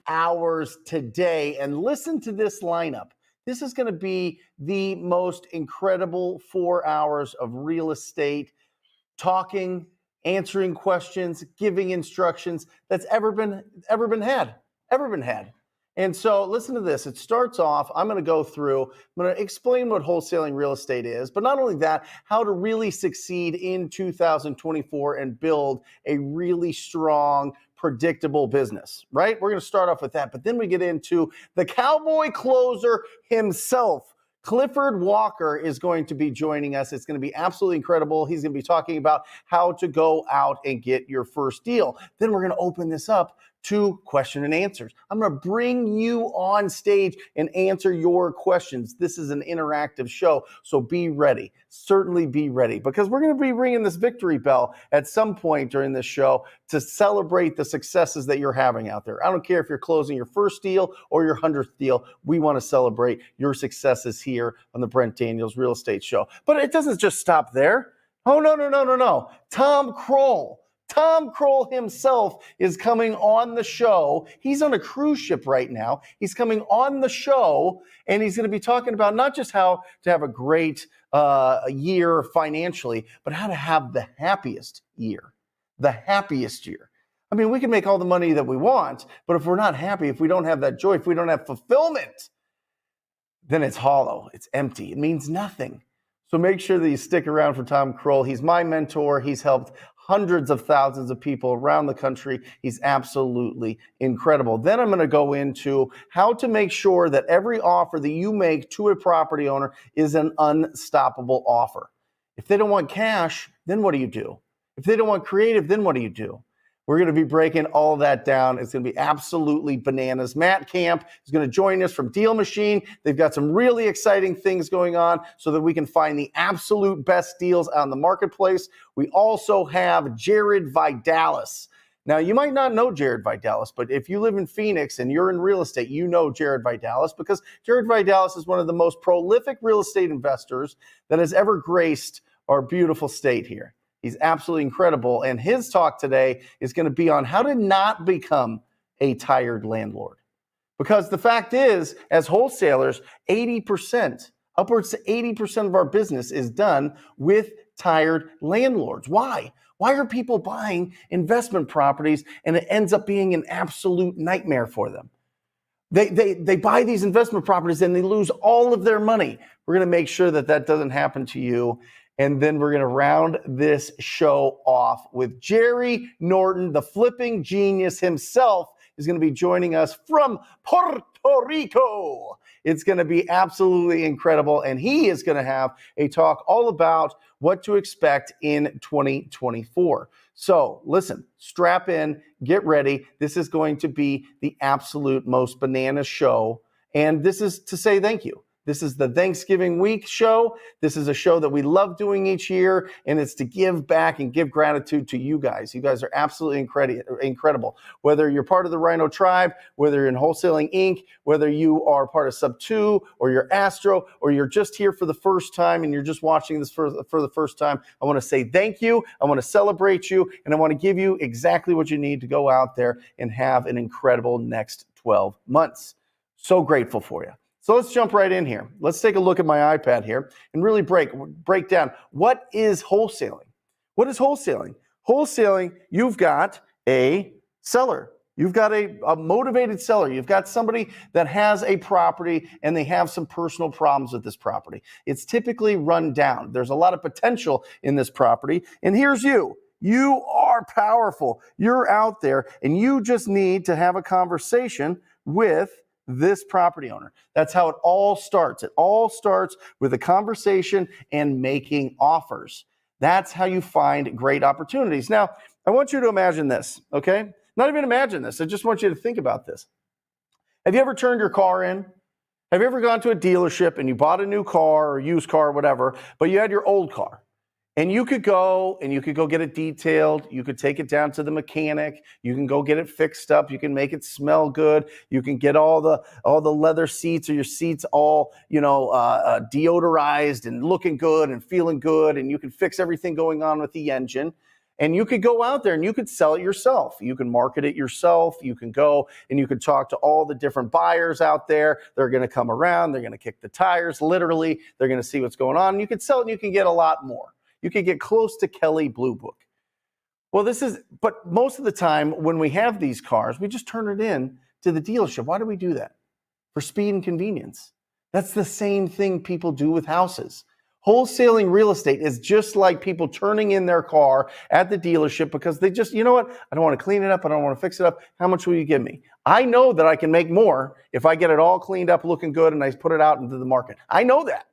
hours today. And listen to this lineup. This is going to be the most incredible 4 hours of real estate talking, answering questions, giving instructions that's ever been had. And so listen to this. It starts off, I'm going to go through, I'm going to explain what wholesaling real estate is, but not only that, how to really succeed in 2024 and build a really strong, predictable business, right? We're going to start off with that, but then we get into the cowboy closer himself. Clifford Walker is going to be joining us. It's going to be absolutely incredible. He's going to be talking about how to go out and get your first deal. Then we're going to open this up to question and answers. I'm going to bring you on stage and answer your questions. This is an interactive show, so be ready. Certainly be ready, because we're going to be ringing this victory bell at some point during this show to celebrate the successes that you're having out there. I don't care if you're closing your first deal or your 100th deal. We want to celebrate your successes here on the Brent Daniels Real Estate Show. But it doesn't just stop there. Oh, no. Tom Croll himself is coming on the show. He's on a cruise ship right now. He's coming on the show, and he's going to be talking about not just how to have a great year financially, but how to have the happiest year. The happiest year. I mean, we can make all the money that we want, but if we're not happy, if we don't have that joy, if we don't have fulfillment, then it's hollow. It's empty. It means nothing. So make sure that you stick around for Tom Croll. He's my mentor. He's helped hundreds of thousands of people around the country. He's absolutely incredible. Then I'm going to go into how to make sure that every offer that you make to a property owner is an unstoppable offer. If they don't want cash, then what do you do? If they don't want creative, then what do you do? We're going to be breaking all of that down. It's going to be absolutely bananas. Matt Camp is going to join us from Deal Machine. They've got some really exciting things going on so that we can find the absolute best deals on the marketplace. We also have Jared Vidalis. Now, you might not know Jared Vidalis, but if you live in Phoenix and you're in real estate, you know Jared Vidalis, because Jared Vidalis is one of the most prolific real estate investors that has ever graced our beautiful state here. He's absolutely incredible. And his talk today is going to be on how to not become a tired landlord. Because the fact is, as wholesalers, 80%, upwards to 80% of our business is done with tired landlords. Why? Why are people buying investment properties and it ends up being an absolute nightmare for them? They buy these investment properties and they lose all of their money. We're going to make sure that that doesn't happen to you. And then we're going to round this show off with Jerry Norton, the flipping genius himself, is going to be joining us from Puerto Rico. It's going to be absolutely incredible. And he is going to have a talk all about what to expect in 2024. So listen, strap in, get ready. This is going to be the absolute most bananas show. And this is to say thank you. This is the Thanksgiving week show. This is a show that we love doing each year, and it's to give back and give gratitude to you guys. You guys are absolutely incredible. Whether you're part of the Rhino Tribe, whether you're in Wholesaling Inc., whether you are part of Sub 2, or you're Astro, or you're just here for the first time and you're just watching this for the first time, I want to say thank you. I want to celebrate you, and I want to give you exactly what you need to go out there and have an incredible next 12 months. So grateful for you. So let's jump right in here. Let's take a look at my iPad here and really break down what is wholesaling. What is wholesaling? Wholesaling, you've got a seller. You've got a motivated seller. You've got somebody that has a property and they have some personal problems with this property. It's typically run down. There's a lot of potential in this property. And here's you. You are powerful. You're out there and you just need to have a conversation with this property owner. That's how it all starts. It all starts with a conversation and making offers. That's how you find great opportunities. Now, I want you to imagine this, okay? Not even imagine this. I just want you to think about this. Have you ever turned your car in? Have you ever gone to a dealership and you bought a new car or used car or whatever, but you had your old car? And you could go get it detailed. You could take it down to the mechanic. You can go get it fixed up. You can make it smell good. You can get all the leather seats or your seats all, deodorized and looking good and feeling good. And you can fix everything going on with the engine. And you could go out there and you could sell it yourself. You can market it yourself. You can go and you can talk to all the different buyers out there. They're going to come around. They're going to kick the tires, literally. They're going to see what's going on. You can sell it and you can get a lot more. You could get close to Kelley Blue Book. Well, but most of the time when we have these cars, we just turn it in to the dealership. Why do we do that? For speed and convenience. That's the same thing people do with houses. Wholesaling real estate is just like people turning in their car at the dealership because they just, you know what? I don't want to clean it up. I don't want to fix it up. How much will you give me? I know that I can make more if I get it all cleaned up, looking good, and I put it out into the market. I know that,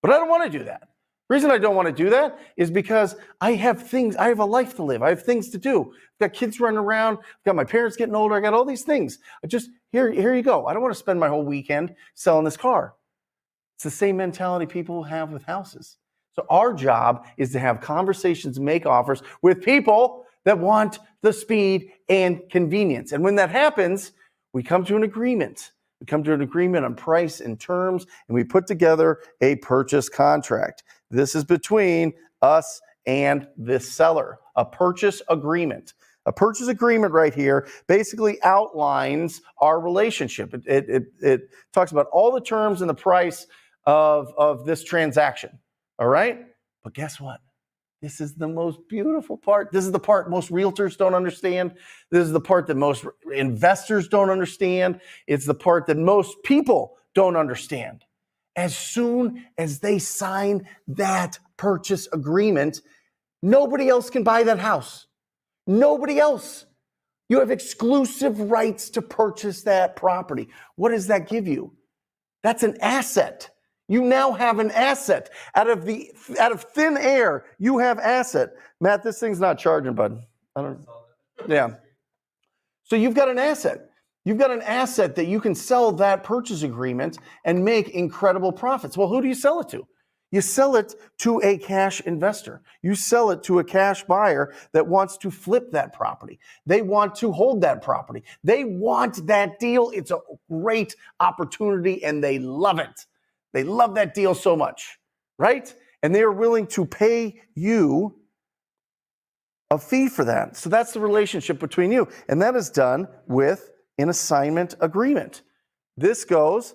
but I don't want to do that. The reason I don't want to do that is because I have a life to live. I have things to do. I've got kids running around. I've got my parents getting older. I got all these things. Here you go. I don't want to spend my whole weekend selling this car. It's the same mentality people have with houses. So our job is to have conversations, make offers with people that want the speed and convenience. And when that happens, we come to an agreement. We come to an agreement on price and terms, and we put together a purchase contract. This is between us and this seller, a purchase agreement. A purchase agreement right here basically outlines our relationship. It talks about all the terms and the price of this transaction, all right? But guess what? This is the most beautiful part. This is the part most realtors don't understand. This is the part that most investors don't understand. It's the part that most people don't understand. As soon as they sign that purchase agreement, nobody else can buy that house. Nobody else. You have exclusive rights to purchase that property. What does that give you? That's an asset. You now have an asset. Out of thin air, you have asset. Matt, this thing's not charging, bud. Yeah. So you've got an asset. You've got an asset that you can sell that purchase agreement and make incredible profits. Well, who do you sell it to? You sell it to a cash investor. You sell it to a cash buyer that wants to flip that property. They want to hold that property. They want that deal. It's a great opportunity and they love it. They love that deal so much, right? And they are willing to pay you a fee for that. So that's the relationship between you. And that is done with an assignment agreement. This goes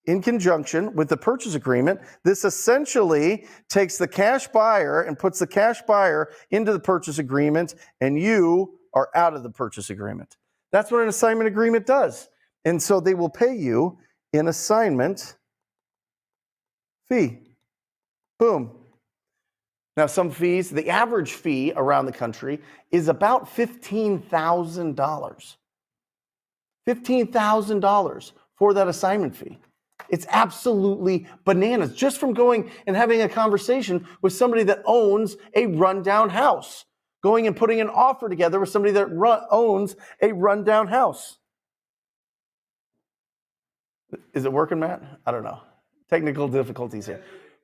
in conjunction with the purchase agreement. This essentially takes the cash buyer and puts the cash buyer into the purchase agreement, and you are out of the purchase agreement. That's what an assignment agreement does. And so they will pay you an assignment fee. Boom. Now, some fees, the average fee around the country is about $15,000. $15,000 for that assignment fee. It's absolutely bananas just from going and having a conversation with somebody that owns a rundown house, going and putting an offer together with somebody that owns a rundown house. Is it working, Matt? I don't know. Technical difficulties here.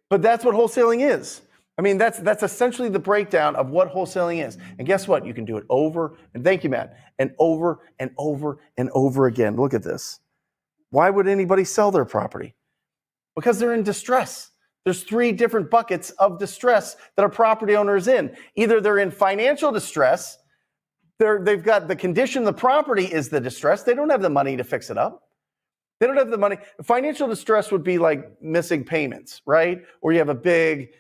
But that's what wholesaling is. I mean, that's essentially the breakdown of what wholesaling is. And guess what? You can do it over, and thank you, Matt, and over and over and over again. Look at this. Why would anybody sell their property? Because they're in distress. There's 3 different buckets of distress that a property owner is in. Either they're in financial distress, they've got the condition of the property is the distress. They don't have the money to fix it up. They don't have the money. Financial distress would be like missing payments, right? Or you have a big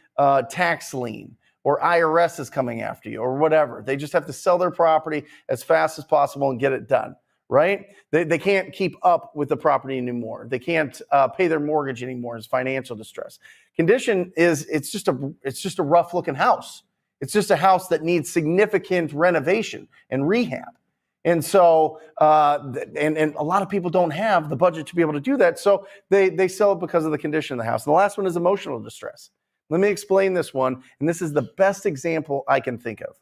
tax lien, or IRS is coming after you, or whatever. They just have to sell their property as fast as possible and get it done, right? They can't keep up with the property anymore. They can't pay their mortgage anymore. It's financial distress. Condition is it's just a rough looking house. It's just a house that needs significant renovation and rehab. And so, and a lot of people don't have the budget to be able to do that. So they sell it because of the condition of the house. And the last one is emotional distress. Let me explain this one. And this is the best example I can think of.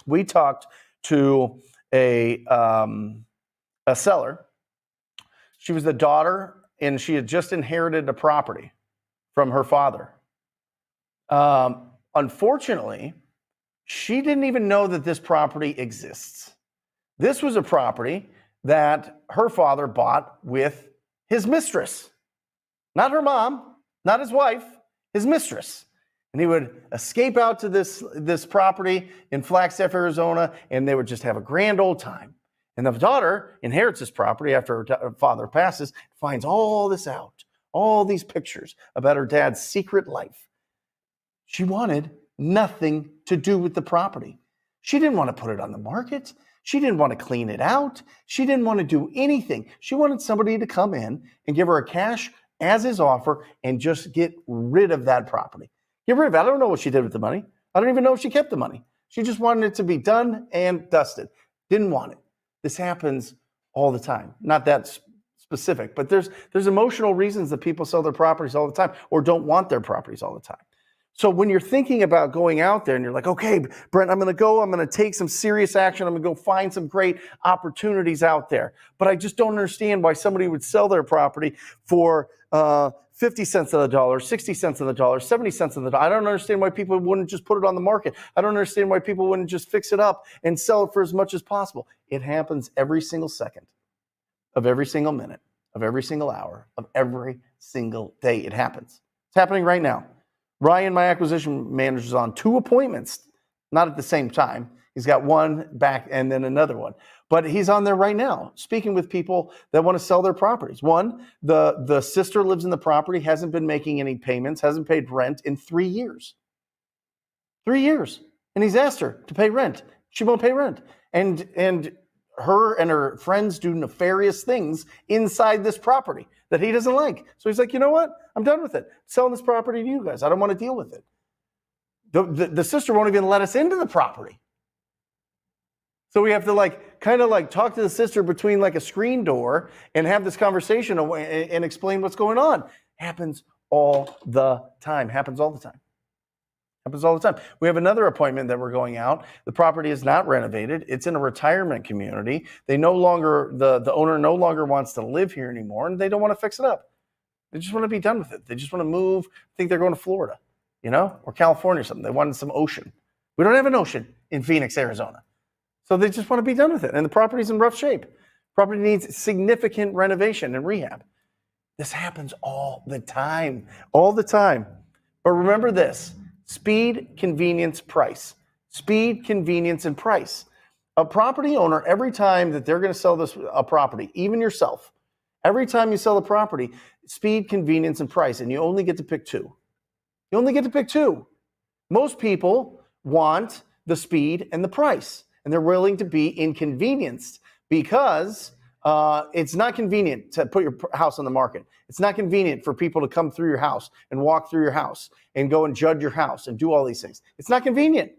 We talked to a seller. She was the daughter, and she had just inherited a property from her father. Unfortunately, she didn't even know that this property exists. This was a property that her father bought with his mistress. Not her mom, not his wife, his mistress. And he would escape out to this property in Flagstaff, Arizona, and they would just have a grand old time. And the daughter inherits this property after her father passes, finds all this out, all these pictures about her dad's secret life. She wanted nothing to do with the property. She didn't want to put it on the market. She didn't want to clean it out. She didn't want to do anything. She wanted somebody to come in and give her a cash as is offer and just get rid of that property. Get rid of it. I don't know what she did with the money. I don't even know if she kept the money. She just wanted it to be done and dusted. Didn't want it. This happens all the time. Not that specific, but there's emotional reasons that people sell their properties all the time or don't want their properties all the time. So when you're thinking about going out there and you're like, okay, Brent, I'm going to take some serious action. I'm going to go find some great opportunities out there. But I just don't understand why somebody would sell their property for 50 cents on the dollar, 60 cents on the dollar, 70 cents on the dollar. I don't understand why people wouldn't just put it on the market. I don't understand why people wouldn't just fix it up and sell it for as much as possible. It happens every single second of every single minute, of every single hour, of every single day. It happens. It's happening right now. Ryan, my acquisition manager, is on 2 appointments, not at the same time. He's got one back and then another one. But he's on there right now, speaking with people that want to sell their properties. One, the sister lives in the property, hasn't been making any payments, hasn't paid rent in 3 years. 3 years. And he's asked her to pay rent. She won't pay rent. And her and her friends do nefarious things inside this property that he doesn't like. So he's like, you know what? I'm done with it. I'm selling this property to you guys. I don't want to deal with it. The sister won't even let us into the property. So we have to kind of talk to the sister between a screen door and have this conversation and explain what's going on. Happens all the time. Happens all the time. Happens all the time. We have another appointment that we're going out. The property is not renovated. It's in a retirement community. The owner no longer wants to live here anymore, and they don't want to fix it up. They just want to be done with it. They just want to move. I think they're going to Florida, or California or something. They wanted some ocean. We don't have an ocean in Phoenix, Arizona. So they just want to be done with it. And the property's in rough shape. Property needs significant renovation and rehab. This happens all the time. All the time. But remember this. Speed, convenience, price. Speed, convenience, and price. A property owner, every time that they're going to sell a property, even yourself, every time you sell a property, speed, convenience, and price, and you only get to pick 2. You only get to pick 2. Most people want the speed and the price, and they're willing to be inconvenienced because it's not convenient to put your house on the market. It's not convenient for people to come through your house and walk through your house and go and judge your house and do all these things. It's not convenient,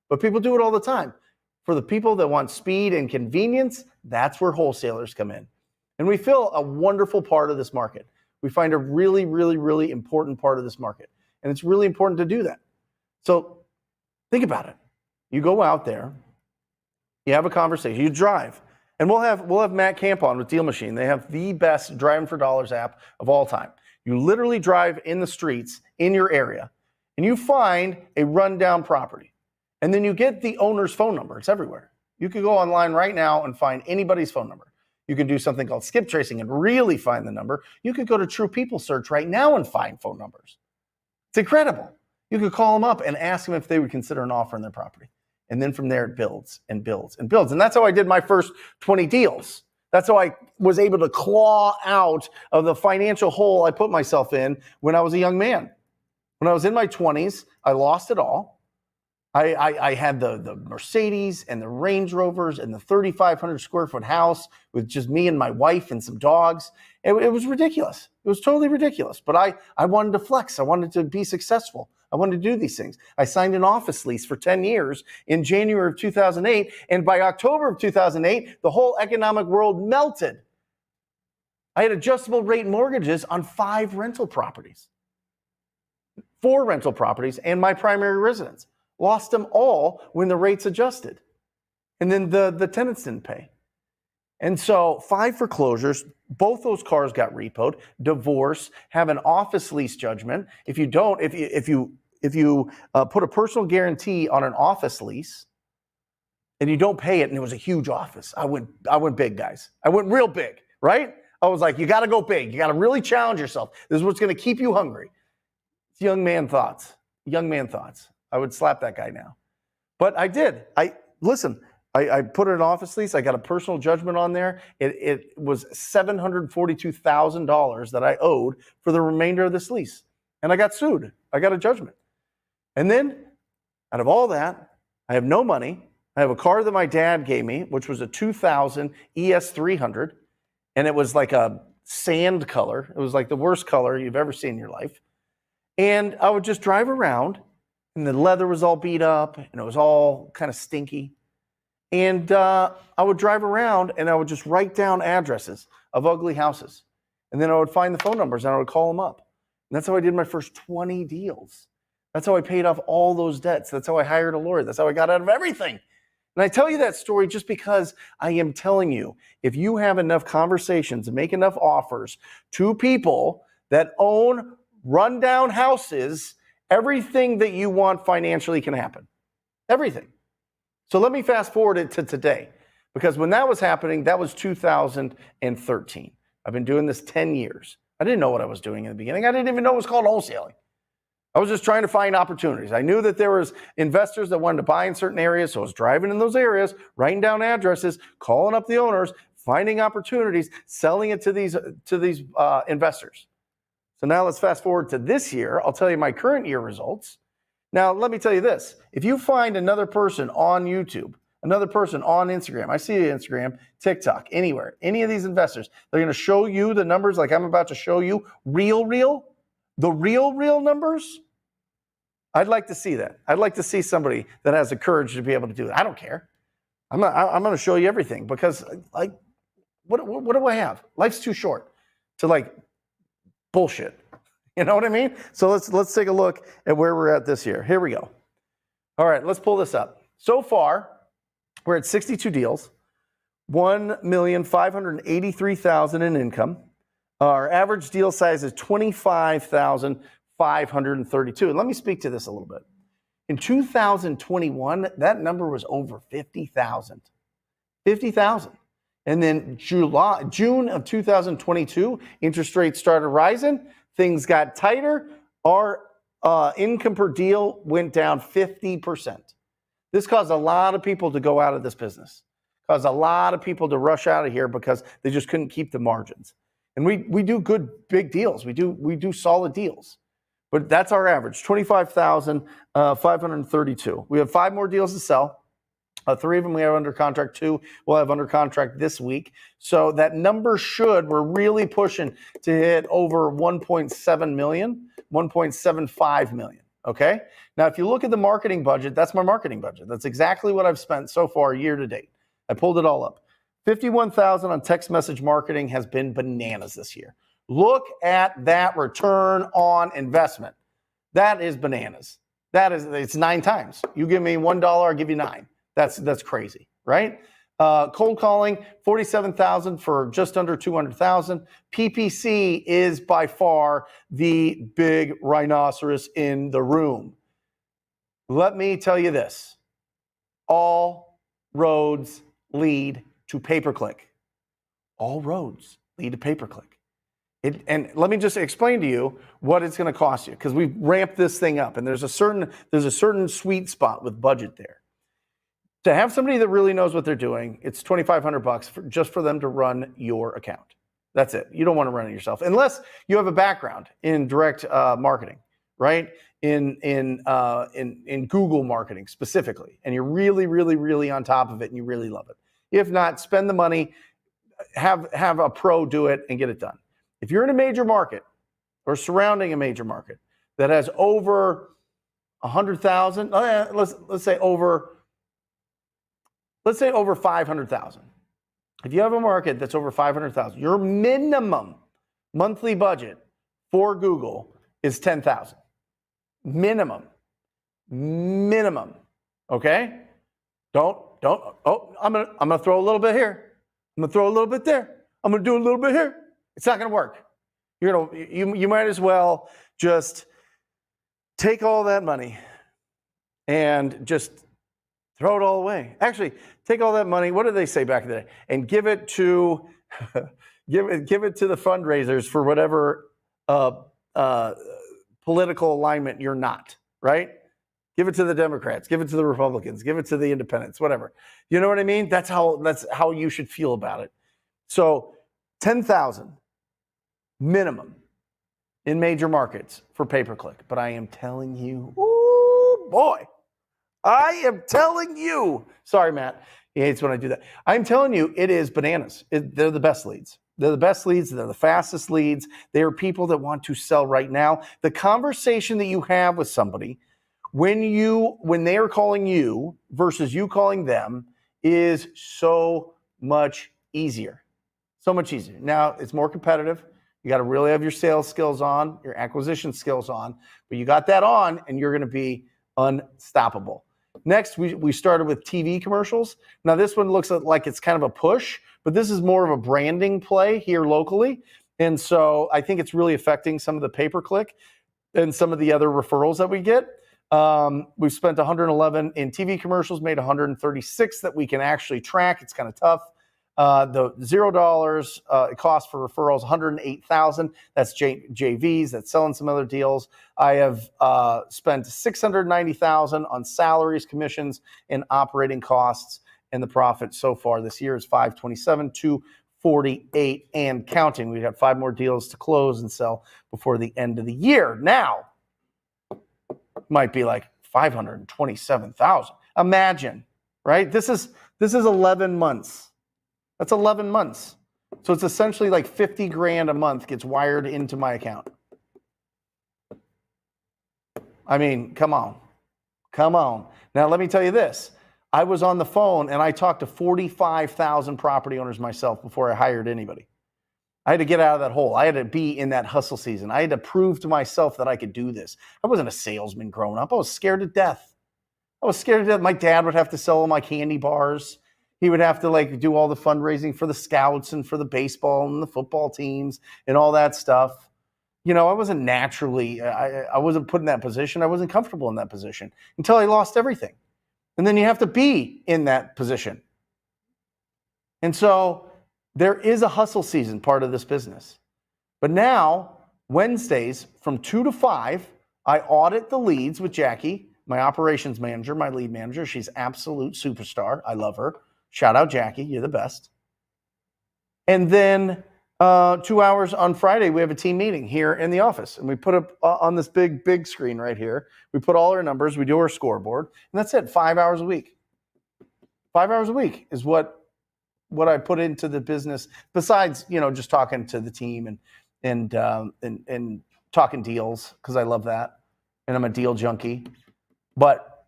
but people do it all the time. For the people that want speed and convenience, that's where wholesalers come in. And we feel a wonderful part of this market. We find a really, really, really important part of this market. And it's really important to do that. So think about it. You go out there, you have a conversation, you drive. And we'll have Matt Camp on with Deal Machine. They have the best Driving for Dollars app of all time. You literally drive in the streets in your area, and you find a rundown property. And then you get the owner's phone number. It's everywhere. You can go online right now and find anybody's phone number. You can do something called skip tracing and really find the number. You could go to True People Search right now and find phone numbers. It's incredible. You could call them up and ask them if they would consider an offer on their property. And then from there, it builds and builds and builds. And that's how I did my first 20 deals. That's how I was able to claw out of the financial hole I put myself in when I was a young man. When I was in my 20s, I lost it all. I had the Mercedes and the Range Rovers and the 3,500 square foot house with just me and my wife and some dogs. It was ridiculous. It was totally ridiculous. But I wanted to flex. I wanted to be successful. I wanted to do these things. I signed an office lease for 10 years in January of 2008. And by October of 2008, the whole economic world melted. I had adjustable rate mortgages on 5 rental properties, 4 rental properties, and my primary residence. Lost them all when the rates adjusted. And then the tenants didn't pay. And so 5 foreclosures, both those cars got repoed, divorce, have an office lease judgment. If you put a personal guarantee on an office lease and you don't pay it, and it was a huge office, I went big, guys. I went real big, right? I was like, you got to go big. You got to really challenge yourself. This is what's going to keep you hungry. It's young man thoughts. young man thoughts. I would slap that guy now. But I did. I put an office lease. I got a personal judgment on there. It was $742,000 that I owed for the remainder of this lease. And I got sued. I got a judgment. And then out of all that, I have no money. I have a car that my dad gave me, which was a 2000 ES300. And it was like a sand color. It was like the worst color you've ever seen in your life. And I would just drive around, and the leather was all beat up, and it was all kind of stinky. And I would drive around, and I would just write down addresses of ugly houses. And then I would find the phone numbers, and I would call them up. And that's how I did my first 20 deals. That's how I paid off all those debts. That's how I hired a lawyer. That's how I got out of everything. And I tell you that story just because I am telling you, if you have enough conversations and make enough offers to people that own rundown houses, everything that you want financially can happen. Everything. So let me fast forward it to today, because when that was happening, that was 2013. I've been doing this 10 years. I didn't know what I was doing in the beginning. I didn't even know it was called wholesaling. I was just trying to find opportunities. I knew that there was investors that wanted to buy in certain areas, so I was driving in those areas, writing down addresses, calling up the owners, finding opportunities, selling it to these investors. So now let's fast forward to this year. I'll tell you my current year results. Now, let me tell you this. If you find another person on YouTube, another person on Instagram, I see you Instagram, TikTok, anywhere, any of these investors, they're going to show you the numbers like I'm about to show you, the real numbers. I'd like to see that. I'd like to see somebody that has the courage to be able to do that. I don't care. I'm going to show you everything, because like, what do I have? Life's too short to like bullshit. You know what I mean? So let's take a look at where we're at this year. Here we go. All right, let's pull this up. So far, we're at 62 deals, $1,583,000 in income. Our average deal size is $25,532. And let me speak to this a little bit. In 2021, that number was over 50,000. 50,000. And then June of 2022, interest rates started rising. Things got tighter. Our income per deal went down 50%. This caused a lot of people to go out of this business. Caused a lot of people to rush out of here because they just couldn't keep the margins. And we do good big deals. We do solid deals. But that's our average, 25,532. We have 5 more deals to sell. 3 of them we have under contract. 2 we'll have under contract this week. So that number we're really pushing to hit over 1.7 million, 1.75 million. Okay. Now, if you look at the marketing budget, that's my marketing budget. That's exactly what I've spent so far year to date. I pulled it all up. 51,000 on text message marketing has been bananas this year. Look at that return on investment. That is bananas. It's 9 times. You give me $1, I'll give you 9. That's crazy, right? Cold calling, 47,000 for just under 200,000. PPC is by far the big rhinoceros in the room. Let me tell you this. All roads lead to pay-per-click. All roads lead to pay-per-click. And let me just explain to you what it's going to cost you, because we've ramped this thing up, and there's a certain sweet spot with budget there. To have somebody that really knows what they're doing, it's $2,500 just for them to run your account. That's it. You don't want to run it yourself unless you have a background in direct marketing, right? In Google marketing specifically, and you're really on top of it and you really love it. If not, spend the money, have a pro do it and get it done. If you're in a major market or surrounding a major market that has over 100,000, let's say over 500,000. If you have a market that's over 500,000, your minimum monthly budget for Google is 10,000. Minimum. Okay? I'm gonna throw a little bit here. I'm gonna throw a little bit there. I'm gonna do a little bit here. It's not gonna work. You might as well just take all that money and just throw it all away. Actually, take all that money. What did they say back in the day? And give it to give it to the fundraisers for whatever political alignment you're not. right? Give it to the Democrats, give it to the Republicans, give it to the independents, whatever. You know what I mean? That's how you should feel about it. So 10,000 minimum in major markets for pay-per-click. But I am telling you, oh boy, I am telling you. Sorry, Matt. He hates when I do that. I'm telling you, it is bananas. They're the best leads. They're the best leads. They're the fastest leads. They are people that want to sell right now. The conversation that you have with somebody when they are calling you versus you calling them is so much easier. So much easier. Now, it's more competitive. You got to really have your sales skills on, your acquisition skills on, but you got that on and you're going to be unstoppable. Next, we started with TV commercials. Now, this one looks like it's kind of a push, but this is more of a branding play here locally. And so I think it's really affecting some of the pay-per-click and some of the other referrals that we get. We've spent 111 in TV commercials, made 136 that we can actually track. It's kind of tough. The $0 cost for referrals, 108,000. That's JVs. That's selling some other deals. I have spent 690,000 on salaries, commissions, and operating costs, and the profit so far this year is 527, 248, and counting. We've got 5 more deals to close and sell before the end of the year. Now, might be like 527,000. Imagine, right? This is 11 months. That's 11 months. So it's essentially like 50 grand a month gets wired into my account. I mean, come on. Come on. Now, let me tell you this. I was on the phone and I talked to 45,000 property owners myself before I hired anybody. I had to get out of that hole. I had to be in that hustle season. I had to prove to myself that I could do this. I wasn't a salesman growing up. I was scared to death. My dad would have to sell all my candy bars. He would have to do all the fundraising for the scouts and for the baseball and the football teams and all that stuff. You know, I wasn't naturally, I wasn't put in that position. I wasn't comfortable in that position until I lost everything. And then you have to be in that position. And so there is a hustle season part of this business. But now, Wednesdays from 2 to 5, I audit the leads with Jackie, my operations manager, my lead manager. She's absolute superstar. I love her. Shout out, Jackie. You're the best. And then 2 hours on Friday, we have a team meeting here in the office. And we put up on this big screen right here. We put all our numbers. We do our scoreboard. And that's it, 5 hours a week. 5 hours a week is what I put into the business, besides, just talking to the team and talking deals, because I love that. And I'm a deal junkie. But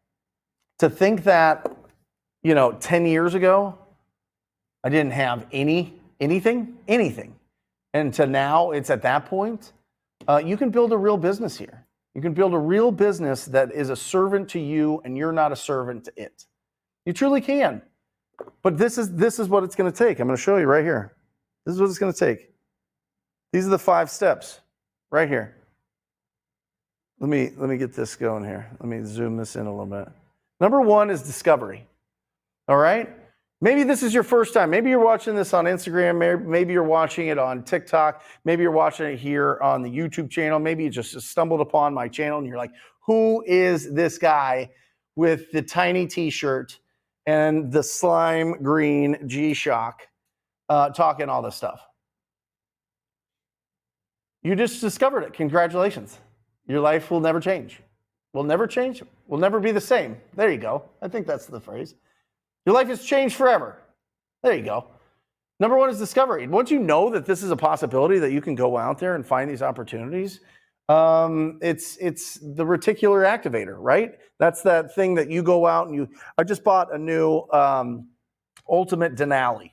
to think that, 10 years ago, I didn't have anything. And to now it's at that point, you can build a real business here. You can build a real business that is a servant to you and you're not a servant to it. You truly can. But this is what it's going to take. I'm going to show you right here. This is what it's going to take. These are the 5 steps right here. Let me get this going here. Let me zoom this in a little bit. Number 1 is discovery. All right? Maybe this is your first time. Maybe you're watching this on Instagram. Maybe you're watching it on TikTok. Maybe you're watching it here on the YouTube channel. Maybe you just stumbled upon my channel and you're like, who is this guy with the tiny t-shirt and the slime green G-Shock talking all this stuff? You just discovered it. Congratulations. Your life will never change. Will never change. Will never be the same. There you go. I think that's the phrase. Your life has changed forever. There you go. Number 1 is discovery. Once you know that this is a possibility, that you can go out there and find these opportunities, it's the reticular activator, right? That's that thing that you go out and I just bought a new Ultimate Denali,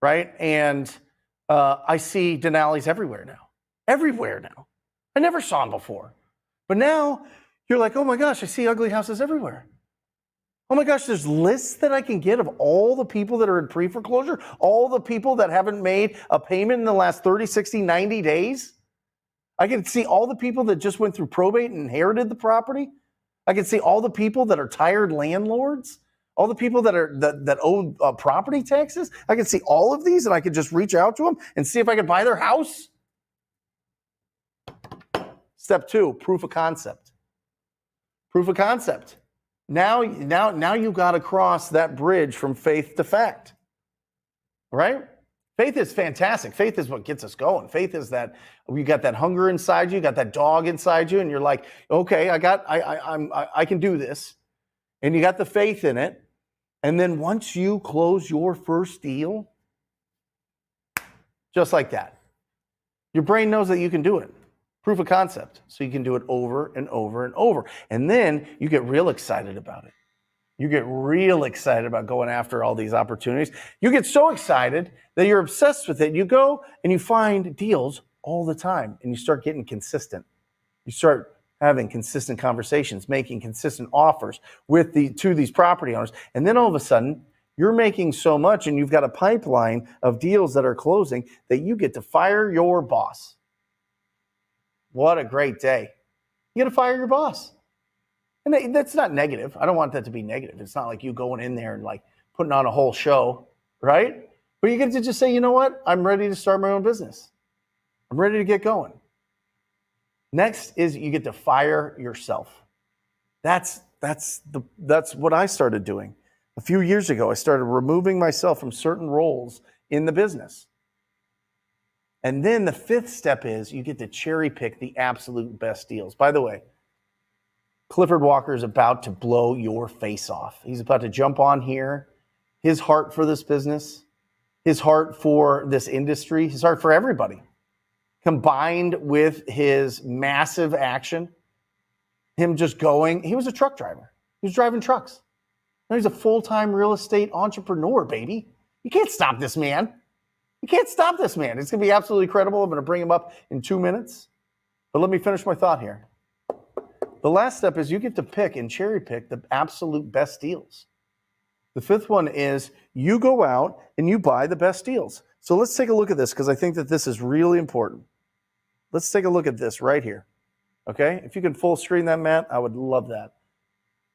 right? And I see Denalis everywhere now. Everywhere now. I never saw them before. But now you're like, oh my gosh, I see ugly houses everywhere. Oh my gosh, there's lists that I can get of all the people that are in pre-foreclosure, all the people that haven't made a payment in the last 30, 60, 90 days. I can see all the people that just went through probate and inherited the property. I can see all the people that are tired landlords, all the people that owe property taxes. I can see all of these and I could just reach out to them and see if I could buy their house. Step 2, proof of concept. Proof of concept. Now you got to cross that bridge from faith to fact, right? Faith is fantastic. Faith is what gets us going. Faith is that you got that hunger inside you, got that dog inside you, and you're like, okay, I can do this, and you got the faith in it. And then once you close your first deal, just like that, your brain knows that you can do it. Proof of concept. So you can do it over and over and over. And then you get real excited about it. You get real excited about going after all these opportunities. You get so excited that you're obsessed with it. You go and you find deals all the time, and you start getting consistent. You start having consistent conversations, making consistent offers to these property owners. And then all of a sudden, you're making so much, and you've got a pipeline of deals that are closing that you get to fire your boss. What a great day. You got to fire your boss. And that's not negative. I don't want that to be negative. It's not like you going in there and like putting on a whole show, right? But you get to just say, you know what? I'm ready to start my own business. I'm ready to get going. Next is you get to fire yourself. That's what I started doing. A few years ago, I started removing myself from certain roles in the business. And then the fifth step is you get to cherry pick the absolute best deals. By the way, Clifford Walker is about to blow your face off. He's about to jump on here. His heart for this business, his heart for this industry, his heart for everybody, combined with his massive action, him just going, he was a truck driver. He was driving trucks. Now he's a full-time real estate entrepreneur, baby. You can't stop this man. You can't stop this man. It's going to be absolutely credible. I'm going to bring him up in 2 minutes. But let me finish my thought here. The last step is you get to pick and cherry pick the absolute best deals. The fifth one is you go out and you buy the best deals. So let's take a look at this because I think that this is really important. Let's take a look at this right here. Okay? If you can full screen that, Matt, I would love that.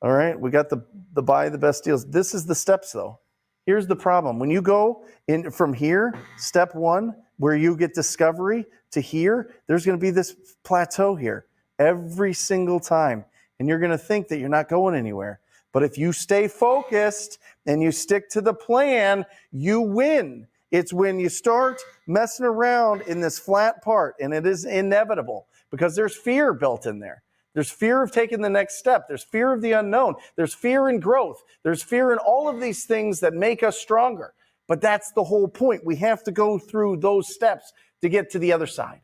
All right? We got the buy the best deals. This is the steps, though. Here's the problem. When you go in from here, step one, where you get discovery, to here, there's going to be this plateau here every single time. And you're going to think that you're not going anywhere. But if you stay focused and you stick to the plan, you win. It's when you start messing around in this flat part, and it is inevitable because there's fear built in there. There's fear of taking the next step. There's fear of the unknown. There's fear in growth. There's fear in all of these things that make us stronger. But that's the whole point. We have to go through those steps to get to the other side.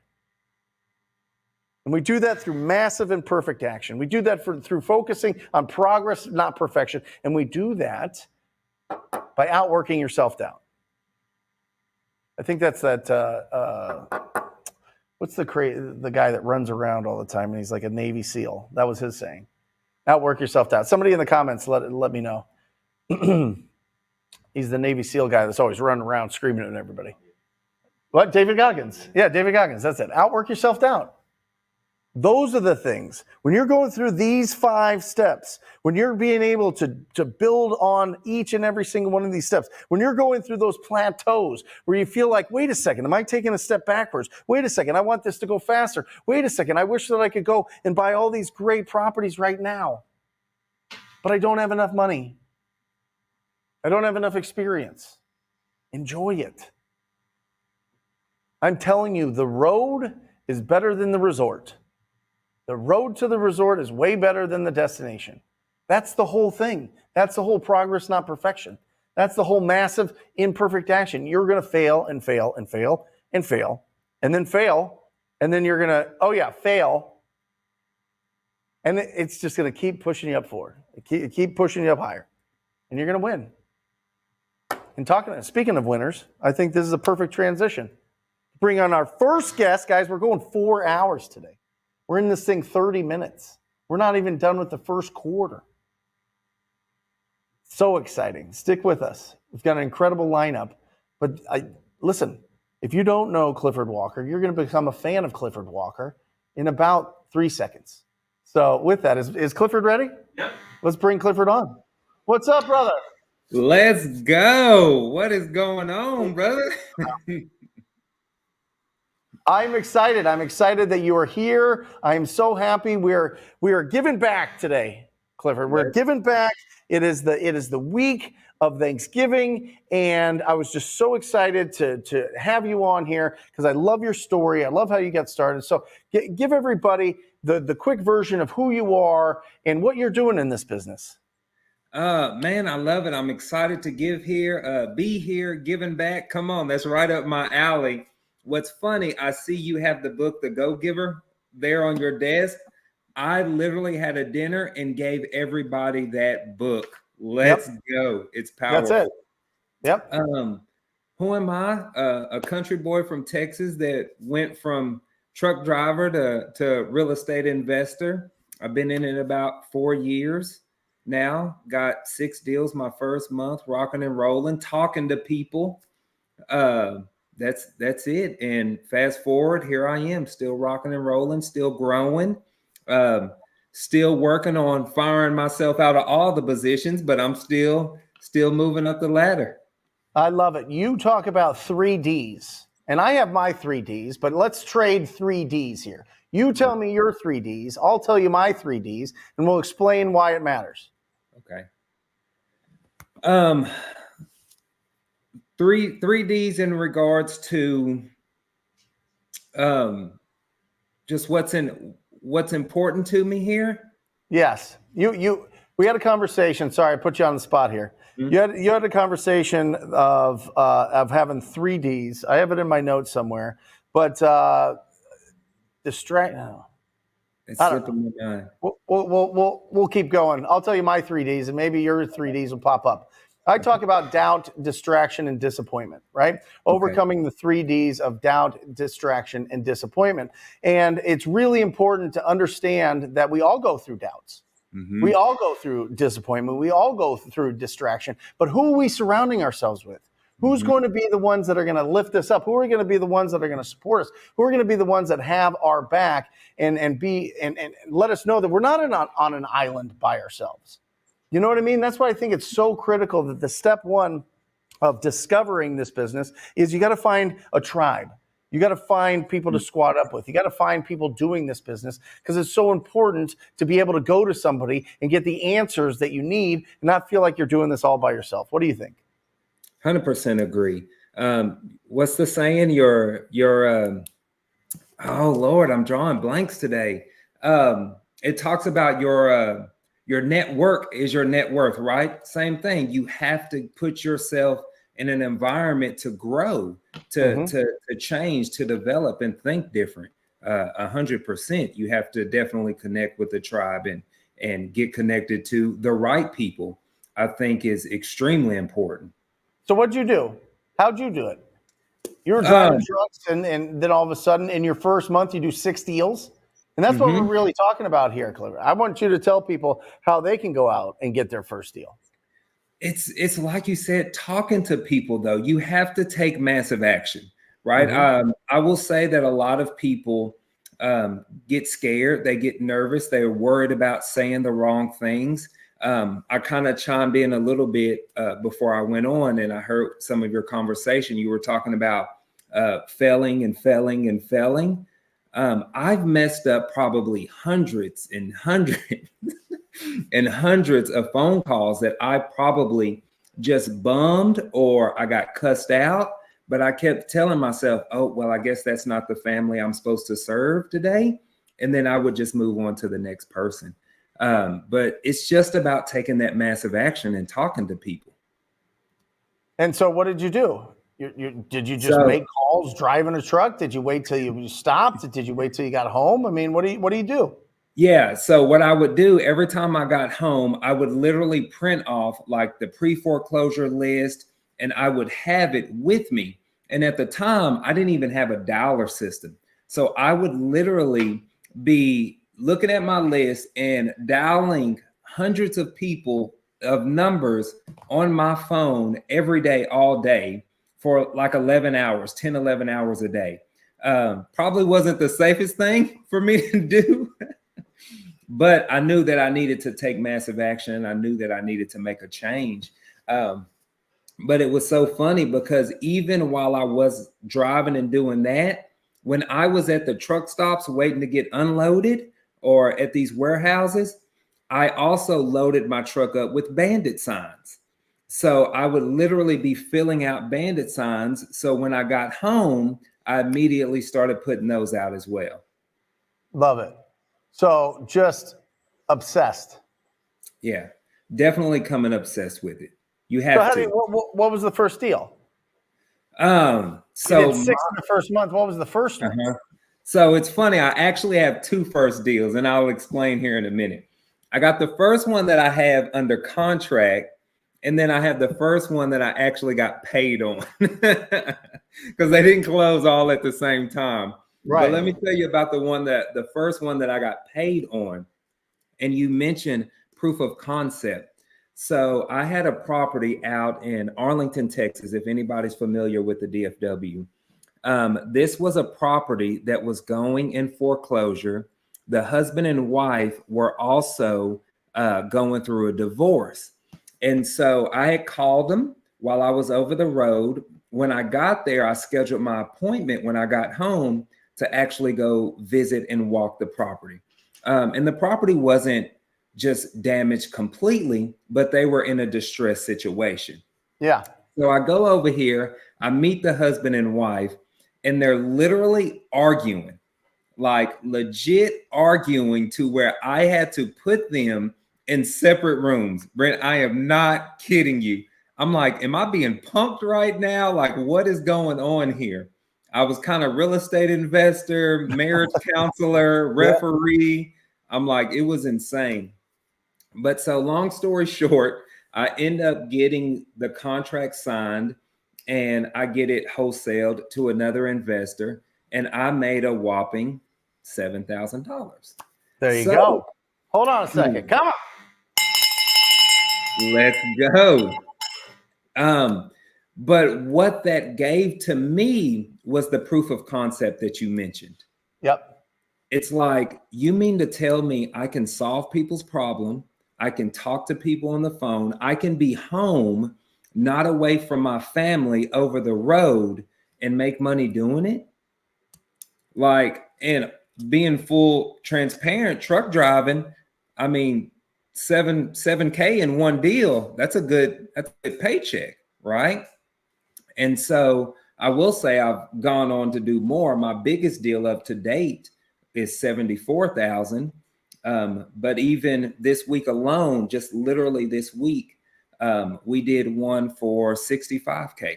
And we do that through massive and perfect action. We do that through focusing on progress, not perfection. And we do that by outworking your self-doubt. I think that's what's the guy that runs around all the time and he's like a Navy SEAL? That was his saying. Outwork your self-doubt. Somebody in the comments let me know. He's the Navy SEAL guy that's always running around screaming at everybody. What? David Goggins. Yeah, David Goggins. That's it. Outwork your self-doubt. Those are the things. When you're going through these 5 steps, when you're being able to build on each and every single one of these steps, when you're going through those plateaus where you feel like, wait a second, am I taking a step backwards? Wait a second, I want this to go faster. Wait a second, I wish that I could go and buy all these great properties right now, but I don't have enough money. I don't have enough experience. Enjoy it. I'm telling you, the road is better than the resort. The road to the resort is way better than the destination. That's the whole thing. That's the whole progress, not perfection. That's the whole massive imperfect action. You're going to fail and fail and fail and fail and then fail. And then you're going to, fail. And it's just going to keep pushing you up forward. Keep pushing you up higher. And you're going to win. And speaking of winners, I think this is a perfect transition. Bring on our first guest, guys. We're going 4 hours today. We're in this thing 30 minutes. We're not even done with the first quarter. So exciting. Stick with us. We've got an incredible lineup. But listen, if you don't know Clifford Walker, you're going to become a fan of Clifford Walker in about 3 seconds. So with that, is Clifford ready? Yep. Let's bring Clifford on. What's up, brother? Let's go. What is going on, brother? I'm excited. I'm excited that you are here. I'm so happy. We are giving back today, Clifford. We're giving back. It is the week of Thanksgiving, and I was just so excited to have you on here because I love your story. I love how you got started. So give everybody the quick version of who you are and what you're doing in this business. Man, I love it. I'm excited to be here, giving back. Come on, that's right up my alley. What's funny, I see you have the book, The Go-Giver, there on your desk. I literally had a dinner and gave everybody that book. Let's go. It's powerful. That's it. Yep. Who am I? A country boy from Texas that went from truck driver to real estate investor. I've been in it about 4 years now. Got 6 deals my first month, rocking and rolling, talking to people. That's it. And fast forward, here I am, still rocking and rolling, still growing, still working on firing myself out of all the positions, but I'm still moving up the ladder. I love it. You talk about 3 Ds, and I have my 3 Ds, but let's trade 3 Ds here. You tell me your 3 Ds, I'll tell you my 3 Ds, and we'll explain why it matters. Okay. 3 Ds in regards to just what's important to me here. Yes. We had a conversation. Sorry, I put you on the spot here. Mm-hmm. You had a conversation of having 3 Ds. I have it in my notes somewhere, but distract. No. It's slipping my mind. We'll keep going. I'll tell you my 3 Ds, and maybe your 3 Ds will pop up. I talk about doubt, distraction, and disappointment, right? Okay. Overcoming the 3 Ds of doubt, distraction, and disappointment. And it's really important to understand that we all go through doubts. Mm-hmm. We all go through disappointment. We all go through distraction. But who are we surrounding ourselves with? Who's going to be the ones that are going to lift us up? Who are going to be the ones that are going to support us? Who are going to be the ones that have our back and let us know that we're not on an island by ourselves? You know what I mean? That's why I think it's so critical that the step 1 of discovering this business is you got to find a tribe. You got to find people to squat up with. You got to find people doing this business because it's so important to be able to go to somebody and get the answers that you need and not feel like you're doing this all by yourself. What do you think? 100% agree. What's the saying? Oh Lord, I'm drawing blanks today. It talks about your network is your net worth, right? Same thing. You have to put yourself in an environment to grow, to change, to develop, and think different. 100%. You have to definitely connect with the tribe and get connected to the right people. I think is extremely important. So what'd you do? How'd you do it? You were driving trucks, and then all of a sudden, in your first month, you do 6 deals. And that's what we're really talking about here, Clifford. I want you to tell people how they can go out and get their first deal. It's like you said, talking to people, though. You have to take massive action, right? I will say that a lot of people get scared. They get nervous. They're worried about saying the wrong things. I kind of chimed in a little bit before I went on, and I heard some of your conversation. You were talking about failing and failing and failing. I've messed up probably hundreds and hundreds and hundreds of phone calls that I probably just bummed or I got cussed out, but I kept telling myself, oh, well, I guess that's not the family I'm supposed to serve today. And then I would just move on to the next person. But it's just about taking that massive action and talking to people. And so what did you do? Did you just make calls driving a truck? Did you wait till you stopped? Did you wait till you got home? I mean, what do you do? Yeah. So what I would do every time I got home, I would literally print off like the pre-foreclosure list and I would have it with me. And at the time, I didn't even have a dialer system. So I would literally be looking at my list and dialing hundreds of people of numbers on my phone every day, all day for like 11 hours, 10, 11 hours a day. Probably wasn't the safest thing for me to do, but I knew that I needed to take massive action. I knew that I needed to make a change. But it was so funny because even while I was driving and doing that, when I was at the truck stops waiting to get unloaded or at these warehouses, I also loaded my truck up with bandit signs. So I would literally be filling out bandit signs. So when I got home, I immediately started putting those out as well. Love it. So just obsessed. Yeah, definitely coming obsessed with it. You have to. What was the first deal? So you did 6 in the first month. What was the first one? So it's funny. I actually have 2 first deals, and I'll explain here in a minute. I got the first one that I have under contract, and then I have the first one that I actually got paid on because they didn't close all at the same time. Right. But let me tell you about the first one that I got paid on. And you mentioned proof of concept. So I had a property out in Arlington, Texas, if anybody's familiar with the DFW. This was a property that was going in foreclosure. The husband and wife were also going through a divorce. And so I had called them while I was over the road. When I got there, I scheduled my appointment when I got home to actually go visit and walk the property. And the property wasn't just damaged completely, but they were in a distressed situation. Yeah. So I go over here, I meet the husband and wife, and they're literally arguing, like legit arguing to where I had to put them in separate rooms. Brent, I am not kidding you. I'm like, am I being punked right now? Like, what is going on here? I was kind of real estate investor, marriage counselor, referee. I'm like, it was insane. But so long story short, I end up getting the contract signed and I get it wholesaled to another investor, and I made a whopping $7,000. There you go. Hold on a second. Come on. Let's go. But what that gave to me was the proof of concept that you mentioned. Yep. It's like, you mean to tell me I can solve people's problem? I can talk to people on the phone. I can be home, not away from my family over the road, and make money doing it. Like, and being full transparent, truck driving, I mean, 7K in one deal, that's a good paycheck, right? And so I will say I've gone on to do more. My biggest deal up to date is 74,000. But even this week alone, just literally this week, we did one for 65K.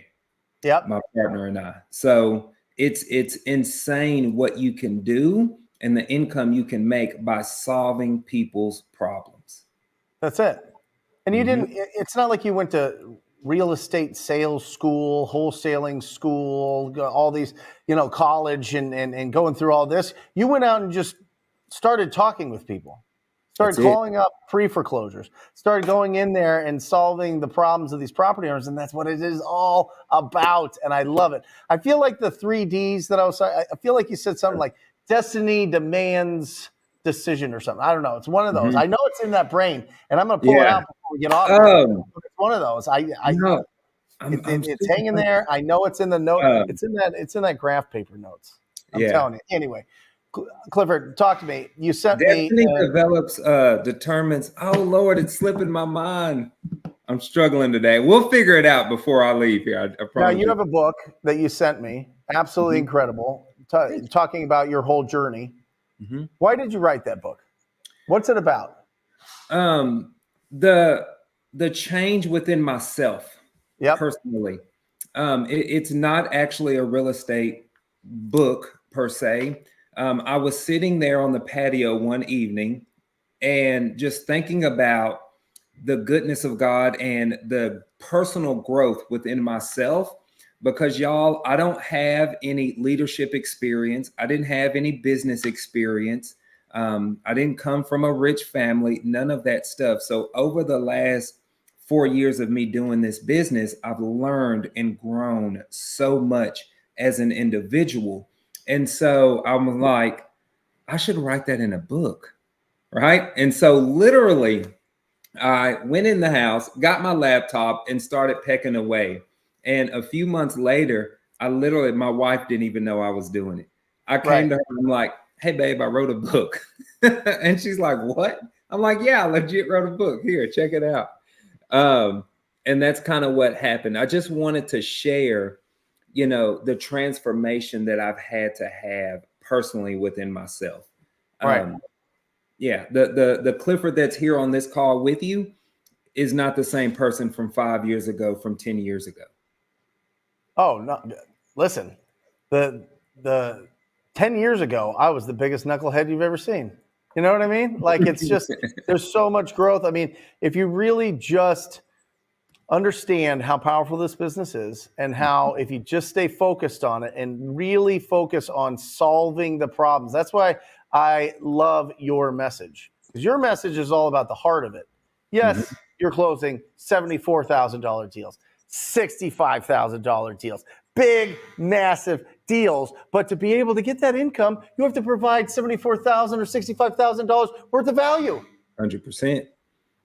Yep. My partner and I. So it's insane what you can do and the income you can make by solving people's problems. That's it. And you didn't, it's not like you went to real estate sales school, wholesaling school, all these, college and going through all this. You went out and just started talking with people, started calling up pre-foreclosures, started going in there and solving the problems of these property owners. And that's what it is all about. And I love it. I feel like the 3 Ds that I feel like you said something like destiny demands decision or something. I don't know. It's one of those. I know it's in that brain, and I'm going to pull it out before we get off. It's one of those. It's hanging there. I know it's in the note. It's in that graph paper notes. I'm telling you. Anyway, Clifford, talk to me. You sent me. Destiny develops, determines. Oh Lord, it's slipping my mind. I'm struggling today. We'll figure it out before I leave here. I promise. Now you have a book that you sent me. Absolutely incredible. Talking about your whole journey. Why did you write that book? What's it about? The change within myself, personally. It's not actually a real estate book per se. I was sitting there on the patio one evening and just thinking about the goodness of God and the personal growth within myself. Because y'all, I don't have any leadership experience. I didn't have any business experience. I didn't come from a rich family, none of that stuff. So over the last 4 years of me doing this business, I've learned and grown so much as an individual. And so I'm like, I should write that in a book, right? And so literally, I went in the house, got my laptop, and started pecking away. And a few months later, my wife didn't even know I was doing it. I came to her and I'm like, hey, babe, I wrote a book. And she's like, what? I'm like, yeah, I legit wrote a book. Here, check it out. And that's kind of what happened. I just wanted to share, the transformation that I've had to have personally within myself. Right. Yeah, the Clifford that's here on this call with you is not the same person from 5 years ago, from 10 years ago. Oh, no. Listen, the 10 years ago, I was the biggest knucklehead you've ever seen. You know what I mean? Like, it's just, there's so much growth. I mean, if you really just understand how powerful this business is, and how if you just stay focused on it and really focus on solving the problems, that's why I love your message, because your message is all about the heart of it. Yes, you're closing $74,000 deals, $65,000 deals, big, massive deals. But to be able to get that income, you have to provide $74,000 or $65,000 worth of value. 100%.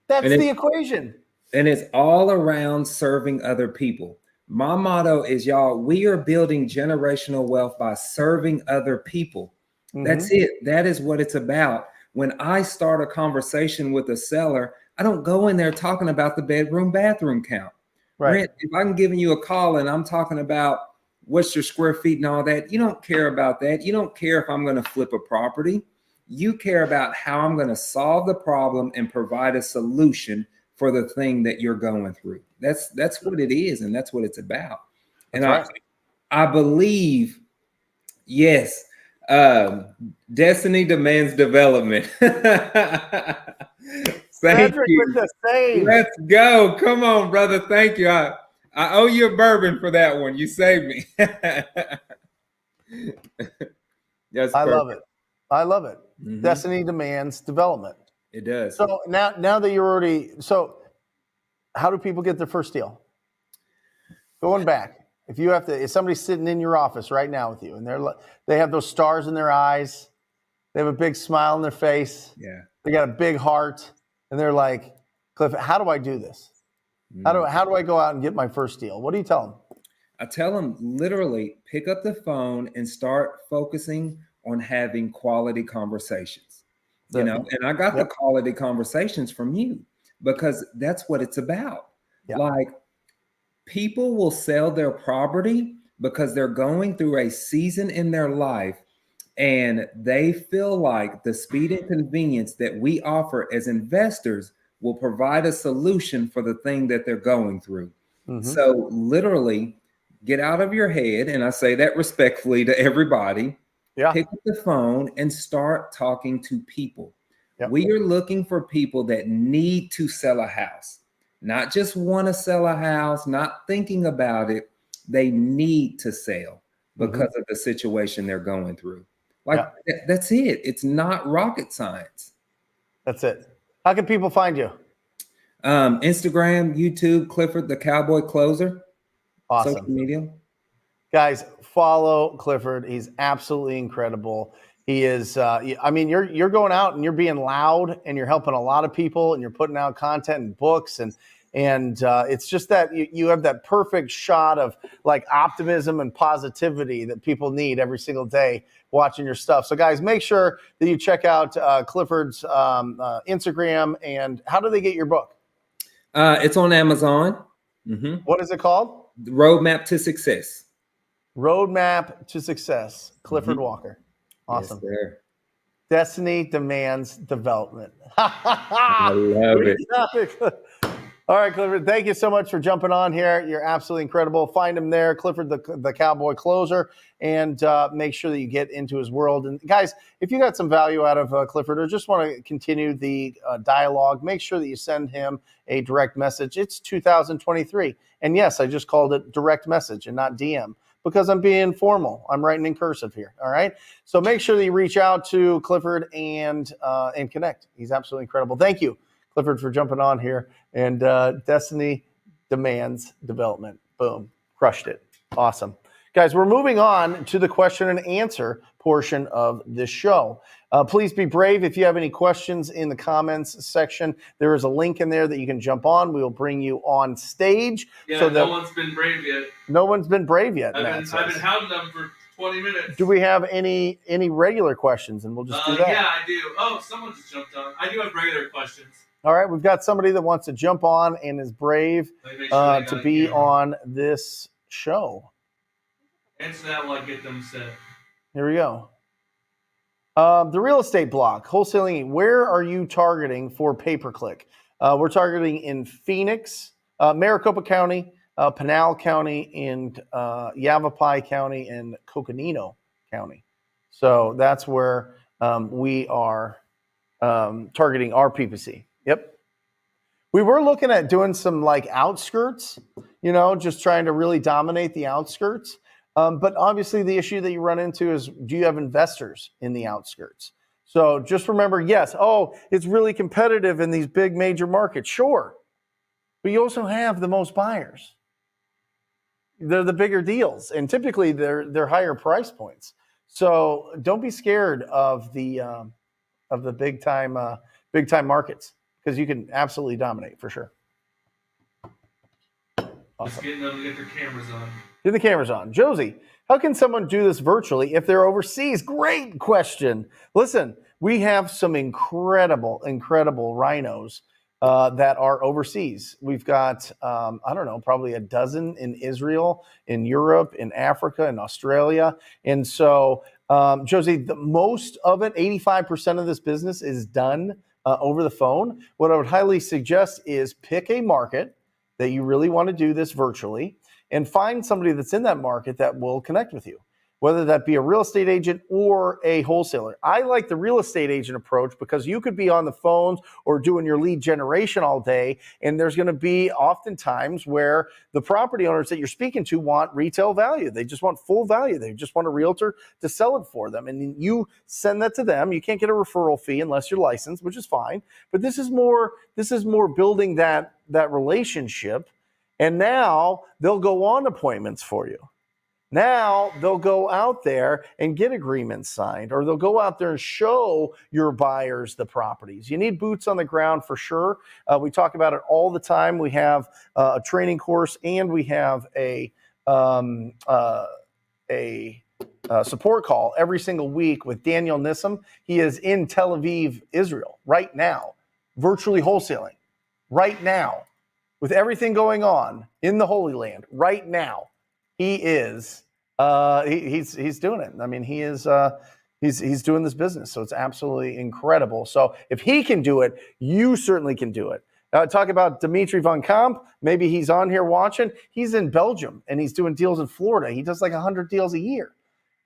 That's the equation. And it's all around serving other people. My motto is, y'all, we are building generational wealth by serving other people. That's it. That is what it's about. When I start a conversation with a seller, I don't go in there talking about the bedroom, bathroom count. Right. If I'm giving you a call and I'm talking about what's your square feet and all that, you don't care about that. You don't care if I'm going to flip a property. You care about how I'm going to solve the problem and provide a solution for the thing that you're going through. That's what it is, and that's what it's about. And I believe, yes, destiny demands development. Thank you. With the same. Let's go. Come on, brother. Thank you. I owe you a bourbon for that one. You saved me. Yes, I love it. I love it. Destiny demands development. It does. So now that you're already, so how do people get their first deal? Going back, if somebody's sitting in your office right now with you and they have those stars in their eyes, they have a big smile on their face. Yeah. They got a big heart, and they're like, Cliff, how do I do this? How do I go out and get my first deal? What do you tell them? I tell them literally pick up the phone and start focusing on having quality conversations. And I got the quality conversations from you, because that's what it's about. Like, people will sell their property because they're going through a season in their life and they feel like the speed and convenience that we offer as investors will provide a solution for the thing that they're going through. So literally get out of your head, and I say that respectfully to everybody, pick up the phone and start talking to people. We are looking for people that need to sell a house, not just want to sell a house, not thinking about it. They need to sell because of the situation they're going through. That's it. It's not rocket science. That's it. How can people find you? Instagram, YouTube, Clifford, the Cowboy Closer. Awesome. Social media. Guys, follow Clifford. He's absolutely incredible. He is, you're going out and you're being loud and you're helping a lot of people and you're putting out content and books and it's just that you have that perfect shot of like optimism and positivity that people need every single day watching your stuff. So guys, make sure that you check out Clifford's Instagram. And how do they get your book? It's on Amazon. What is it called? The Roadmap to Success. Roadmap to Success. Clifford Walker. Awesome. Yes, sir. Destiny demands development. I love it. All right, Clifford, thank you so much for jumping on here. You're absolutely incredible. Find him there, Clifford, the Cowboy Closer, and make sure that you get into his world. And guys, if you got some value out of Clifford or just want to continue the dialogue, make sure that you send him a direct message. It's 2023. And yes, I just called it direct message and not DM, because I'm being formal. I'm writing in cursive here. All right. So make sure that you reach out to Clifford and connect. He's absolutely incredible. Thank you, Clifford, for jumping on here. And Destiny demands development. Boom. Crushed it. Awesome. Guys, we're moving on to the question and answer portion of this show. Please be brave. If you have any questions in the comments section, there is a link in there that you can jump on. We will bring you on stage. Yeah, no one's been brave yet. No one's been brave yet. I've been hounding them for 20 minutes. Do we have any regular questions? And we'll just do that. Yeah, I do. Oh, someone just jumped on. I do have regular questions. All right, we've got somebody that wants to jump on and is brave to be on this show. Answer that while I get them set. Here we go. The real estate blog, Wholesaling Inc. Where are you targeting for pay-per-click? We're targeting in Phoenix, Maricopa County, Pinal County, and Yavapai County, and Coconino County. So that's where we are targeting our PPC. Yep. We were looking at doing some like outskirts, just trying to really dominate the outskirts. But obviously the issue that you run into is, do you have investors in the outskirts? So just remember, yes, it's really competitive in these big major markets. Sure. But you also have the most buyers. They're the bigger deals, and typically they're higher price points. So don't be scared of the big time markets, because you can absolutely dominate for sure. Awesome. Just getting them to get their cameras on. Get the cameras on. Josie, how can someone do this virtually if they're overseas? Great question. Listen, we have some incredible rhinos that are overseas. We've got, probably a dozen in Israel, in Europe, in Africa, in Australia. And so, Josie, the most of it, 85% of this business is done over the phone. What I would highly suggest is pick a market that you really want to do this virtually and find somebody that's in that market that will connect with you, whether that be a real estate agent or a wholesaler. I like the real estate agent approach because you could be on the phones or doing your lead generation all day, and there's going to be oftentimes where the property owners that you're speaking to want retail value. They just want full value. They just want a realtor to sell it for them, and you send that to them. You can't get a referral fee unless you're licensed, which is fine. But this is more building that relationship, and now they'll go on appointments for you. Now they'll go out there and get agreements signed, or they'll go out there and show your buyers the properties. You need boots on the ground for sure. We talk about it all the time. We have a training course, and we have a support call every single week with Daniel Nissim. He is in Tel Aviv, Israel right now, virtually wholesaling right now, with everything going on in the Holy Land right now. He is he's doing it. I mean, he is he's doing this business, so it's absolutely incredible. So if he can do it, you certainly can do it. Talk about Dimitri Van Kamp. Maybe he's on here watching. He's in Belgium and he's doing deals in Florida. He does like 100 deals a year.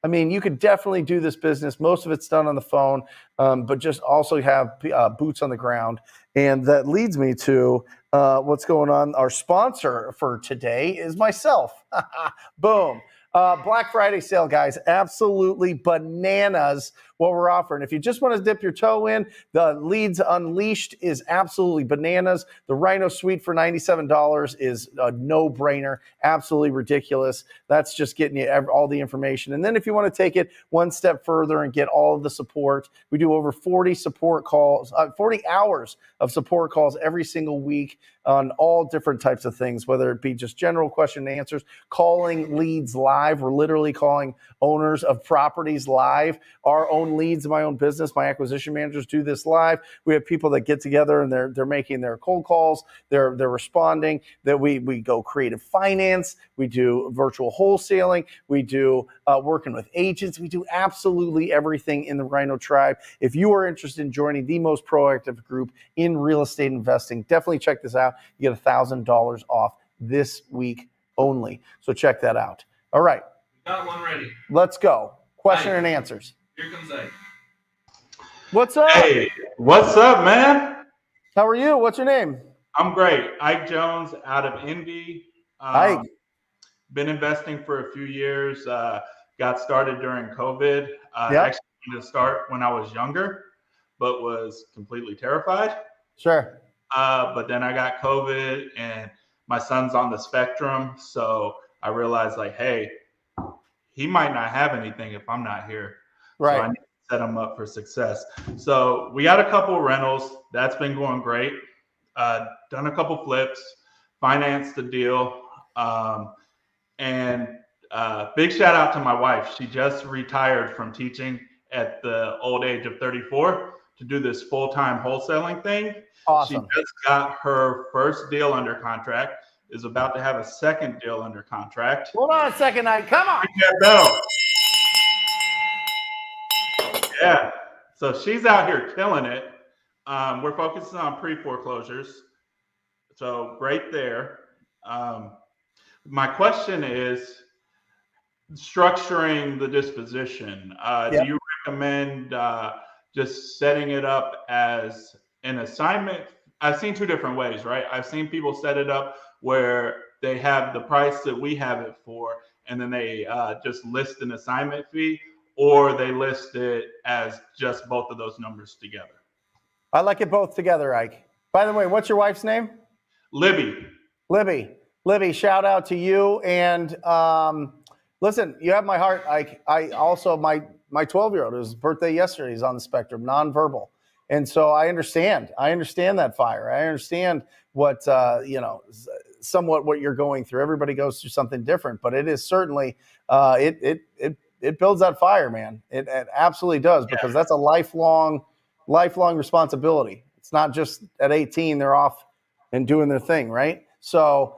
I mean, you could definitely do this business. Most of it's done on the phone, but just also have boots on the ground. And that leads me to what's going on. Our sponsor for today is myself. Boom. Black Friday sale, guys. Absolutely bananas what we're offering. If you just want to dip your toe in, the Leads Unleashed is absolutely bananas. The Rhino Suite for $97 is a no-brainer. Absolutely ridiculous. That's just getting you all the information. And then if you want to take it one step further and get all of the support, we do over 40 support calls, 40 hours of support calls every single week on all different types of things, whether it be just general question and answers, calling leads live. We're literally calling owners of properties live. Our own leads in my own business, my acquisition managers do this live. We have people that get together and they're making their cold calls. They're responding. That we go creative finance. We do virtual wholesaling. We do working with agents. We do absolutely everything in the Rhino Tribe. If you are interested in joining the most proactive group in real estate investing, definitely check this out. You get $1,000 off this week only. So check that out. All right. Got one ready. Let's go. Question and answers. Here comes Ike. What's up? Hey, what's up, man? How are you? What's your name? I'm great. Ike Jones out of Envy. Ike. Been investing for a few years. Got started during COVID. Actually wanted to start when I was younger, but was completely terrified. Sure. But then I got COVID and my son's on the spectrum. So I realized like, hey, he might not have anything if I'm not here. Right. So I need to set him up for success. So we got a couple rentals. That's been going great. Done a couple flips, financed the deal. And Big shout out to my wife. She just retired from teaching at the old age of 34 to do this full-time wholesaling thing. Awesome. She just got her first deal under contract, is about to have a second deal under contract. Hold on a second, Ike. Come on. Bell. Yeah. So she's out here killing it. We're focusing on pre-foreclosures. So great there. My question is structuring the disposition. Do you recommend just setting it up as an assignment? I've seen two different ways, right? I've seen people set it up where they have the price that we have it for, and then they just list an assignment fee, or they list it as just both of those numbers together. I like it both together, Ike. By the way, what's your wife's name? Libby. Libby, shout out to you. And listen, you have my heart, Ike. I also, my 12-year-old, whose birthday yesterday, is on the spectrum, nonverbal. And so I understand that fire. I understand what, somewhat what you're going through. Everybody goes through something different, but it is certainly, it builds that fire, man. It absolutely does, because that's a lifelong responsibility. It's not just at 18, they're off and doing their thing, right? So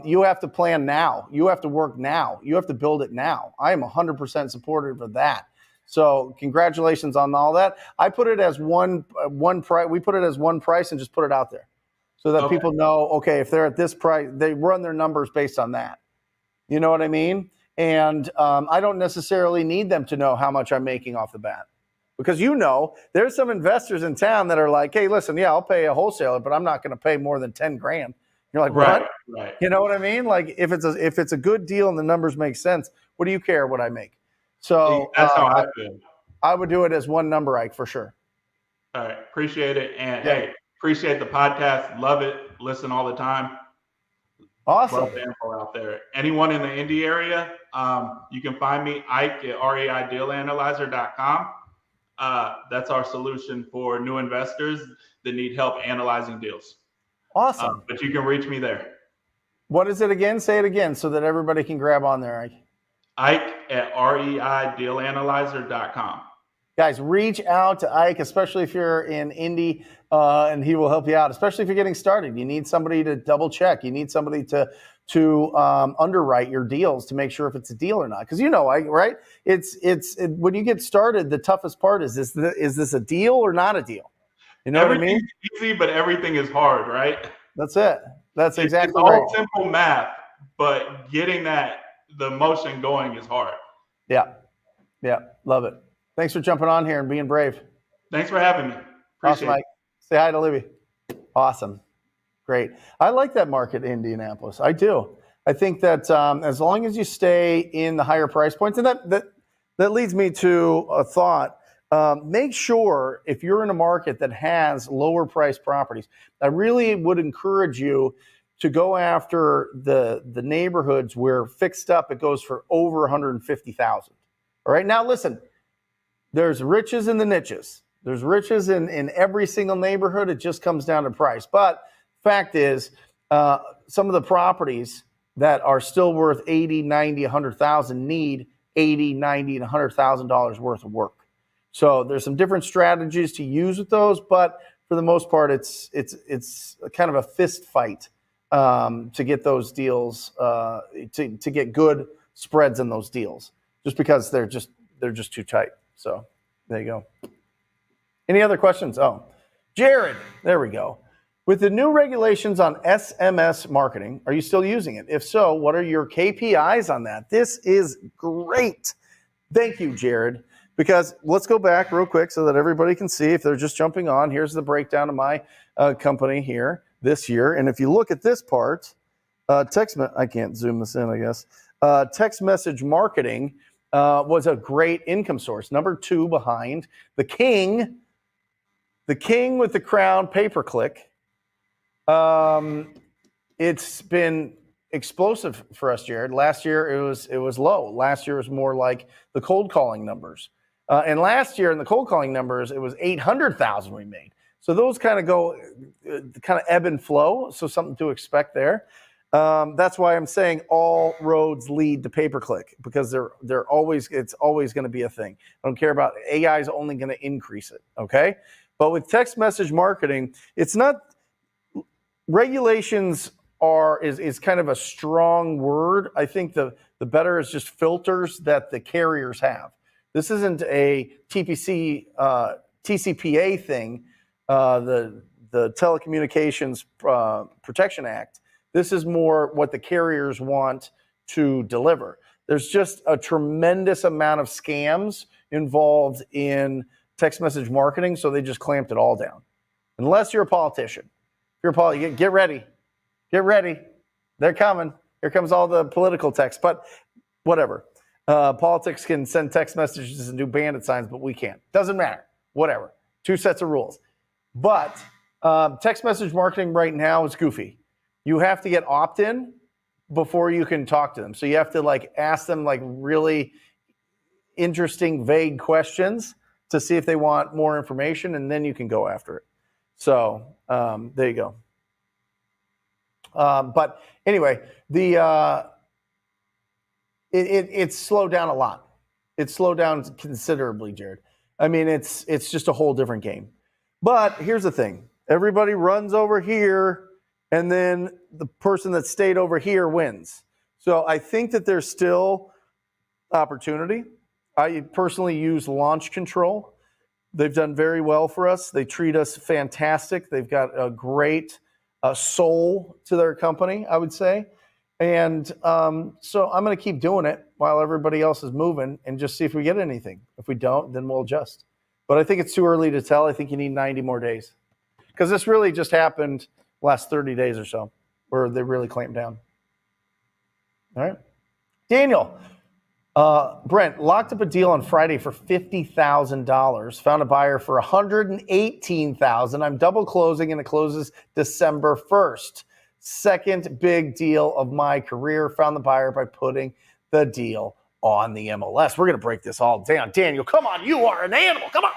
you have to plan now. You have to work now. You have to build it now. I am 100% supportive of that. So congratulations on all that. I put it as one price. We put it as one price and just put it out there so that people know, okay, if they're at this price, they run their numbers based on that. You know what I mean? And I don't necessarily need them to know how much I'm making off the bat. Because there's some investors in town that are like, hey, listen, I'll pay a wholesaler, but I'm not going to pay more than 10 grand. You're like, what? Right. You know what I mean? Like if it's a good deal and the numbers make sense, what do you care what I make? So that's how I feel. I would do it as one number, Ike, for sure. All right. Appreciate it. And hey, appreciate the podcast. Love it. Listen all the time. Awesome. Love the info out there. Anyone in the Indy area, you can find me, Ike, at reidealanalyzer.com. That's our solution for new investors that need help analyzing deals. Awesome. But you can reach me there. What is it again? Say it again so that everybody can grab on there, Ike. Ike at reidealanalyzer.com. Guys, reach out to Ike, especially if you're in Indy, and he will help you out, especially if you're getting started. You need somebody to double check. You need somebody to underwrite your deals to make sure if it's a deal or not. Because Ike, right? It's when you get started, the toughest part is this a deal or not a deal? You know what I mean? Everything's easy, but everything is hard, right? That's it. That's exactly it's right. all simple math, but getting the motion going is hard. Yeah. Love it. Thanks for jumping on here and being brave. Thanks for having me. Appreciate awesome, Mike. Say hi to Libby. Awesome. Great. I like that market in Indianapolis. I do. I think that as long as you stay in the higher price points, and that leads me to a thought. Make sure if you're in a market that has lower priced properties, I really would encourage you to go after the neighborhoods where fixed up, it goes for over $150,000. All right. Now, listen, there's riches in the niches. There's riches in every single neighborhood. It just comes down to price. But fact is, some of the properties that are still worth $80,000, $90,000, $100,000 need $80,000, $90,000, and $100,000 worth of work. So there's some different strategies to use with those, but for the most part, it's kind of a fist fight to get those deals, to get good spreads in those deals, just because they're just too tight. So there you go. Any other questions? Oh, Jared, there we go. With the new regulations on SMS marketing, are you still using it? If so, what are your KPIs on that? This is great. Thank you, Jared. Because let's go back real quick so that everybody can see if they're just jumping on. Here's the breakdown of my company here this year. And if you look at this part, I can't zoom this in, I guess. Text message marketing was a great income source. Number 2 behind the king with the crown, pay-per-click. It's been explosive for us, Jared. Last year it was low. Last year was more like the cold calling numbers. And last year in the cold calling numbers, it was 800,000 we made. So those kind of ebb and flow. So something to expect there. That's why I'm saying all roads lead to pay-per-click, because it's always going to be a thing. I don't care about AI is only going to increase it. Okay. But with text message marketing, it's not regulations is kind of a strong word. I think the better is just filters that the carriers have. This isn't a TPC TCPA thing, the Telecommunications Protection Act. This is more what the carriers want to deliver. There's just a tremendous amount of scams involved in text message marketing, so they just clamped it all down. Unless you're a politician. If you're a politician, get ready. Get ready. They're coming. Here comes all the political text. But whatever. Politics can send text messages and do bandit signs, but we can't. Doesn't matter. Whatever. Two sets of rules. But text message marketing right now is goofy. You have to get opt-in before you can talk to them. So you have to like ask them like really interesting, vague questions to see if they want more information, and then you can go after it. So there you go. But anyway, it's slowed down a lot. It's slowed down considerably, Jared. I mean, it's just a whole different game. But here's the thing. Everybody runs over here, and then the person that stayed over here wins. So I think that there's still opportunity. I personally use Launch Control. They've done very well for us. They treat us fantastic. They've got a great soul to their company, I would say. And so I'm going to keep doing it while everybody else is moving and just see if we get anything. If we don't, then we'll adjust. But I think it's too early to tell. I think you need 90 more days, because this really just happened last 30 days or so where they really clamped down. All right. Daniel, Brent, locked up a deal on Friday for $50,000. Found a buyer for $118,000. I'm double closing, and it closes December 1st. Second big deal of my career. Found the buyer by putting the deal on the MLS. We're going to break this all down. Daniel, come on. You are an animal. Come on.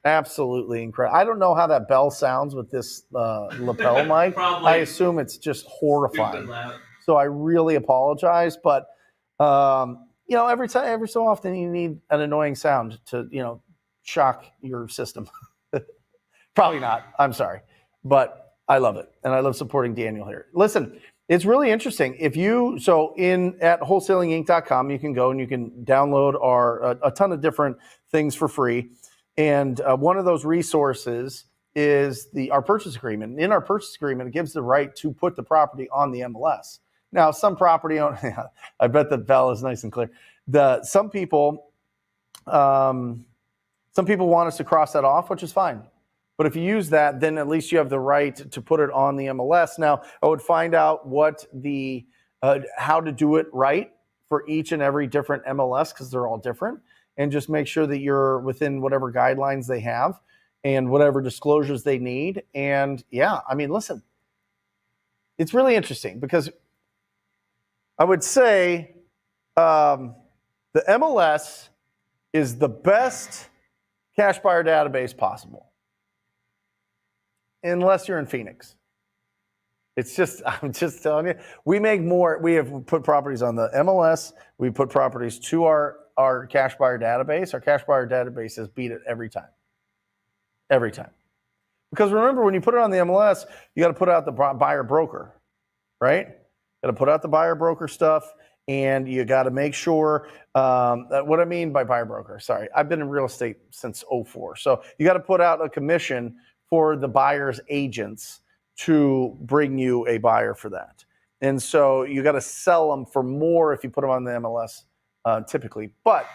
Absolutely incredible. I don't know how that bell sounds with this lapel mic. I assume it's just horrifying. So I really apologize, but you know, every so often you need an annoying sound to, you know, shock your system. Probably not. I'm sorry, but I love it, and I love supporting Daniel here. Listen, it's really interesting. At wholesalinginc.com, you can go and you can download a ton of different things for free. And one of those resources is our purchase agreement. In our purchase agreement, it gives the right to put the property on the MLS. Now, some property owners, I bet the bell is nice and clear. Some people want us to cross that off, which is fine. But if you use that, then at least you have the right to put it on the MLS. Now, I would find out what how to do it right for each and every different MLS, because they're all different, and just make sure that you're within whatever guidelines they have and whatever disclosures they need. And yeah, I mean, listen, it's really interesting, because I would say the MLS is the best cash buyer database possible, unless you're in Phoenix. I'm just telling you, we make more. We have put properties on the MLS. We put properties to our cash buyer database. Our cash buyer database has beat it every time. Every time. Because remember, when you put it on the MLS, you got to put out the buyer broker, right? Got to put out the buyer broker stuff, and you got to make sure that what I mean by buyer broker. Sorry, I've been in real estate since 2004. So you got to put out a commission for the buyer's agents to bring you a buyer for that. And so you got to sell them for more if you put them on the MLS typically. But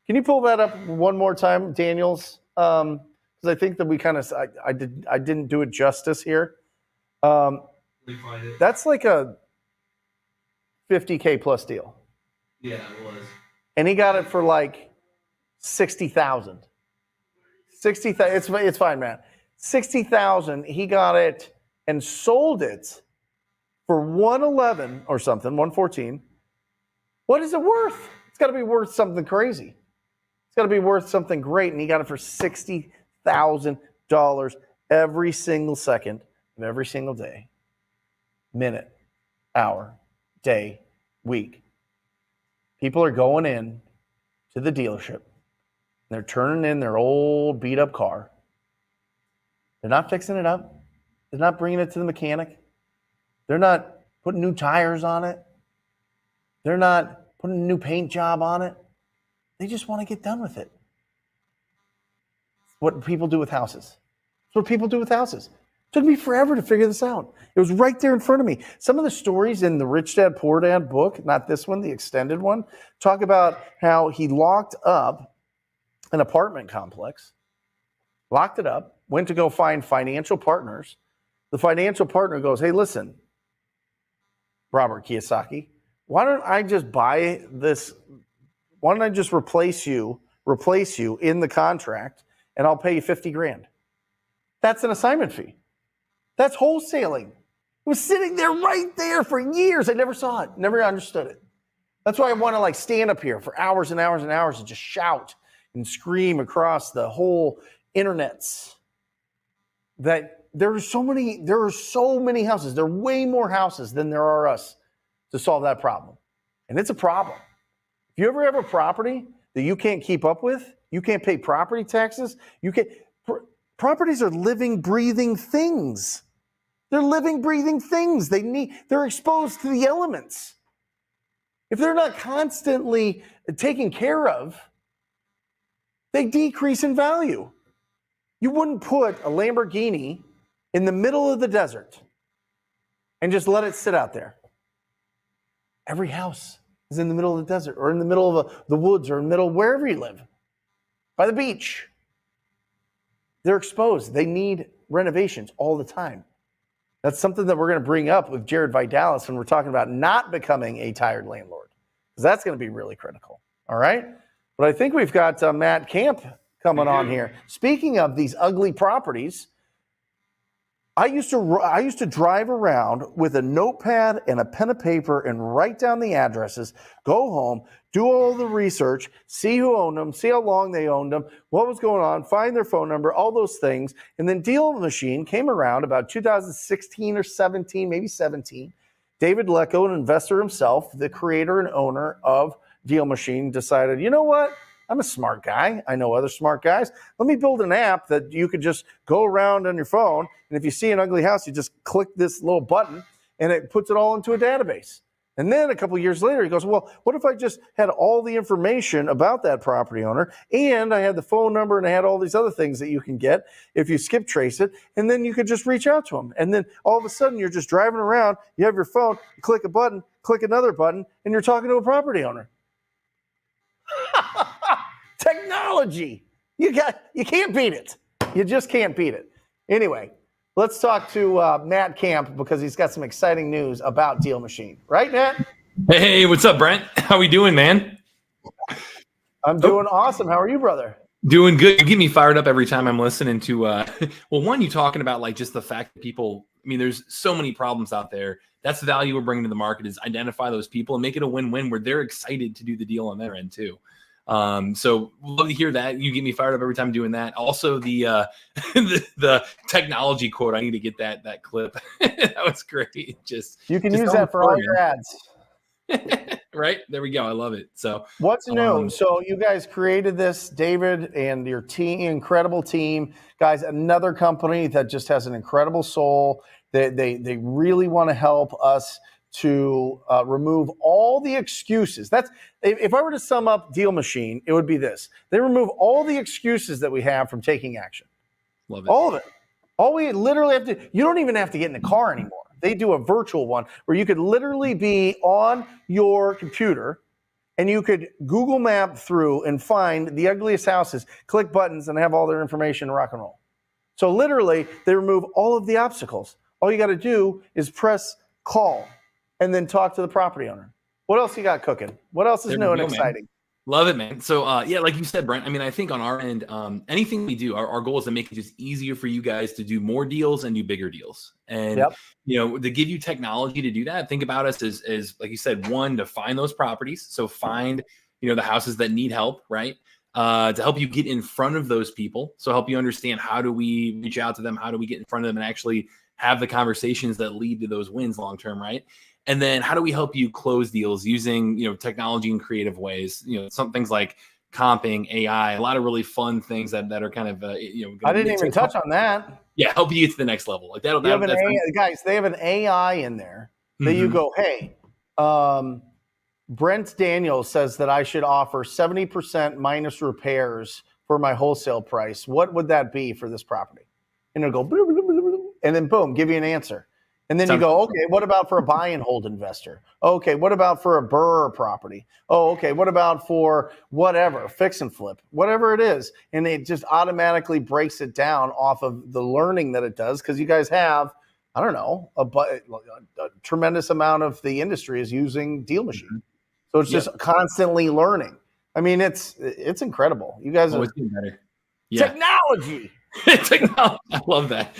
can you pull that up one more time, Daniels? Because I think that we kind of I didn't do it justice here. That's like a $50K plus deal. Yeah, it was. And he got it for like $60,000. $60,000. It's fine, man. $60,000. He got it and sold it for $111 or something, $114. What is it worth? It's got to be worth something crazy. It's got to be worth something great. And he got it for $60,000 every single second of every single day, minute, hour, day, week, people are going in to the dealership. They're turning in their old beat up car. They're not fixing it up. They're not bringing it to the mechanic. They're not putting new tires on it. They're not putting a new paint job on it. They just want to get done with it. It's what people do with houses. It's what people do with houses. It took me forever to figure this out. It was right there in front of me. Some of the stories in the Rich Dad Poor Dad book, not this one, the extended one, talk about how he locked up an apartment complex, locked it up, went to go find financial partners. The financial partner goes, hey, listen, Robert Kiyosaki, why don't I just buy this? Why don't I just replace you in the contract, and I'll pay you 50 grand. That's an assignment fee. That's wholesaling. It was sitting there right there for years. I never saw it, never understood it. That's why I want to like stand up here for hours and hours and hours and just shout and scream across the whole internets that there are so many houses. There are way more houses than there are us to solve that problem. And it's a problem. If you ever have a property that you can't keep up with, you can't pay property taxes, properties are living, breathing things. They're living, breathing things. They're exposed to the elements. If they're not constantly taken care of, they decrease in value. You wouldn't put a Lamborghini in the middle of the desert and just let it sit out there. Every house is in the middle of the desert or in the middle of the woods or in the middle of wherever you live, by the beach. They're exposed. They need renovations all the time. That's something that we're going to bring up with Jared Vidalis when we're talking about not becoming a tired landlord, because that's going to be really critical. All right? But I think we've got Matt Camp coming on here. Speaking of these ugly properties, I used to drive around with a notepad and a pen and paper and write down the addresses, go home, do all the research, see who owned them, see how long they owned them, what was going on, find their phone number, all those things. And then Deal Machine came around about 2016 or 17, maybe 17. David Lecko, an investor himself, the creator and owner of Deal Machine, decided, you know what? I'm a smart guy. I know other smart guys. Let me build an app that you could just go around on your phone, and if you see an ugly house, you just click this little button, and it puts it all into a database. And then a couple of years later, he goes, well, what if I just had all the information about that property owner, and I had the phone number, and I had all these other things that you can get if you skip trace it, and then you could just reach out to them. And then all of a sudden, you're just driving around, you have your phone, you click a button, click another button, and you're talking to a property owner. Technology. You can't beat it. You just can't beat it. Anyway, let's talk to Matt Camp, because he's got some exciting news about Deal Machine. Right, Matt? Hey, what's up, Brent? How we doing, man? I'm doing awesome. How are you, brother? Doing good. You get me fired up every time I'm listening to well, one, you talking about like just the fact that people, I mean, there's so many problems out there. That's the value we're bringing to the market, is identify those people and make it a win-win where they're excited to do the deal on their end too. So love to hear that. You get me fired up every time doing that. Also the the technology quote. I need to get that clip. That was great. You can use that for all your ads. Right? There we go. I love it. So what's new? So you guys created this, David and your team, incredible team, guys, another company that just has an incredible soul. They really want to help us to remove all the excuses. That's, if I were to sum up Deal Machine, it would be this. They remove all the excuses that we have from taking action. Love it. All of it. All we literally have to, you don't even have to get in the car anymore. They do a virtual one where you could literally be on your computer and you could Google map through and find the ugliest houses, click buttons, and have all their information and rock and roll. So literally, they remove all of the obstacles. All you got to do is press call and then talk to the property owner. What else you got cooking? What else is new and exciting? Man. Love it, man. So, yeah, like you said, Brent, I mean, I think on our end, anything we do, our goal is to make it just easier for you guys to do more deals and do bigger deals. And, you know, to give you technology to do that, think about us as, like you said, one, to find those properties. So find, you know, the houses that need help, right? To help you get in front of those people. So help you understand, how do we reach out to them? How do we get in front of them and actually have the conversations that lead to those wins long term, right? And then how do we help you close deals using, technology in creative ways? Some things like comping, AI, a lot of really fun things that are kind of, I didn't even touch on that. Yeah, help you get to the next level. Like that'll. Guys, they have an AI in there that you go, hey, Brent Daniels says that I should offer 70% minus repairs for my wholesale price. What would that be for this property? And it'll go, and then boom, give you an answer. And then you go, okay, what about for a buy and hold investor? Okay, what about for a BRRRR property? Oh, okay, what about for whatever, fix and flip, whatever it is. And it just automatically breaks it down off of the learning that it does, because you guys have, I don't know, a tremendous amount of the industry is using Deal Machine. So it's just constantly learning. I mean, it's incredible. You guys are getting better. Yeah. Technology. Technology. I love that.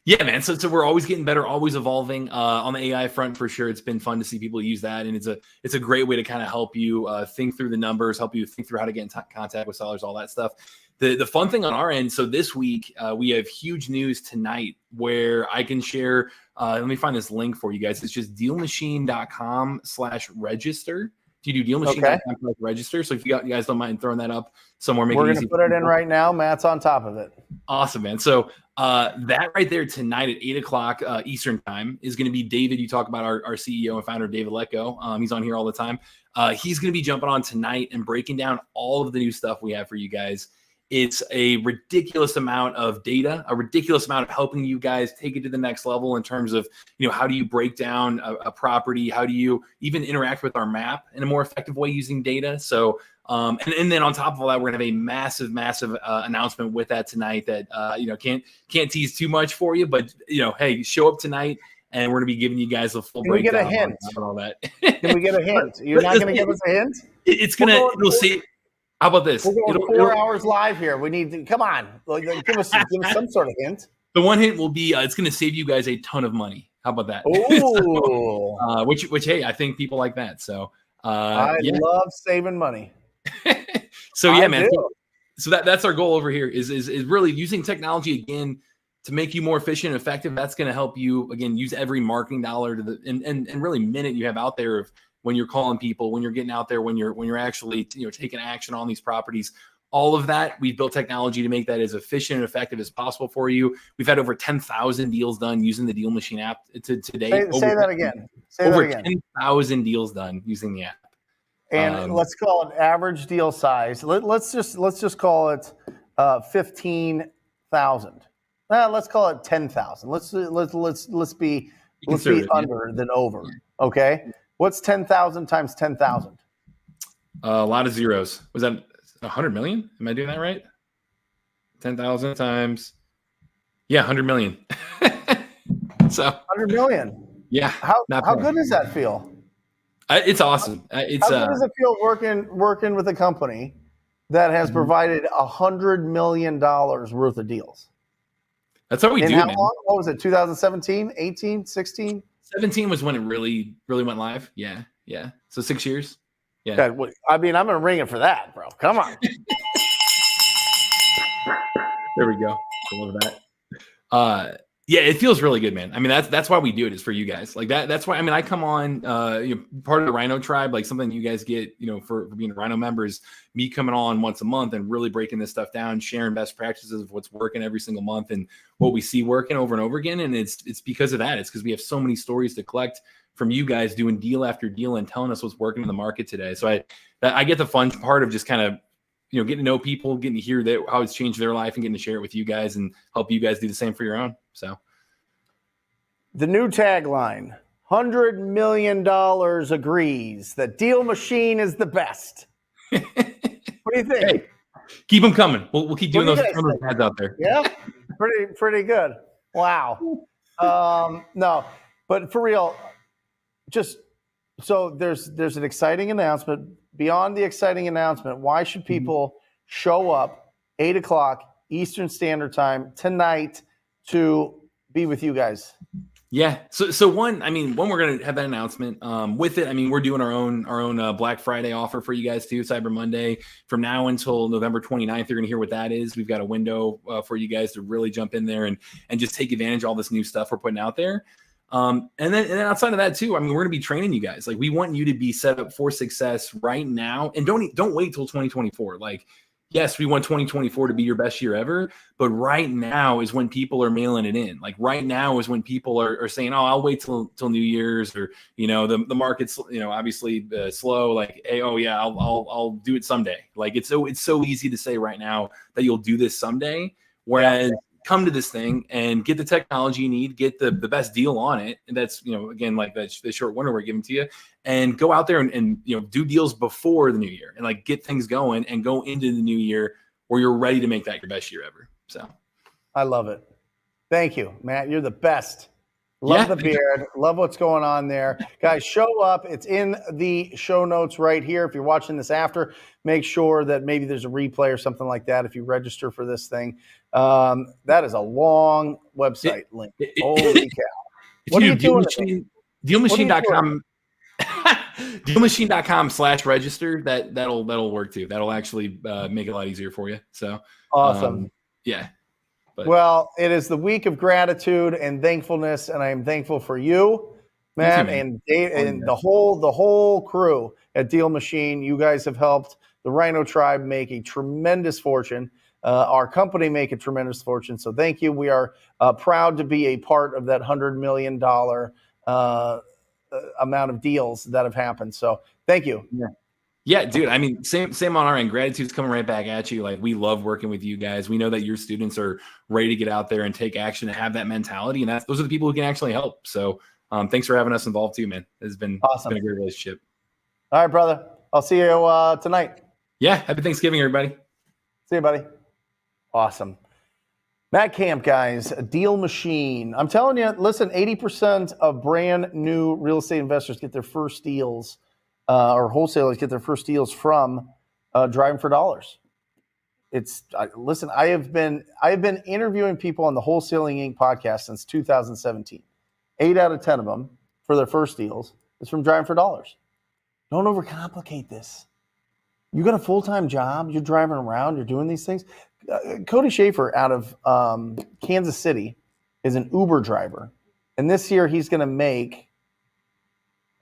Yeah, man. So we're always getting better, always evolving on the AI front for sure. It's been fun to see people use that, and it's a great way to kind of help you think through the numbers, help you think through how to get in contact with sellers, all that stuff. The fun thing on our end. So this week we have huge news tonight where I can share. Let me find this link for you guys. It's just dealmachine.com/register. Do you do dealmachine.com/register? So if you guys don't mind throwing that up somewhere, we're going to put it in right now. Matt's on top of it. Awesome, man. So that right there tonight at 8:00 Eastern time is going to be David. You talk about our CEO and founder, David Letko. He's on here all the time. He's going to be jumping on tonight and breaking down all of the new stuff we have for you guys. It's a ridiculous amount of data, a ridiculous amount of helping you guys take it to the next level in terms of, how do you break down a property? How do you even interact with our map in a more effective way using data? So, and then on top of all that, we're gonna have a massive announcement with that tonight that, can't tease too much for you, but hey, show up tonight and we're gonna be giving you guys the full breakdown. Can we get a hint? On all that. Can we get a hint? You're not gonna give us a hint? It'll see. How about this? We're going 4 hours live here. We need to come on. Give us some sort of hint. The one hint will be it's going to save you guys a ton of money. How about that? Ooh. Which hey, I think people like that. So I love saving money. So yeah, man. So that's our goal over here is really using technology again to make you more efficient and effective. That's going to help you again use every marketing dollar to and really minute you have out there of when you're calling people, when you're getting out there, when you're actually taking action on these properties. All of that, we've built technology to make that as efficient and effective as possible for you. We've had over 10,000 deals done using the Deal Machine app to date. Say that again. Over 10,000 deals done using the app. And let's call it average deal size. Let's just call it 15,000. Let's call it 10,000. Let's be under than over. Okay. What's 10,000 times 10,000? A lot of zeros. Was that 100 million? Am I doing that right? 10,000 times, 100 million. So 100 million. Yeah. How good does that feel? It's awesome. How good does it feel working with a company that has provided $100 million worth of deals? That's what we do. How man. long? What was it? 2017, 18, 16? 17 was when it really went live. Yeah. So 6 years. Yeah. God, I mean, I'm gonna ring it for that, bro. Come on. There we go. I love that. Yeah, it feels really good, man. I mean, that's why we do it, is for you guys. Like that. That's why. I mean, I come on, part of the Rhino tribe. Like something you guys get, for being a Rhino member is me coming on once a month and really breaking this stuff down, sharing best practices of what's working every single month and what we see working over and over again. And it's because of that. It's because we have so many stories to collect from you guys doing deal after deal and telling us what's working in the market today. So I get the fun part of just kind of getting to know people, getting to hear how it's changed their life, and getting to share it with you guys and help you guys do the same for your own. So the new tagline: $100 million agrees that Deal Machine is the best. What do you think? Hey, keep them coming. We'll keep doing those ads out there. Yeah, pretty good. Wow. No, but for real, just so there's an exciting announcement. Beyond the exciting announcement, why should people show up 8:00 Eastern Standard Time tonight to be with you guys? Yeah. So one, I mean, one, we're going to have that announcement. With it, I mean, we're doing our own Black Friday offer for you guys too, Cyber Monday. From now until November 29th, you're going to hear what that is. We've got a window for you guys to really jump in there and just take advantage of all this new stuff we're putting out there. And then outside of that too, I mean, we're going to be training you guys. Like, we want you to be set up for success right now, and don't wait till 2024. Like, yes, we want 2024 to be your best year ever, but right now is when people are mailing it in. Like, right now is when people are saying, "Oh, I'll wait till New Year's," or, you know, the market's, you know, obviously slow. Like, "Hey, oh yeah, I'll do it someday." Like, it's so easy to say right now that you'll do this someday, whereas come to this thing and get the technology you need, get the best deal on it. And that's, you know, again, like the short window we're giving to you, and go out there and, you know, do deals before the new year and like get things going and go into the new year where you're ready to make that your best year ever. So I love it. Thank you, Matt. You're the best. Love the beard. Love what's going on there. Guys, show up. It's in the show notes right here. If you're watching this after, make sure that maybe there's a replay or something like that if you register for this thing. That is a long website link. Holy cow. What are you doing? Dealmachine.com. Dealmachine.com/register. That'll work too. That'll actually make it a lot easier for you. So awesome. Yeah. But. Well, it is the week of gratitude and thankfulness, and I am thankful for you, Matt, and Dave, and the whole crew at Deal Machine. You guys have helped the Rhino Tribe make a tremendous fortune. Our company make a tremendous fortune. So thank you. We are proud to be a part of that $100 million amount of deals that have happened. So thank you. Yeah, dude. I mean, same on our end. Gratitude's coming right back at you. Like, we love working with you guys. We know that your students are ready to get out there and take action and have that mentality. And those are the people who can actually help. So thanks for having us involved too, man. It's been awesome. It's been a great relationship. All right, brother. I'll see you tonight. Yeah. Happy Thanksgiving, everybody. See you, buddy. Awesome. Matt Camp, guys, Deal Machine. I'm telling you, listen, 80% of brand new real estate investors get their first deals, or wholesalers get their first deals from Driving for Dollars. Listen, I have been interviewing people on the Wholesaling Inc podcast since 2017. 8 out of 10 of them for their first deals is from Driving for Dollars. Don't overcomplicate this. You got a full-time job, you're driving around, you're doing these things. Cody Schaefer out of Kansas City is an Uber driver. And this year he's going to make,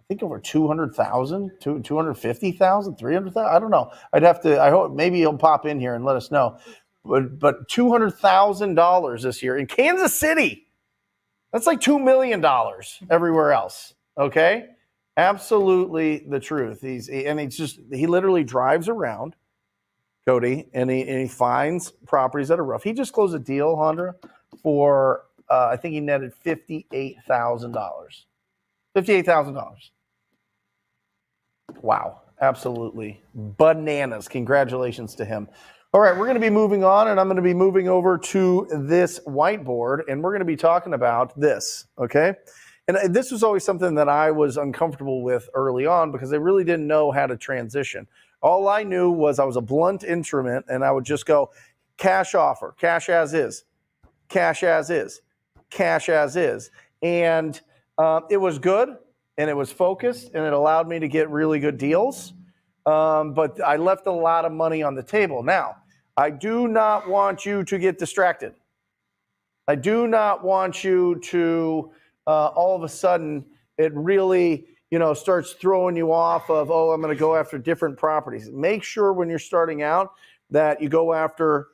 I think, over 200,000, 250,000, 300,000. I don't know. I hope maybe he'll pop in here and let us know. But $200,000 this year in Kansas City. That's like $2 million everywhere else. Okay? Absolutely the truth. He literally drives around, Cody, and he finds properties that are rough. He just closed a deal, Hondra, for I think he netted $58,000. $58,000. Wow, absolutely bananas! Congratulations to him. All right, we're going to be moving on, and I'm going to be moving over to this whiteboard, and we're going to be talking about this. Okay. And this was always something that I was uncomfortable with early on because I really didn't know how to transition. All I knew was I was a blunt instrument, and I would just go cash offer, cash as is, cash as is, cash as is. And it was good, and it was focused, and it allowed me to get really good deals. But I left a lot of money on the table. Now, I do not want you to get distracted. I do not want you to all of a sudden it really, starts throwing you off of, I'm going to go after different properties. Make sure when you're starting out that you go after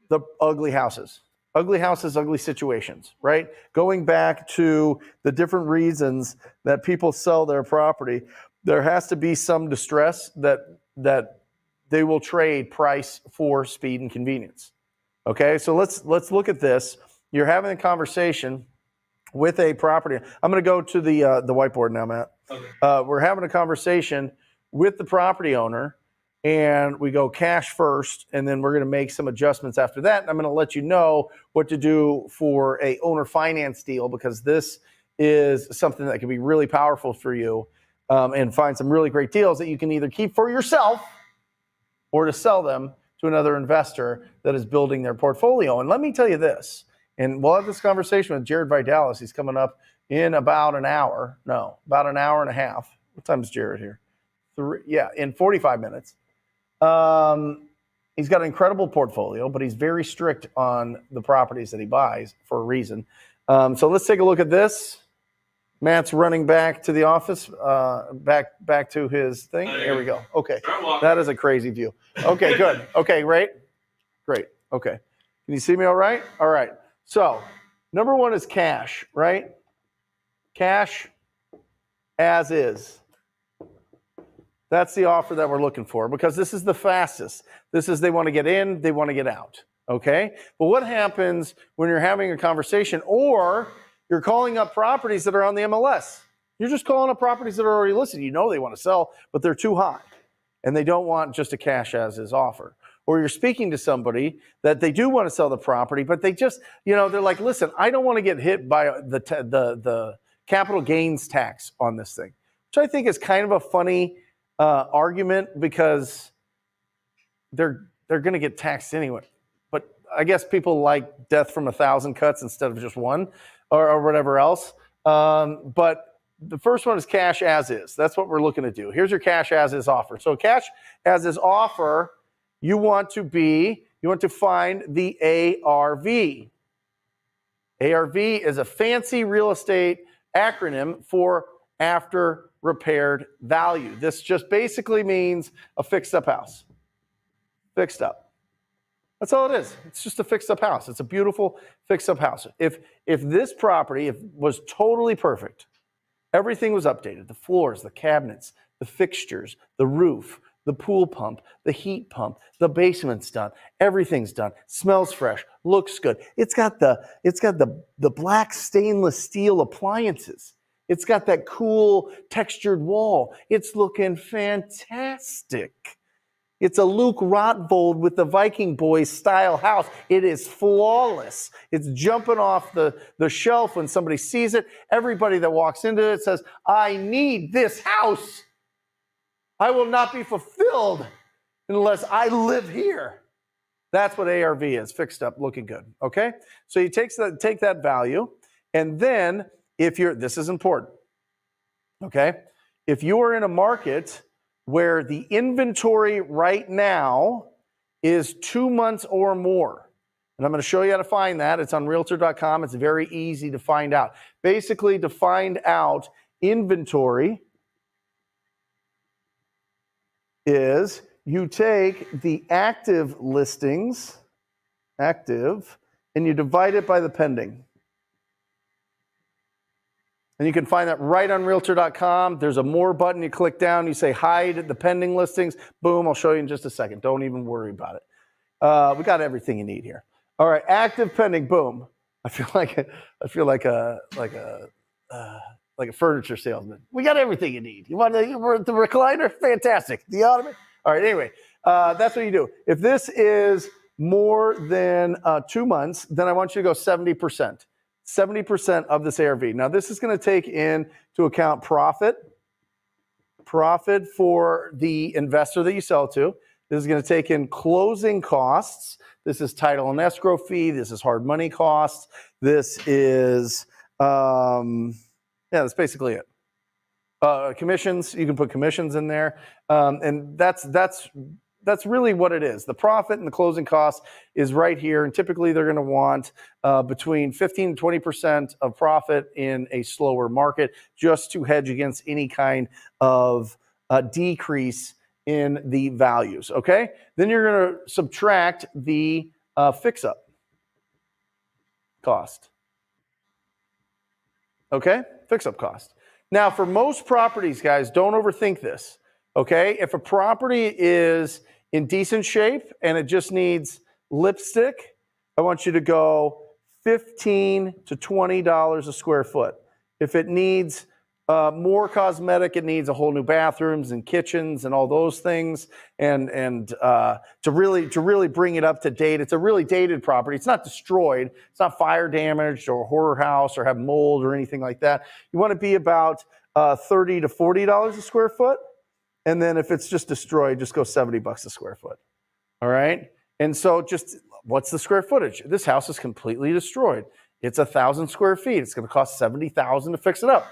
the ugly houses, ugly situations, right? Going back to the different reasons that people sell their property, there has to be some distress that they will trade price for speed and convenience. Okay, so let's look at this. You're having a conversation with a property. I'm going to go to the whiteboard now, Matt. Okay. We're having a conversation with the property owner, and we go cash first, and then we're going to make some adjustments after that. And I'm going to let you know what to do for a owner finance deal, because this is something that can be really powerful for you, and find some really great deals that you can either keep for yourself or to sell them to another investor that is building their portfolio. And let me tell you this. And we'll have this conversation with Jared Vidalis. He's coming up in about an hour. No, about an hour and a half. What time is Jared here? In 45 minutes. He's got an incredible portfolio, but he's very strict on the properties that he buys for a reason. So let's take a look at this. Matt's running back to the office, back to his thing. There we go. Okay, that is a crazy view. Okay, good. Okay, great. Okay, can you see me all right? All right. So number one is cash, right? Cash as is. That's the offer that we're looking for because this is the fastest. This is they want to get in, they want to get out. Okay? But what happens when you're having a conversation or you're calling up properties that are on the MLS? You're just calling up properties that are already listed. You know they want to sell, but they're too high. And they don't want just a cash as is offer. Or you're speaking to somebody that they do want to sell the property, but they just, they're like, listen, I don't want to get hit by the capital gains tax on this thing, which I think is kind of a funny argument because they're going to get taxed anyway. But I guess people like death from 1,000 cuts instead of just one or whatever else. But the first one is cash as is. That's what we're looking to do. Here's your cash as is offer. So cash as is offer, you want to find the ARV. ARV is a fancy real estate acronym for after repaired value. This just basically means a fixed up house. Fixed up. That's all it is. It's just a fixed up house. It's a beautiful fixed up house. If this property was totally perfect, everything was updated, the floors, the cabinets, the fixtures, the roof, the pool pump, the heat pump, the basement's done, everything's done, smells fresh, looks good. It's got the black stainless steel appliances. It's got that cool textured wall. It's looking fantastic. It's a Luke Rottvold with the Viking Boys style house. It is flawless. It's jumping off the shelf when somebody sees it. Everybody that walks into it says, I need this house. I will not be fulfilled unless I live here. That's what ARV is, fixed up, looking good, okay? So you take that value, and then this is important, okay? If you are in a market where the inventory right now is 2 months or more, and I'm going to show you how to find that. It's on Realtor.com. It's very easy to find out. Basically, to find out inventory is you take the active listings, and you divide it by the pending. And you can find that right on Realtor.com. There's a more button. You click down. You say hide the pending listings. Boom. I'll show you in just a second. Don't even worry about it. We got everything you need here. All right. Active pending. Boom. I feel like a furniture salesman. We got everything you need. You want the recliner? Fantastic. The ottoman? All right. Anyway, that's what you do. If this is more than 2 months, then I want you to go 70%. 70% of this ARV. Now, this is going to take into account profit for the investor that you sell to. This is going to take in closing costs. This is title and escrow fee. This is hard money costs. This is, that's basically it. Commissions, you can put commissions in there. And that's really what it is. The profit and the closing cost is right here. And typically they're going to want between 15 to 20% of profit in a slower market just to hedge against any kind of decrease in the values. Okay. Then you're going to subtract the fix-up cost. Okay. Fix-up cost. Now, for most properties, guys, don't overthink this. Okay. If a property is in decent shape and it just needs lipstick, I want you to go $15 to $20 a square foot. If it needs more cosmetic, it needs a whole new bathrooms and kitchens and all those things, and to really bring it up to date. It's a really dated property. It's not destroyed. It's not fire damaged or horror house or have mold or anything like that. You want to be about $30 to $40 a square foot. And then if it's just destroyed, just go $70 a square foot. All right. And so just what's the square footage? This house is completely destroyed. It's 1,000 square feet. It's going to cost $70,000 to fix it up.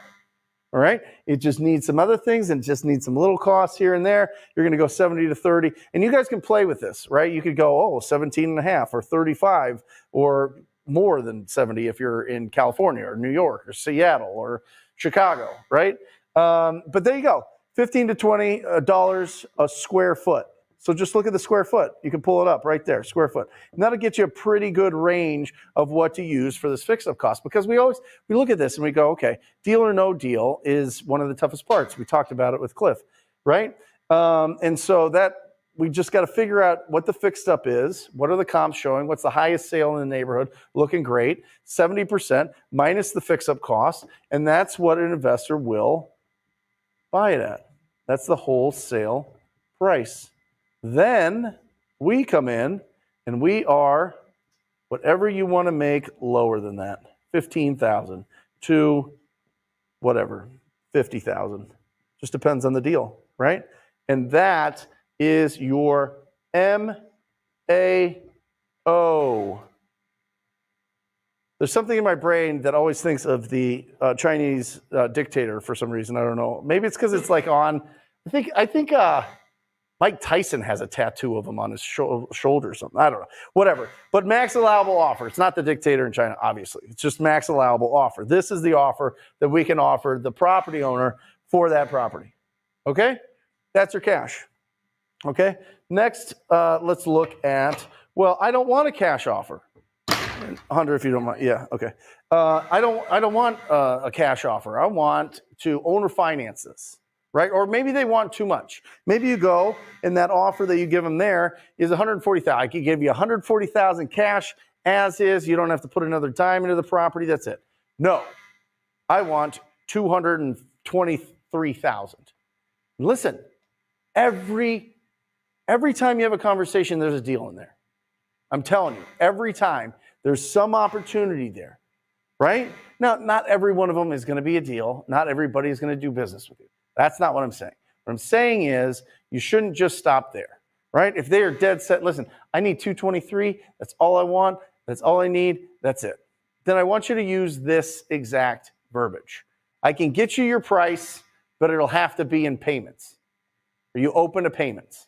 All right. It just needs some other things and just needs some little costs here and there. You're going to go 70 to 30. And you guys can play with this, right? You could go, 17 and a half or 35 or more than 70 if you're in California or New York or Seattle or Chicago, right? But there you go. $15 to $20 a square foot. So just look at the square foot. You can pull it up right there, square foot. And that'll get you a pretty good range of what to use for this fix-up cost, because we look at this and we go, okay, deal or no deal is one of the toughest parts. We talked about it with Cliff, right? And so that we just got to figure out what the fixed up is. What are the comps showing? What's the highest sale in the neighborhood? Looking great. 70% minus the fix-up cost. And that's what an investor will buy it at. That's the wholesale price. Then we come in and we are whatever you want to make lower than that, 15,000 to whatever, 50,000. Just depends on the deal, right? And that is your MAO. There's something in my brain that always thinks of the Chinese dictator for some reason. I don't know. Maybe it's because it's like on. I think Mike Tyson has a tattoo of him on his shoulder or something. I don't know. Whatever. But max allowable offer. It's not the dictator in China, obviously. It's just max allowable offer. This is the offer that we can offer the property owner for that property. Okay? That's your cash. Okay? Next, let's look at, well, I don't want a cash offer. 100 if you don't mind. Yeah, okay. I don't want a cash offer. I want to owner finance this. Right? Or maybe they want too much. Maybe you go and that offer that you give them there is $140,000. I could give you $140,000 cash as is. You don't have to put another dime into the property. That's it. No, I want $223,000. Listen, every time you have a conversation, there's a deal in there. I'm telling you, every time there's some opportunity there, right? Now, not every one of them is going to be a deal. Not everybody is going to do business with you. That's not what I'm saying. What I'm saying is you shouldn't just stop there, right? If they are dead set, listen, I need 223. That's all I want. That's all I need. That's it. Then I want you to use this exact verbiage. I can get you your price, but it'll have to be in payments. Are you open to payments?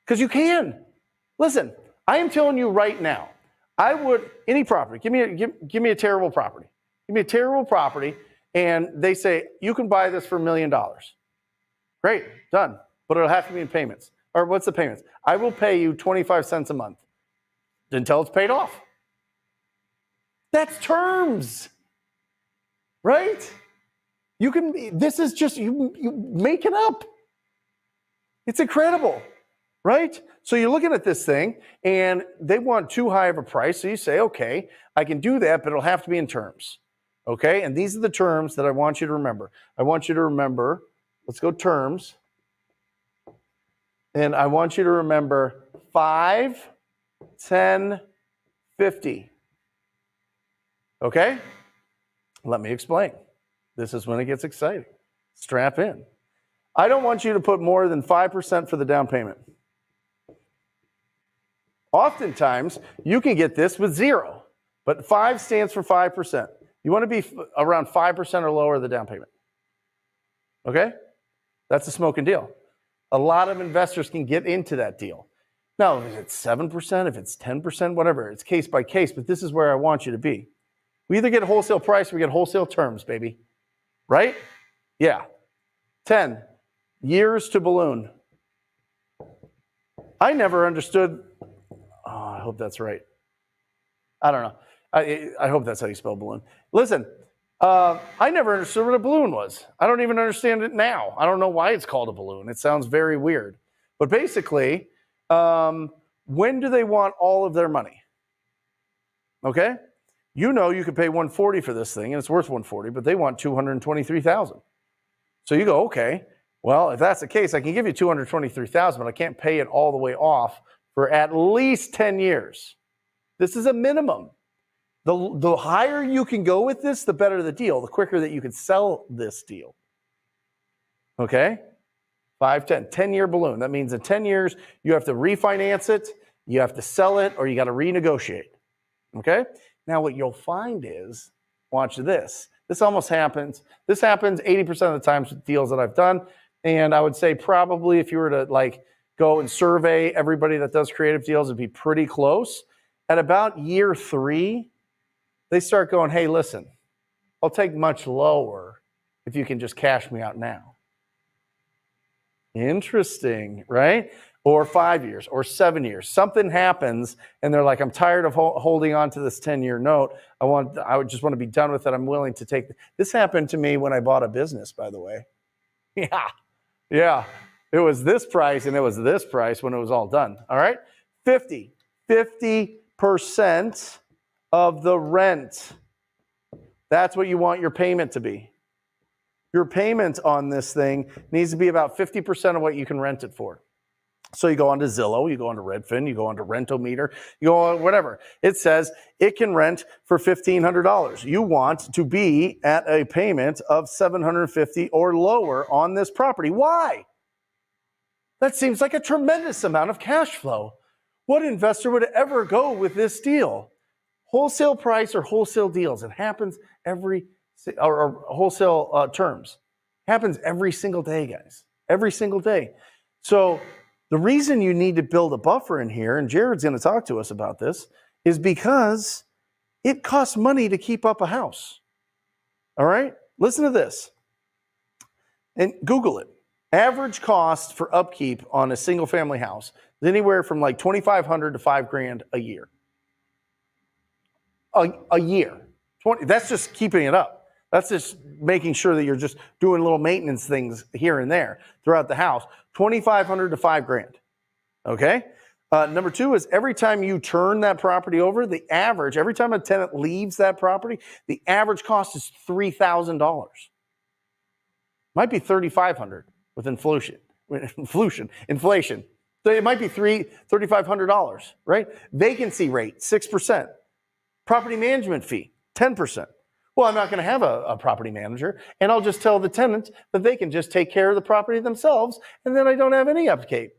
Because you can. Listen, I am telling you right now, I would, any property, give me a terrible property. Give me a terrible property. And they say, you can buy this for $1 million. Great, done. But it'll have to be in payments. Or what's the payments? I will pay you 25 cents a month until it's paid off. That's terms, right? You can, this is just, you make it up. It's incredible, right? So you're looking at this thing and they want too high of a price. So you say, okay, I can do that, but it'll have to be in terms. Okay, and these are the terms that I want you to remember. I want you to remember, let's go terms. And I want you to remember 5, 10, 50. Okay? Let me explain. This is when it gets exciting. Strap in. I don't want you to put more than 5% for the down payment. Oftentimes, you can get this with 0, but 5 stands for 5%. You want to be around 5% or lower of the down payment. Okay? That's a smoking deal. A lot of investors can get into that deal. Now, if it's 7%, if it's 10%, whatever, it's case by case, but this is where I want you to be. We either get a wholesale price or we get wholesale terms, baby. Right? Yeah. 10, years to balloon. I never understood, I hope that's right. I don't know. I hope that's how you spell balloon. Listen, I never understood what a balloon was. I don't even understand it now. I don't know why it's called a balloon. It sounds very weird. But basically, when do they want all of their money? Okay? You know you could pay $140 for this thing, and it's worth $140, but they want $223,000. So you go, okay, well, if that's the case, I can give you $223,000, but I can't pay it all the way off for at least 10 years. This is a minimum. The higher you can go with this, the better the deal, the quicker that you can sell this deal. Okay? 5, 10, 10-year balloon. That means in 10 years, you have to refinance it. You have to sell it or you got to renegotiate. Okay? Now what you'll find is, watch this. This almost happens. This happens 80% of the times with deals that I've done. And I would say probably if you were to like go and survey everybody that does creative deals, it'd be pretty close. At about year 3, they start going, hey, listen, I'll take much lower if you can just cash me out now. Interesting, right? Or 5 years or 7 years. Something happens and they're like, I'm tired of holding on to this 10-year note. I would just want to be done with it. I'm willing to take this. Happened to me when I bought a business, by the way. Yeah. It was this price and it was this price when it was all done. All right. 50% of the rent. That's what you want your payment to be. Your payment on this thing needs to be about 50% of what you can rent it for. So you go onto Zillow, you go onto Redfin, you go onto Rentometer, you go on whatever. It says it can rent for $1,500. You want to be at a payment of $750 or lower on this property. Why? That seems like a tremendous amount of cash flow. What investor would ever go with this deal? Wholesale price or wholesale deals. It happens or wholesale terms. Happens every single day, guys. Every single day. So the reason you need to build a buffer in here, and Jared's going to talk to us about this, is because it costs money to keep up a house. All right? Listen to this. And Google it. Average cost for upkeep on a single family house is anywhere from like $2,500 to $5,000 a year. A year. That's just keeping it up. That's just making sure that you're just doing little maintenance things here and there throughout the house. $2,500 to $5,000. Okay? Number 2 is every time you turn that property over, every time a tenant leaves that property, the average cost is $3,000. Might be $3,500 with inflation. So it might be $3,500, right? Vacancy rate, 6%. Property management fee, 10%. Well, I'm not going to have a property manager, and I'll just tell the tenant that they can just take care of the property themselves, and then I don't have any upkeep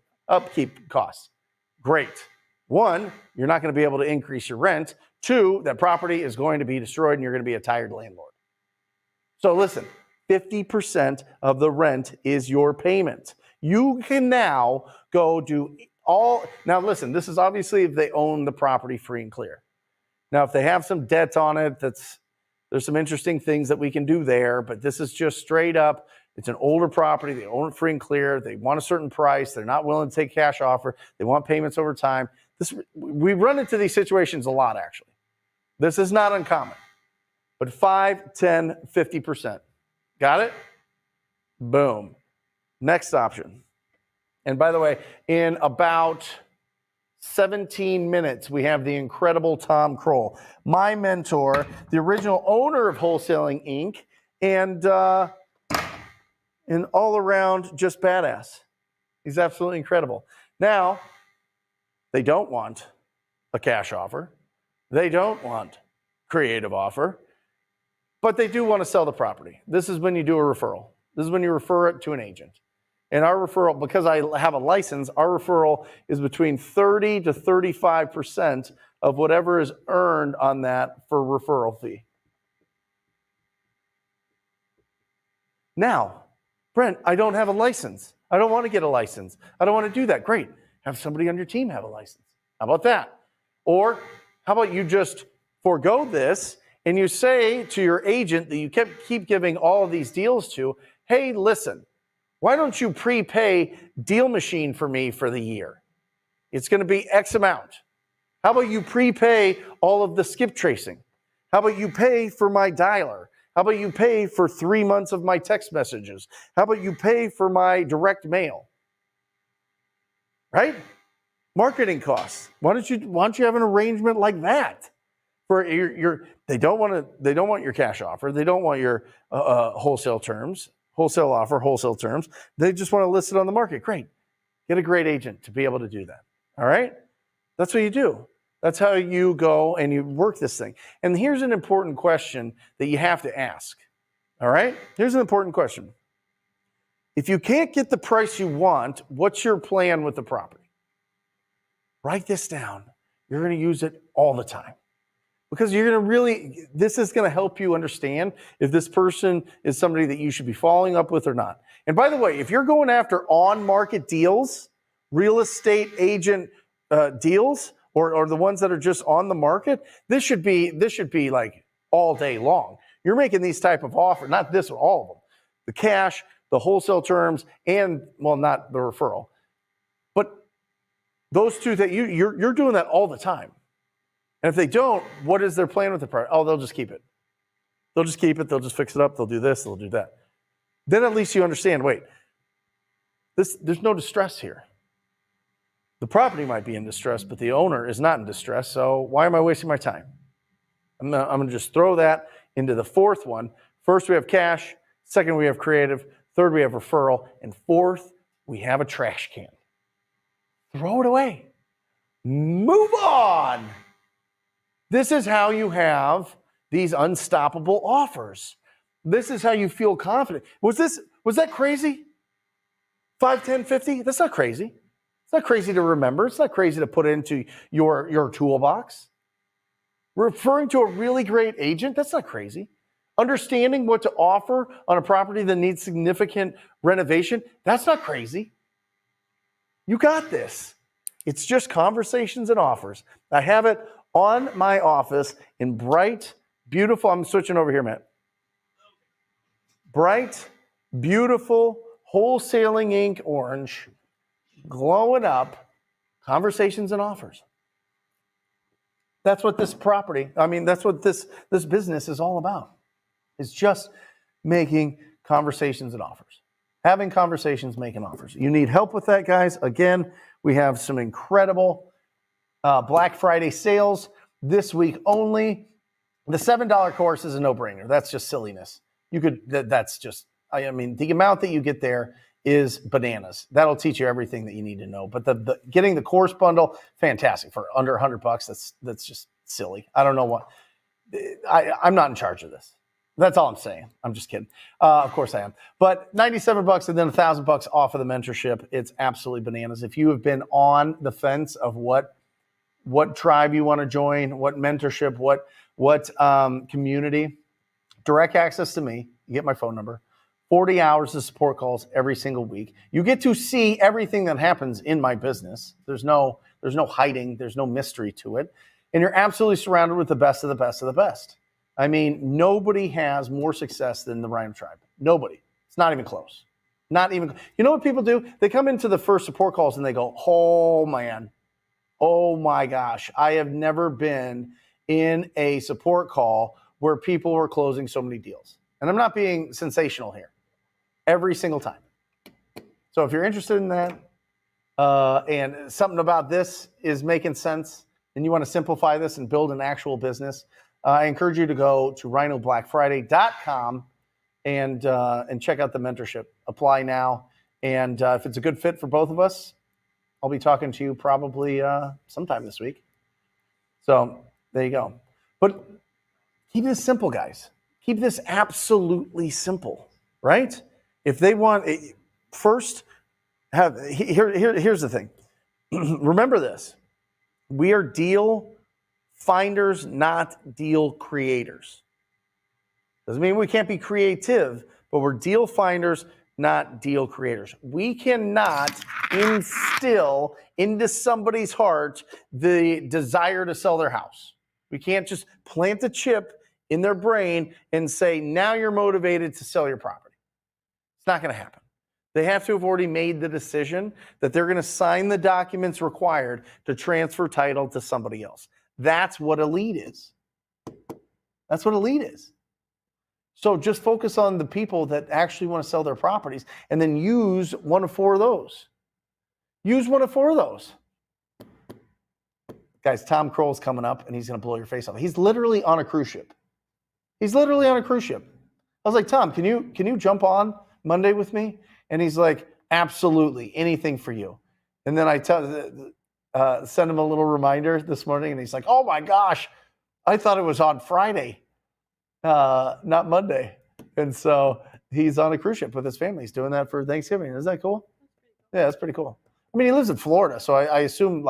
costs. Great. 1, you're not going to be able to increase your rent. 2, that property is going to be destroyed, and you're going to be a tired landlord. So listen, 50% of the rent is your payment. You can now go do all. Now listen, this is obviously if they own the property free and clear. Now, if they have some debt on it, there's some interesting things that we can do there, but this is just straight up. It's an older property. They own it free and clear. They want a certain price. They're not willing to take cash offer. They want payments over time. We run into these situations a lot, actually. This is not uncommon. But 5, 10, 50%. Got it? Boom. Next option. And by the way, in about 17 minutes, we have the incredible Tom Croll, my mentor, the original owner of Wholesaling Inc, and all around just badass. He's absolutely incredible. Now, they don't want a cash offer. They don't want creative offer, but they do want to sell the property. This is when you do a referral. This is when you refer it to an agent. And our referral, because I have a license, our referral is between 30 to 35% of whatever is earned on that for referral fee. Now, Brent, I don't have a license. I don't want to get a license. I don't want to do that. Great. Have somebody on your team have a license. How about that? Or how about you just forego this and you say to your agent that you keep giving all of these deals to, hey, listen, why don't you prepay Deal Machine for me for the year? It's going to be X amount. How about you prepay all of the skip tracing? How about you pay for my dialer? How about you pay for 3 months of my text messages? How about you pay for my direct mail? Right? Marketing costs. Why don't you have an arrangement like that? For they don't want your cash offer. They don't want your wholesale offer, wholesale terms. They just want to list it on the market. Great. Get a great agent to be able to do that. All right? That's what you do. That's how you go and you work this thing. And here's an important question that you have to ask. All right? Here's an important question. If you can't get the price you want, what's your plan with the property? Write this down. You're going to use it all the time. Because you're going to really, this is going to help you understand if this person is somebody that you should be following up with or not. And by the way, if you're going after on-market deals, real estate agent deals, or the ones that are just on the market, this should be like all day long. You're making these type of offers, not this one, all of them. The cash, the wholesale terms, and, well, not the referral. But those two that you're doing that all the time. And if they don't, what is their plan with the product? Oh, they'll just keep it. They'll just keep it. They'll just fix it up. They'll do this. They'll do that. Then at least you understand, wait, there's no distress here. The property might be in distress, but the owner is not in distress. So why am I wasting my time? I'm going to just throw that into the fourth one. First, we have cash. Second, we have creative. Third, we have referral. And fourth, we have a trash can. Throw it away. Move on. This is how you have these unstoppable offers. This is how you feel confident. Was that crazy? 5, 10, 50? That's not crazy. It's not crazy to remember. It's not crazy to put into your toolbox. Referring to a really great agent, that's not crazy. Understanding what to offer on a property that needs significant renovation, that's not crazy. You got this. It's just conversations and offers. I have it on my office in bright, beautiful, I'm switching over here, Matt. Bright, beautiful, Wholesaling Inc orange, glowing up, conversations and offers. That's what this that's what this business is all about. It's just making conversations and offers. Having conversations, making offers. You need help with that, guys. Again, we have some incredible Black Friday sales this week only. The $7 course is a no-brainer. That's just silliness. That's just, the amount that you get there is bananas. That'll teach you everything that you need to know. But the getting the course bundle, fantastic. For under $100, that's just silly. I don't know what. I'm not in charge of this. That's all I'm saying. I'm just kidding. Of course I am. But $97 and then $1,000 off of the mentorship. It's absolutely bananas. If you have been on the fence of what tribe you want to join, what mentorship, what community, direct access to me. You get my phone number. 40 hours of support calls every single week. You get to see everything that happens in my business. There's no hiding. There's no mystery to it. And you're absolutely surrounded with the best of the best of the best. Nobody has more success than the Rhino Tribe. Nobody. It's not even close. Not even. You know what people do? They come into the first support calls and they go, oh, man. Oh, my gosh. I have never been in a support call where people were closing so many deals. And I'm not being sensational here. Every single time. So if you're interested in that and something about this is making sense and you want to simplify this and build an actual business, I encourage you to go to rhinoblackfriday.com and check out the mentorship. Apply now. And if it's a good fit for both of us, I'll be talking to you probably sometime this week. So there you go. But keep this simple, guys. Keep this absolutely simple, right? If they want, first, here's the thing. Remember this. We are deal finders, not deal creators. Doesn't mean we can't be creative, but we're deal finders, not deal creators. We cannot instill into somebody's heart the desire to sell their house. We can't just plant a chip in their brain and say, now you're motivated to sell your property. It's not going to happen. They have to have already made the decision that they're going to sign the documents required to transfer title to somebody else. That's what a lead is. That's what a lead is. So just focus on the people that actually want to sell their properties and then use one of 4 of those. Use one of 4 of those. Guys, Tom Croll's coming up and he's going to blow your face off. He's literally on a cruise ship. He's literally on a cruise ship. I was like, Tom, can you jump on Monday with me? And he's like, absolutely, anything for you. And then I send him a little reminder this morning and he's like, oh my gosh, I thought it was on Friday, not Monday. And so he's on a cruise ship with his family. He's doing that for Thanksgiving. Isn't that cool? Yeah, that's pretty cool. He lives in Florida, so I assume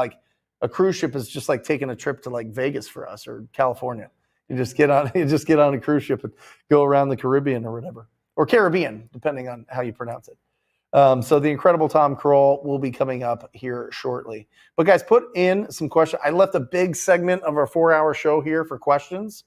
A cruise ship is just like taking a trip to like Vegas for us or California. You just get on a cruise ship and go around the Caribbean or whatever, or Caribbean, depending on how you pronounce it. So the incredible Tom Croll will be coming up here shortly. But guys, put in some questions. I left a big segment of our 4-hour show here for questions.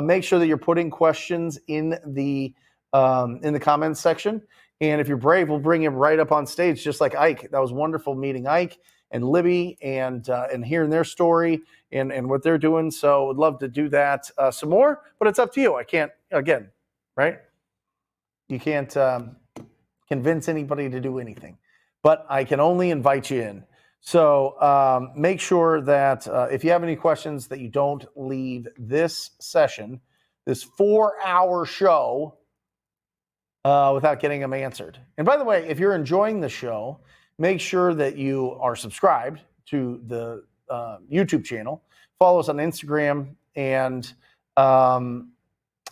Make sure that you're putting questions in the comments section. And if you're brave, we'll bring him right up on stage, just like Ike. That was wonderful meeting Ike and Libby and hearing their story and what they're doing. So I'd love to do that some more, but it's up to you. I can't, again, right? You can't convince anybody to do anything, but I can only invite you in. So make sure that if you have any questions, that you don't leave this session, this 4-hour show, without getting them answered. And by the way, if you're enjoying the show, make sure that you are subscribed to the YouTube channel, follow us on Instagram, and hit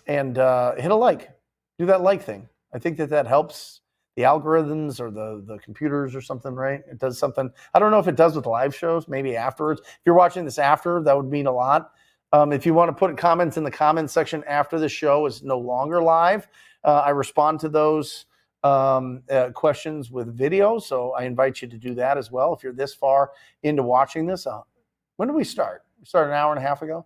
a like. Do that like thing. I think that helps the algorithms or the computers or something, right? It does something. I don't know if it does with live shows, maybe afterwards. If you're watching this after, that would mean a lot. If you want to put comments in the comments section after the show is no longer live, I respond to those questions with video. So I invite you to do that as well. If you're this far into watching this, when did we start? We started an hour and a half ago.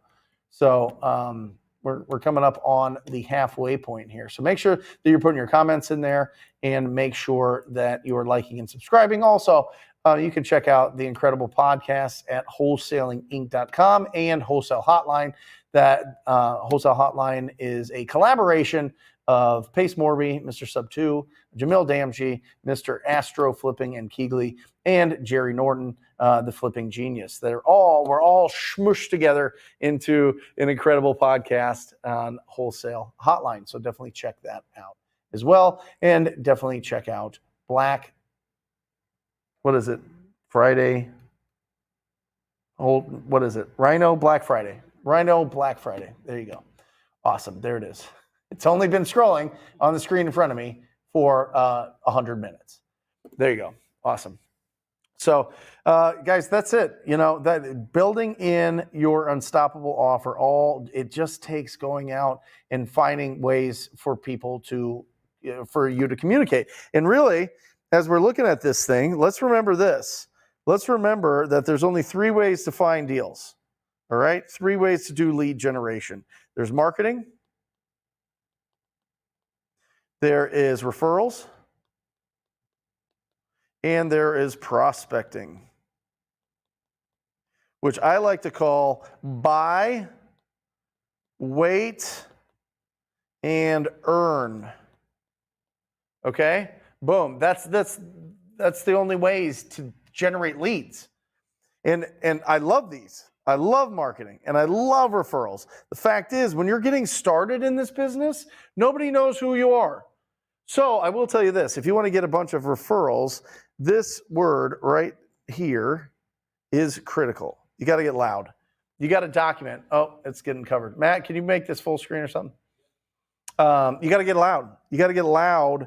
So we're coming up on the halfway point here. So make sure that you're putting your comments in there and make sure that you are liking and subscribing. Also, you can check out the incredible podcasts at wholesalinginc.com and Wholesale Hotline. That Wholesale Hotline is a collaboration of Pace Morby, Mr. Sub 2, Jamil Damji, Mr. Astro Flipping and Keegley, and Jerry Norton, the Flipping Genius. We're all smushed together into an incredible podcast on Wholesale Hotline. So definitely check that out as well. And definitely check out Friday? What is it? Rhino Black Friday. Rhino Black Friday. There you go. Awesome. There it is. It's only been scrolling on the screen in front of me for 100 minutes. There you go. Awesome. So, guys, that's it. You know, that building in your unstoppable offer, it just takes going out and finding ways for people for you to communicate. And really, as we're looking at this thing, let's remember this. Let's remember that there's only 3 ways to find deals. All right? 3 ways to do lead generation. There's marketing. There is referrals, and there is prospecting, which I like to call buy, wait, and earn. Okay? Boom. That's the only ways to generate leads. And I love these. I love marketing and I love referrals. The fact is, when you're getting started in this business, nobody knows who you are. So I will tell you this, if you want to get a bunch of referrals, this word right here is critical. You got to get loud. You got to document. Oh, it's getting covered. Matt, can you make this full screen or something? You got to get loud. You got to get loud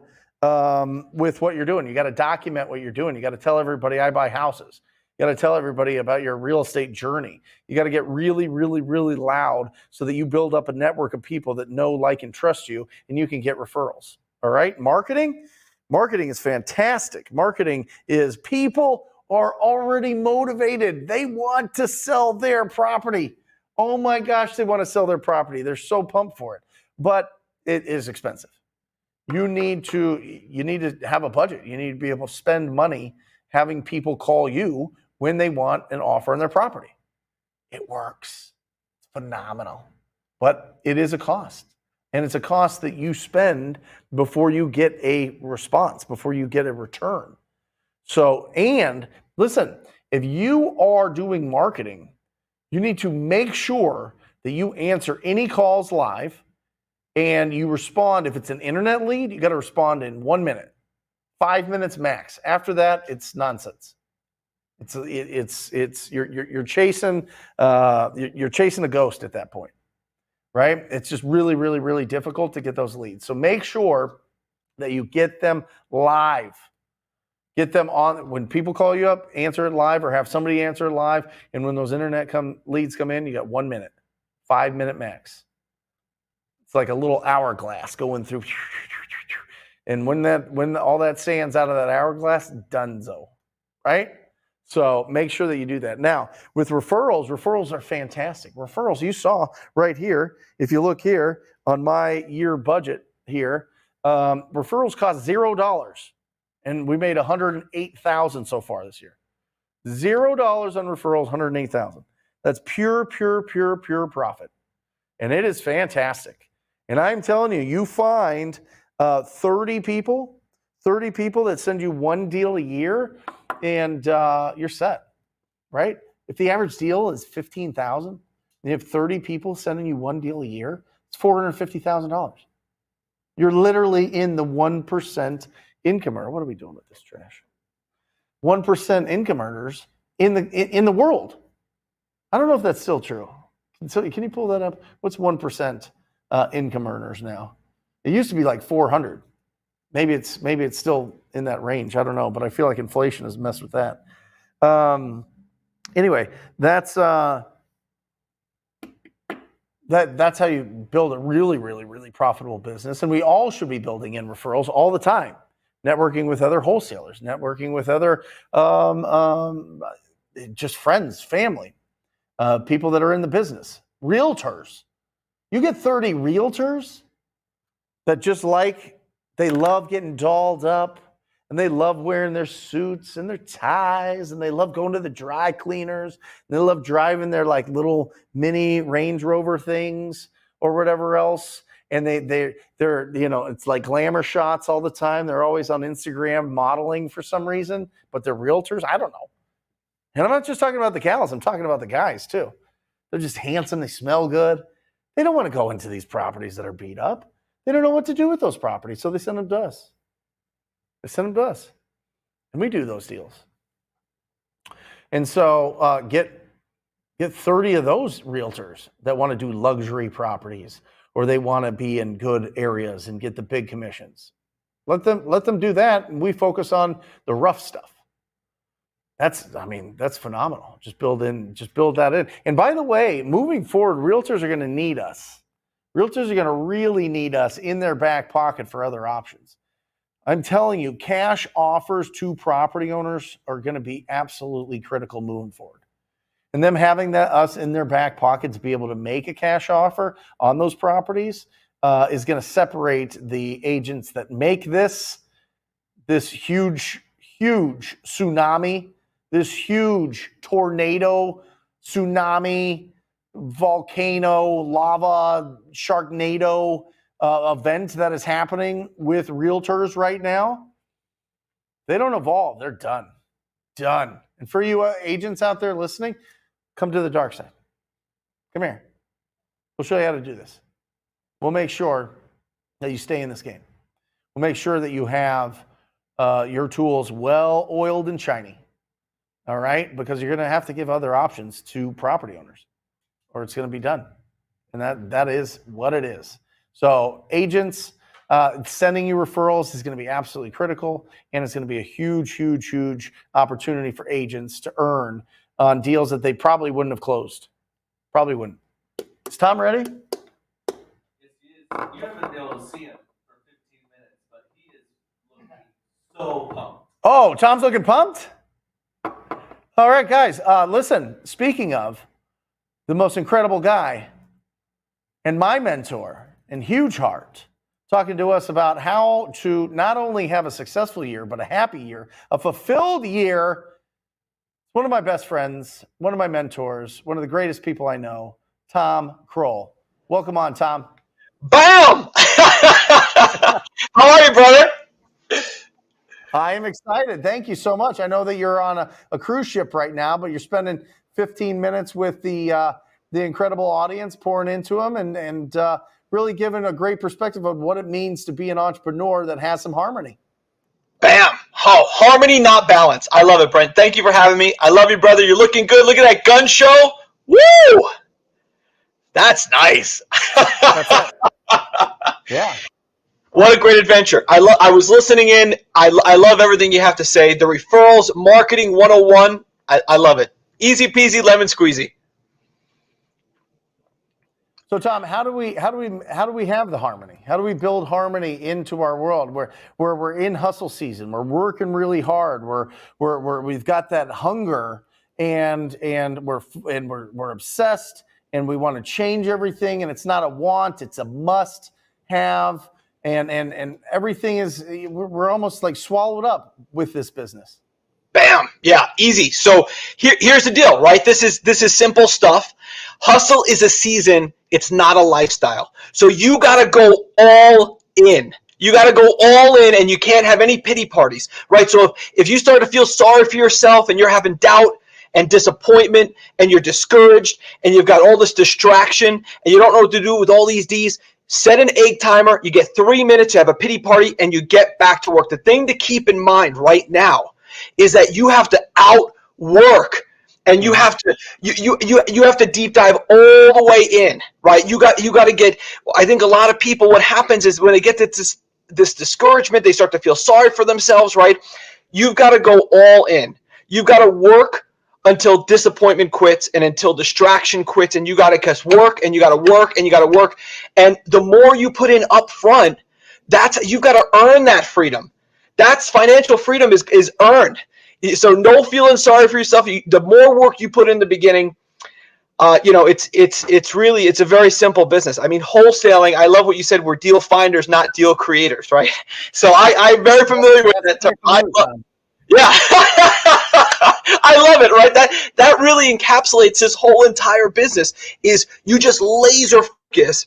with what you're doing. You got to document what you're doing. You got to tell everybody I buy houses. You got to tell everybody about your real estate journey. You got to get really, really, really loud so that you build up a network of people that know, like, and trust you, and you can get referrals. All right? Marketing is fantastic. Marketing is people are already motivated. They want to sell their property. Oh my gosh, they want to sell their property. They're so pumped for it. But it is expensive. You need to have a budget. You need to be able to spend money having people call you when they want an offer on their property. It works. It's phenomenal. But it is a cost. And it's a cost that you spend before you get a response, before you get a return. So, and listen, if you are doing marketing, you need to make sure that you answer any calls live and you respond. If it's an internet lead, you got to respond in 1 minute, 5 minutes max. After that, it's nonsense. You're chasing a ghost at that point, right? It's just really, really, really difficult to get those leads. So make sure that you get them live. Get them on. When people call you up, answer it live or have somebody answer it live. And when those internet leads come in, you got 1 minute, 5 minute max. It's like a little hourglass going through. And when all that sand's out of that hourglass, donezo, right? So make sure that you do that. Now, with referrals are fantastic. Referrals, you saw right here, if you look here on my year budget here, referrals cost $0. And we made $108,000 so far this year. $0 on referrals, $108,000. That's pure profit. And it is fantastic. And I'm telling you, you find 30 people that send you one deal a year, and you're set, right? If the average deal is $15,000, and you have 30 people sending you one deal a year, it's $450,000. You're literally in the 1% income earner. What are we doing with this trash? 1% income earners in the world. I don't know if that's still true. Can you pull that up? What's 1% income earners now? It used to be like 400. Maybe it's still in that range. I don't know, but I feel like inflation has messed with that. Anyway, that's how you build a really profitable business. And we all should be building in referrals all the time. Networking with other wholesalers, networking with other just friends, family, people that are in the business, realtors. You get 30 realtors that they love getting dolled up, and they love wearing their suits and their ties, and they love going to the dry cleaners, and they love driving their like little mini Range Rover things or whatever else. And they're it's like glamour shots all the time. They're always on Instagram modeling for some reason, but they're realtors. I don't know. And I'm not just talking about the gals. I'm talking about the guys too. They're just handsome. They smell good. They don't want to go into these properties that are beat up. They don't know what to do with those properties, so they send them to us. And we do those deals. And so get 30 of those realtors that want to do luxury properties, or they want to be in good areas and get the big commissions. Let them do that, and we focus on the rough stuff. That's phenomenal. Just build that in. And by the way, moving forward, realtors are going to need us. Realtors are going to really need us in their back pocket for other options. I'm telling you, cash offers to property owners are going to be absolutely critical moving forward. And them having us in their back pocket to be able to make a cash offer on those properties is going to separate the agents that make this huge tsunami, this huge tornado, tsunami, volcano, lava, sharknado event that is happening with realtors right now. They don't evolve. They're done. And for you agents out there listening, come to the dark side. Come here. We'll show you how to do this. We'll make sure that you stay in this game. We'll make sure that you have your tools well oiled and shiny. All right? Because you're going to have to give other options to property owners, or it's going to be done. And that is what it is. So agents, sending you referrals is going to be absolutely critical, and it's going to be a huge opportunity for agents to earn on deals that they probably wouldn't have closed. Probably wouldn't. Is Tom ready? Yes, he is. You haven't been able to see him for 15 minutes, but he is looking so pumped. Oh, Tom's looking pumped? All right, guys. Listen, speaking of the most incredible guy and my mentor and huge heart, talking to us about how to not only have a successful year, but a happy year, a fulfilled year. One of my best friends, one of my mentors, one of the greatest people I know, Tom Croll. Welcome on, Tom. Bam! How are you, brother? I am excited. Thank you so much. I know that you're on a cruise ship right now, but you're spending 15 minutes with the incredible audience, pouring into them and really giving a great perspective of what it means to be an entrepreneur that has some harmony. Bam! Oh, harmony, not balance. I love it, Brent. Thank you for having me. I love you, brother. You're looking good. Look at that gun show. Woo! That's nice. That's it. Yeah. What a great adventure. I was listening in. I love everything you have to say. The referrals, marketing 101. I love it. Easy peasy lemon squeezy. So Tom, how do we have the harmony? How do we build harmony into our world where we're in hustle season, we're working really hard, we've got that hunger and we're obsessed and we want to change everything, and it's not a want, it's a must have, and everything is, we're almost like swallowed up with this business. Bam. Yeah, easy. So here's the deal, right? This is simple stuff. Hustle is a season. It's not a lifestyle. So you got to go all in. You got to go all in, and you can't have any pity parties, right? So if you start to feel sorry for yourself and you're having doubt and disappointment and you're discouraged and you've got all this distraction and you don't know what to do with all these D's, set an egg timer. You get 3 minutes, you have a pity party, and you get back to work. The thing to keep in mind right now is that you have to outwork, and you have to you have to deep dive all the way in, right? You got to get. I think a lot of people, what happens is when they get this discouragement, they start to feel sorry for themselves, right? You've got to go all in. You've got to work until disappointment quits and until distraction quits, and you got to just work, and you got to work, and you got to work. And the more you put in up front, you've got to earn that freedom. That's financial freedom is earned. So no feeling sorry for yourself. The more work you put in the beginning, it's a very simple business. I mean, wholesaling, I love what you said. We're deal finders, not deal creators, right? So I'm very familiar with that term. Yeah. I love it, right? That really encapsulates this whole entire business is you just laser focus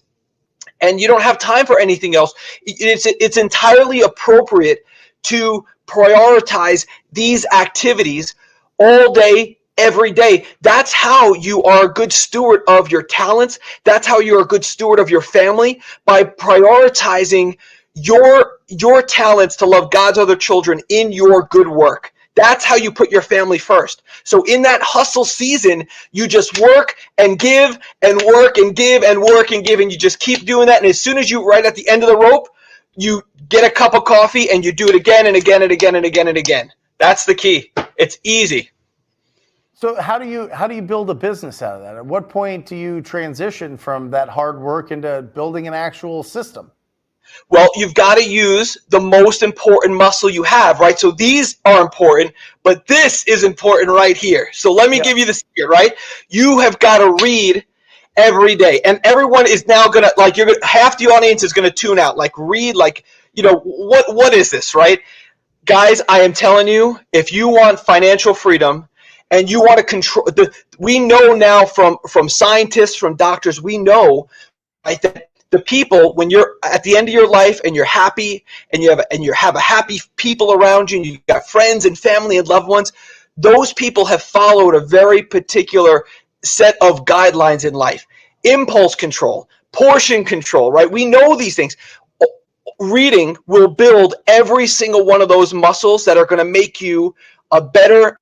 and you don't have time for anything else. It's entirely appropriate to prioritize these activities all day, every day. That's how you are a good steward of your talents. That's how you're a good steward of your family, by prioritizing your talents to love God's other children in your good work. That's how you put your family first. So in that hustle season, you just work and give and work and give and work and give, and you just keep doing that. And as soon as you right at the end of the rope, you get a cup of coffee and you do it again and again and again and again and again. That's the key. It's easy. So how do you build a business out of that? At what point do you transition from that hard work into building an actual system? Well, you've got to use the most important muscle you have, right? So these are important, but this is important right here. So let me give you the secret, right? You have got to read every day, and everyone is now gonna half the audience is gonna tune out. Read, what is this, right? Guys, I am telling you, if you want financial freedom and you want to control, we know now from scientists, from doctors, we know, right, that the people, when you're at the end of your life and you're happy and you have a happy people around you and you've got friends and family and loved ones, those people have followed a very particular set of guidelines in life. Impulse control, portion control, right? We know these things. Reading will build every single one of those muscles that are going to make you a better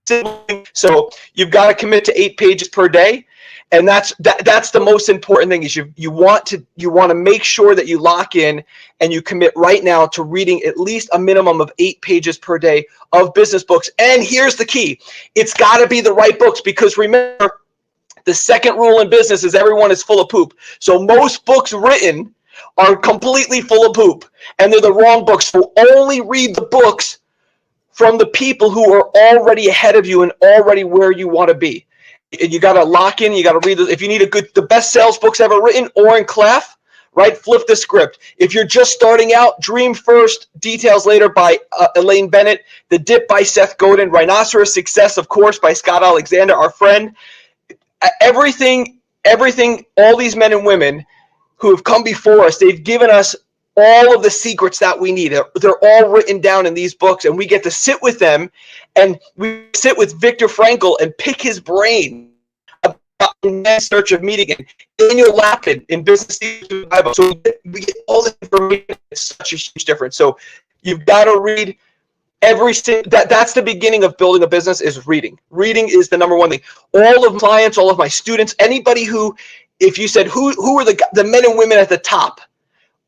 sibling. So you've got to commit to 8 pages per day, and that's the most important thing. Is you want to make sure that you lock in and you commit right now to reading at least a minimum of 8 pages per day of business books. And here's the key: it's got to be the right books, because remember, the second rule in business is everyone is full of poop. So most books written are completely full of poop, and they're the wrong books. So only read the books from the people who are already ahead of you and already where you want to be. And you got to lock in. You got to read if you need the best sales books ever written, Oren Claff, right? Flip the script. If you're just starting out, Dream First, Details Later by Elaine Bennett, The Dip by Seth Godin, Rhinoceros Success, of course, by Scott Alexander, our friend. Everything, all these men and women who have come before us, they've given us all of the secrets that we need. They're all written down in these books, and we get to sit with them, and we sit with Viktor Frankl and pick his brain about In Search of Meaning, and Daniel Lapin in Business Bible. So we get all this information. It's such a huge difference. So you've got to read that's the beginning of building a business, is reading. Reading is the number one thing. All of my clients, all of my students, anybody who if you said who are the men and women at the top,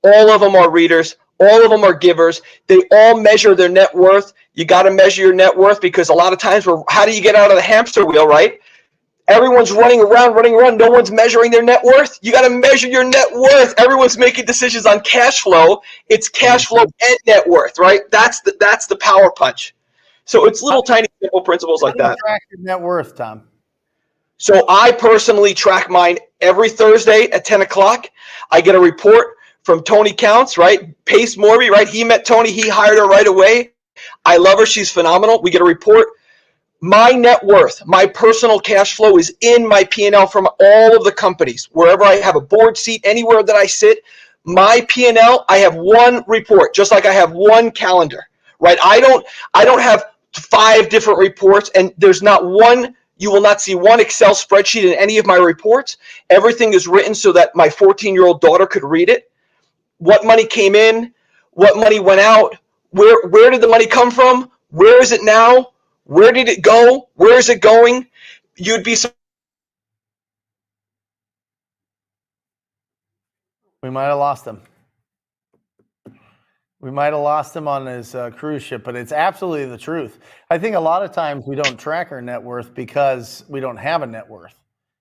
all of them are readers. All of them are givers. They all measure their net worth. You got to measure your net worth because a lot of times, how do you get out of the hamster wheel, right? Everyone's running around. No one's measuring their net worth. You got to measure your net worth. Everyone's making decisions on cash flow. It's cash flow and net worth, right? That's the power punch. So it's little tiny simple principles like that. Track your net worth, Tom. So I personally track mine every Thursday at 10 o'clock. I get a report from Tony Counts, right? Pace Morby, right? He met Tony. He hired her right away. I love her. She's phenomenal. We get a report. My net worth, my personal cash flow is in my P&L from all of the companies. Wherever I have a board seat, anywhere that I sit, my P&L, I have one report, just like I have one calendar, right? I don't have 5 different reports, and there's not one. You will not see one Excel spreadsheet in any of my reports. Everything is written so that my 14-year-old daughter could read it. What money came in, what money went out, where did the money come from, where is it now, where did it go, where is it going? You'd be We might have lost him. We might have lost him on his cruise ship, but it's absolutely the truth. I think a lot of times we don't track our net worth because we don't have a net worth.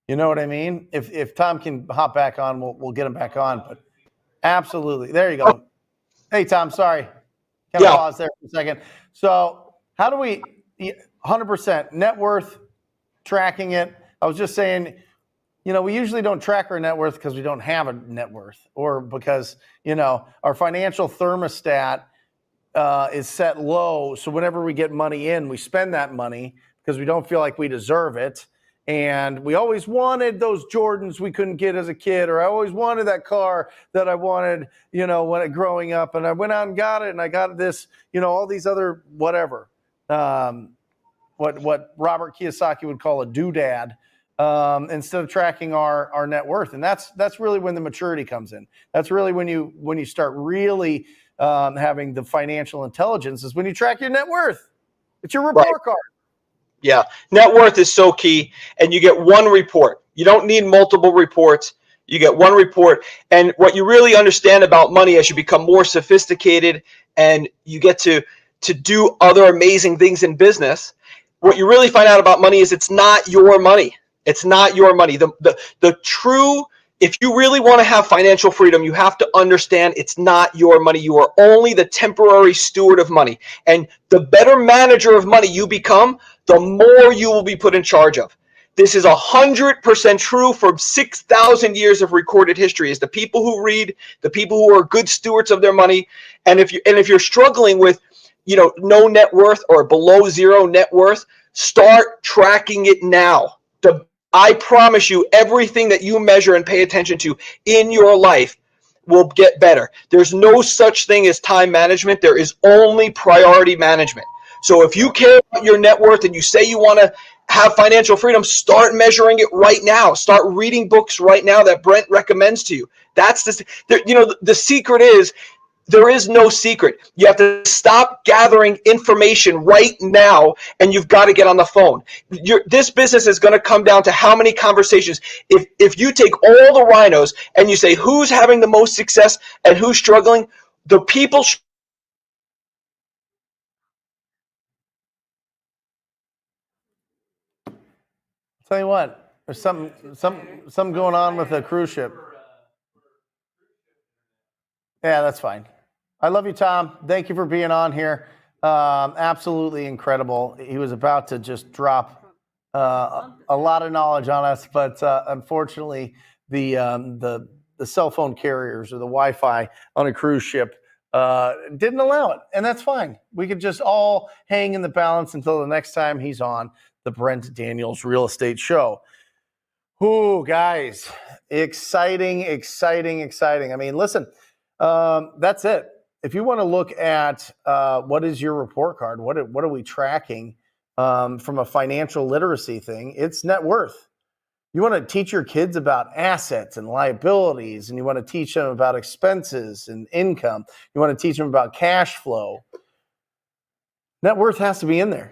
You know what I mean? If Tom can hop back on, we'll get him back on. But absolutely, there you go. Hey Tom, sorry, kind of pause there for a second. So how do we 100% net worth tracking it? I was just saying. You know, we usually don't track our net worth because we don't have a net worth, or because, you know, our financial thermostat is set low. So whenever we get money in, we spend that money because we don't feel like we deserve it. And we always wanted those Jordans we couldn't get as a kid, or I always wanted that car that I wanted, you know, when growing up, and I went out and got it, and I got this, you know, all these other whatever, what Robert Kiyosaki would call a doodad. Instead of tracking our net worth. And that's really when the maturity comes in. That's really when you start really having the financial intelligence, is when you track your net worth. It's your report card. Yeah. Net worth is so key. And you get one report. You don't need multiple reports. You get one report. And what you really understand about money as you become more sophisticated and you get to do other amazing things in business, what you really find out about money is it's not your money. It's not your money. The true, if you really want to have financial freedom, you have to understand it's not your money. You are only the temporary steward of money. And the better manager of money you become, the more you will be put in charge of. This is 100% true for 6,000 years of recorded history. Is the people who read, the people who are good stewards of their money. And if you're struggling with, you know, no net worth or below zero net worth, start tracking it now. I promise you, everything that you measure and pay attention to in your life will get better. There's no such thing as time management. There is only priority management. So if you care about your net worth and you say you want to have financial freedom, start measuring it right now. Start reading books right now that Brent recommends to you. That's the secret is, there is no secret. You have to stop gathering information right now, and you've got to get on the phone. This business is going to come down to how many conversations. If you take all the rhinos and you say who's having the most success and who's struggling, the people. Tell you what, there's something going on with the cruise ship. Yeah, that's fine. I love you, Tom. Thank you for being on here. Absolutely incredible. He was about to just drop a lot of knowledge on us, but unfortunately, the cell phone carriers or the Wi-Fi on a cruise ship didn't allow it, and that's fine. We could just all hang in the balance until the next time he's on the Brent Daniels Real Estate Show. Ooh, guys, exciting. I mean, listen, that's it. If you want to look at what is your report card, what are we tracking from a financial literacy thing, it's net worth. You want to teach your kids about assets and liabilities, and you want to teach them about expenses and income. You want to teach them about cash flow. Net worth has to be in there.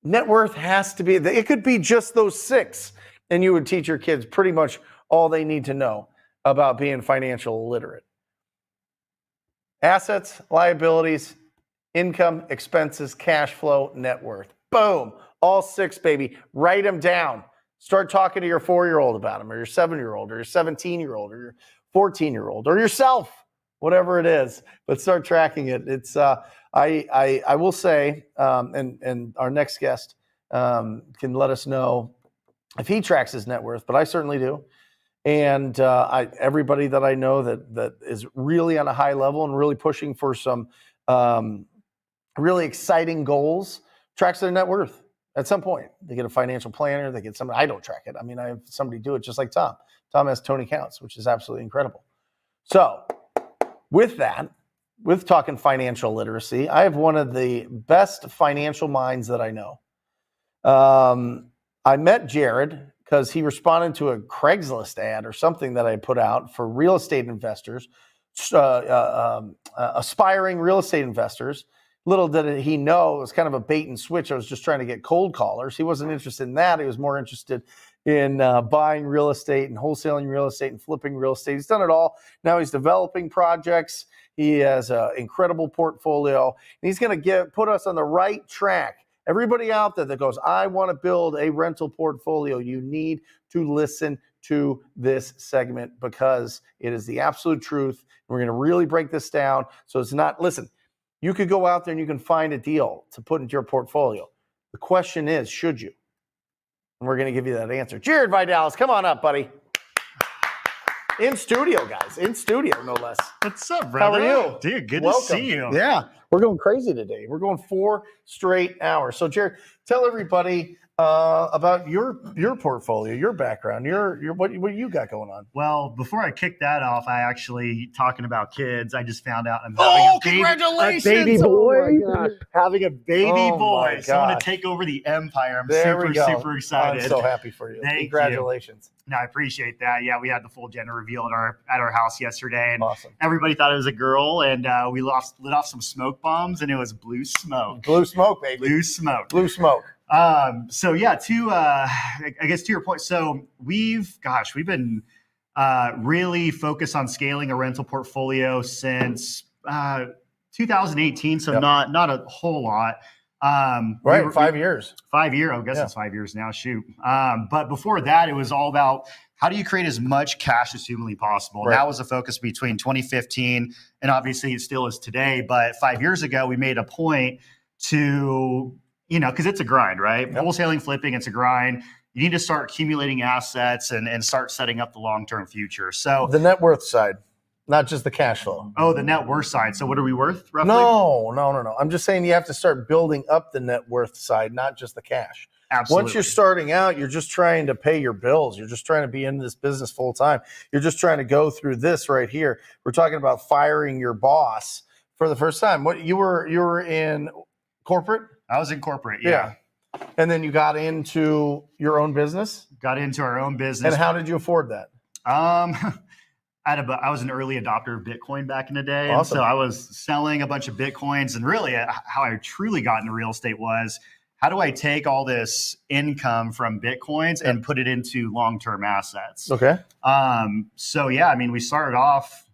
Net worth has to be, it could be just those 6, and you would teach your kids pretty much all they need to know about being financial illiterate. Assets, liabilities, income, expenses, cash flow, net worth. Boom. All 6, baby. Write them down. Start talking to your 4-year-old about them, or your 7-year-old, or your 17-year-old, or your 14-year-old, or yourself, whatever it is. But start tracking it. It's I will say, and our next guest can let us know if he tracks his net worth, but I certainly do. And everybody that I know that is really on a high level and really pushing for some really exciting goals tracks their net worth. At some point, they get a financial planner. They get somebody. I don't track it. I mean, I have somebody do it just like Tom. Tom has Tony Counts, which is absolutely incredible. So with that, with talking financial literacy, I have one of the best financial minds that I know. I met Jared because he responded to a Craigslist ad or something that I put out for real estate investors, aspiring real estate investors. Little did he know it was kind of a bait and switch. I was just trying to get cold callers. He wasn't interested in that. He was more interested in buying real estate and wholesaling real estate and flipping real estate. He's done it all. Now he's developing projects. He has an incredible portfolio. And he's going to put us on the right track. Everybody out there that goes, I want to build a rental portfolio, you need to listen to this segment because it is the absolute truth. We're going to really break this down. So it's not, listen, you could go out there and you can find a deal to put into your portfolio. The question is, should you? And we're going to give you that answer. Jared Vidalis, come on up, buddy. In studio, guys. In studio, no less. What's up, brother? How are you? Dude, good Welcome. to see you. Yeah, we're going crazy today. We're going 4 straight hours. So, Jared, tell everybody about your portfolio, your background, your what you got going on. Well, before I kick that off, I actually, talking about kids, I just found out I'm congratulations! a baby boy. Oh, my gosh. Having a baby Oh, boy. my So I'm going gosh. to take over the empire. I'm There we go. super excited. I'm so happy for you. Thank you. Congratulations. No, I appreciate that. Yeah, we had the full gender reveal at our house yesterday, and Awesome. everybody thought it was a girl, and we lit off some smoke bombs, and it was blue smoke. Blue smoke, baby. Blue smoke. Blue smoke. So yeah, I guess to your point. So we've been really focused on scaling a rental portfolio since 2018. So Yep. not a whole lot. Right, 5 years. 5 years. I guess Yeah. it's 5 years now. Shoot. But before that, it was all about how do you create as much cash as humanly possible. Right. And that was a focus between 2015 and obviously it still is today. But 5 years ago, we made a point to, because it's a grind, right? Yep. Wholesaling, flipping, it's a grind. You need to start accumulating assets and start setting up the long-term future. So The net worth side, not just the cash flow. the net worth side. So what are we worth roughly? No. I'm just saying you have to start building up the net worth side, not just the cash. Absolutely. Once you're starting out, you're just trying to pay your bills. You're just trying to be in this business full time. You're just trying to go through this right here. We're talking about firing your boss for the first time. What you were in corporate? I was in corporate. Yeah. And then you got into your own business? Got into our own business. And how did you afford that? I was an early adopter of Bitcoin back in the day. Awesome. And so I was selling a bunch of Bitcoins, and really how I truly got into real estate was, how do I take all this income from Bitcoins and put it into long-term assets? Okay. So yeah, I mean, we started off,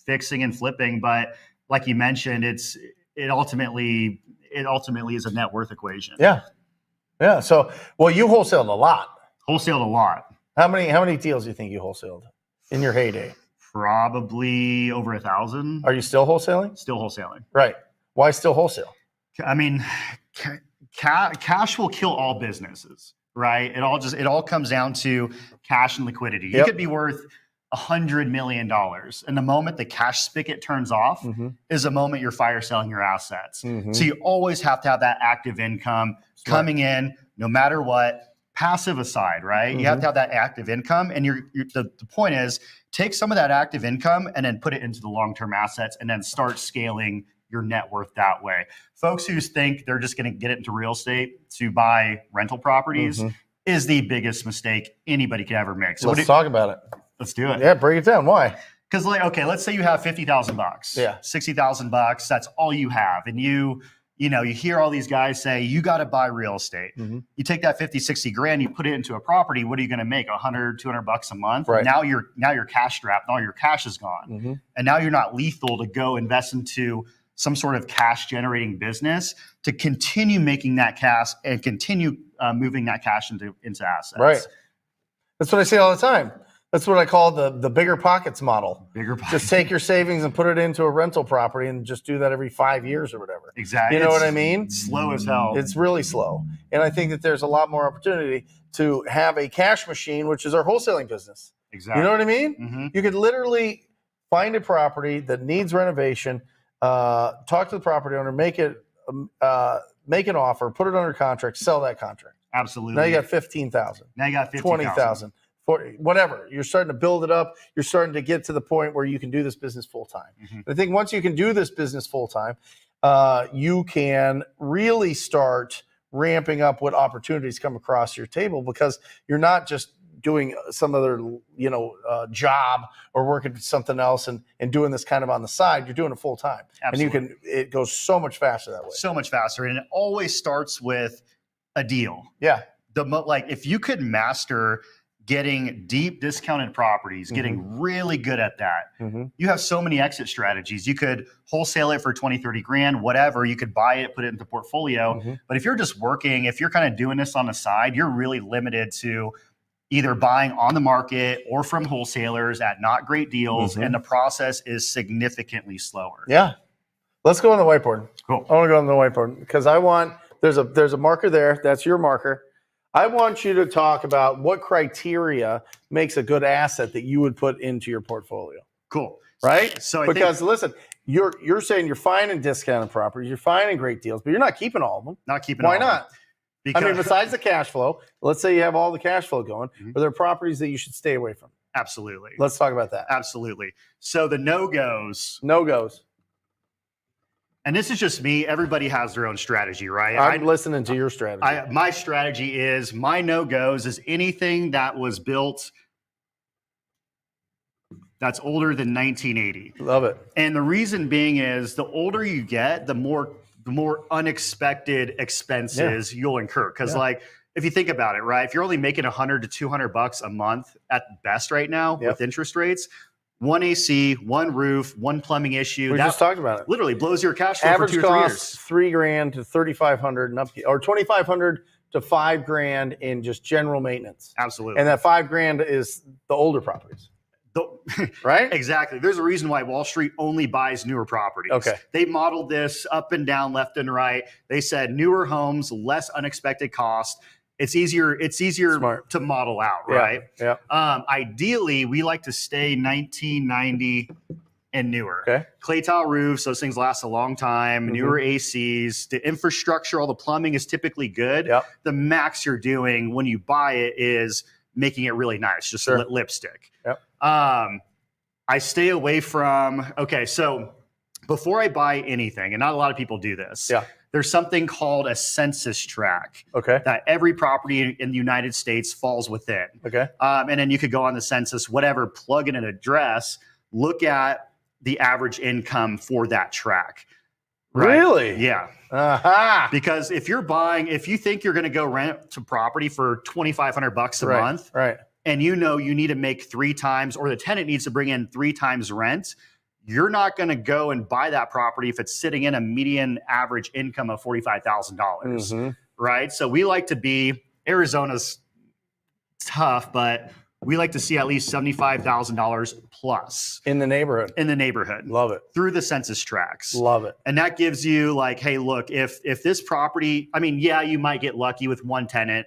fixing and flipping, but like you mentioned, it ultimately is a net worth equation. Yeah. So, you wholesaled a lot. Wholesaled a lot. How many deals do you think you wholesaled in your heyday? Probably over 1,000. Are you still wholesaling? Still wholesaling. Right. Why still wholesale? I mean, cash will kill all businesses, right? It all comes down to cash and liquidity. You Yep. could be worth $100 million. And the moment the cash spigot turns off is the moment you're fire selling your assets. Mhm. So you always have to have that active income coming in no matter what, passive aside, right? You have to have that active income. And the point is, take some of that active income and then put it into the long-term assets and then start scaling your net worth that way. Folks who think they're just going to get it into real estate to buy rental properties is the biggest mistake anybody could ever make. So Let's talk about it. let's do it. Yeah, break it down. Why? Because okay, let's say you have $50,000. Yeah. $60,000. That's all you have. And you you hear all these guys say, you got to buy real estate. Mhm. You take that 50, 60 grand, you put it into a property. What are you going to make? 100, 200 bucks a month. Right. Now you're cash strapped and all your cash is gone. Mhm. And now you're not lethal to go invest into some sort of cash generating business to continue making that cash and continue moving that cash into assets. Right. That's what I say all the time. That's what I call the bigger pockets model. Bigger Just take your savings and put it into a rental property and just do that every 5 years or whatever. Exactly. You know what I mean? It's slow as hell. It's really slow. And I think that there's a lot more opportunity to have a cash machine, which is our wholesaling business. Exactly. You know what I mean? Mm-hmm. You could literally find a property that needs renovation, talk to the property owner, make an offer, put it under contract, sell that contract. Absolutely. Now you got 15,000. Now you got 50,000. 20,000. 40, whatever. You're starting to build it up. You're starting to get to the point where you can do this business full time. Mhm. I think once you can do this business full time, you can really start ramping up what opportunities come across your table, because you're not just doing some other job or working for something else and doing this kind of on the side. You're doing it full time. Absolutely. And it goes so much faster that way. So much faster. And it always starts with a deal. Yeah. If you could master getting deep discounted properties, getting really good at that, you have so many exit strategies. You could wholesale it for 20, 30 grand, whatever. You could buy it, put it into portfolio. But if you're just working, if you're kind of doing this on the side, you're really limited to either buying on the market or from wholesalers at not great deals. And the process is significantly slower. Yeah. Let's go on the whiteboard. Cool. I want to go on the whiteboard because there's a marker there. That's your marker. I want you to talk about what criteria makes a good asset that you would put into your portfolio. Cool. Right? So listen, you're saying you're finding discounted properties, you're finding great deals, but you're not keeping all of them. Not keeping Why all of them. not? Because, Besides the cash flow, let's say you have all the cash flow going, are there properties that you should stay away from? Absolutely. Let's talk about that. Absolutely. So the no-goes. No-goes. And this is just me. Everybody has their own strategy, right? I'm listening to your strategy. My strategy is my no-goes is anything that was built that's older than 1980. Love it. And the reason being is the older you get, the more unexpected expenses you'll incur. Because if you think about it, right? If you're only making $100 to $200 a month at best right now with interest rates, one AC, one roof, one plumbing issue. We just talked about it. Literally blows your cash flow Average for 2 or 3 cost years. $3,000 to $3,500 and up, or $2,500 to $5,000 in just general maintenance. Absolutely. And that $5,000 is the older properties, right? Exactly. There's a reason why Wall Street only buys newer properties. Okay. They modeled this up and down, left and right. They said newer homes, less unexpected cost. It's easier Smart. to model out, right? Yeah. Ideally, we like to stay 1990 and newer. Okay. Clay tile roofs, those things last a long time. Newer ACs, the infrastructure, all the plumbing is typically good. Yep. The max you're doing when you buy it is making it really nice, just lipstick. Yep. I stay away from, so before I buy anything, and not a lot of people do this, there's something called a census tract that every property in the United States falls within. Okay. And then you could go on the census, whatever, plug in an address, look at the average income for that tract. Right? Really? Yeah. Aha. Because if you think you're going to go rent to property for $2,500 a month, right, and you need to make 3 times, or the tenant needs to bring in 3 times rent, you're not going to go and buy that property if it's sitting in a median average income of $45,000, right? So we like to be, Arizona's tough, but we like to see at least $75,000 plus in the neighborhood. Love it. Through the census tracts. Love it. And that gives you hey, look, if this property, you might get lucky with one tenant,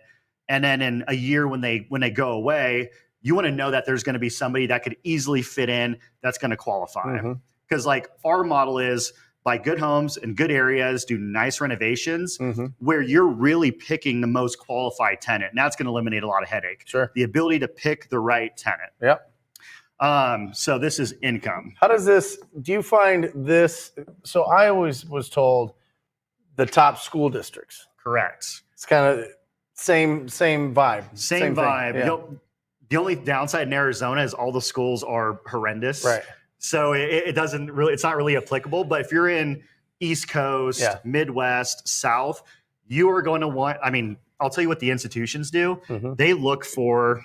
and then in a year when they go away, you want to know that there's going to be somebody that could easily fit in that's going to qualify. Because our model is buy good homes in good areas, do nice renovations where you're really picking the most qualified tenant. And that's going to eliminate a lot of headache. Sure. The ability to pick the right tenant. Yep. So this is income. How does do you find this? So I always was told the top school districts. Correct. It's kind of same vibe. Same vibe. Yeah. The only downside in Arizona is all the schools are horrendous. Right. So it doesn't really, it's not really applicable. But if you're in East Coast, Yeah. Midwest, South, you are going to want, I mean, I'll tell you what the institutions do. Mhm. They look for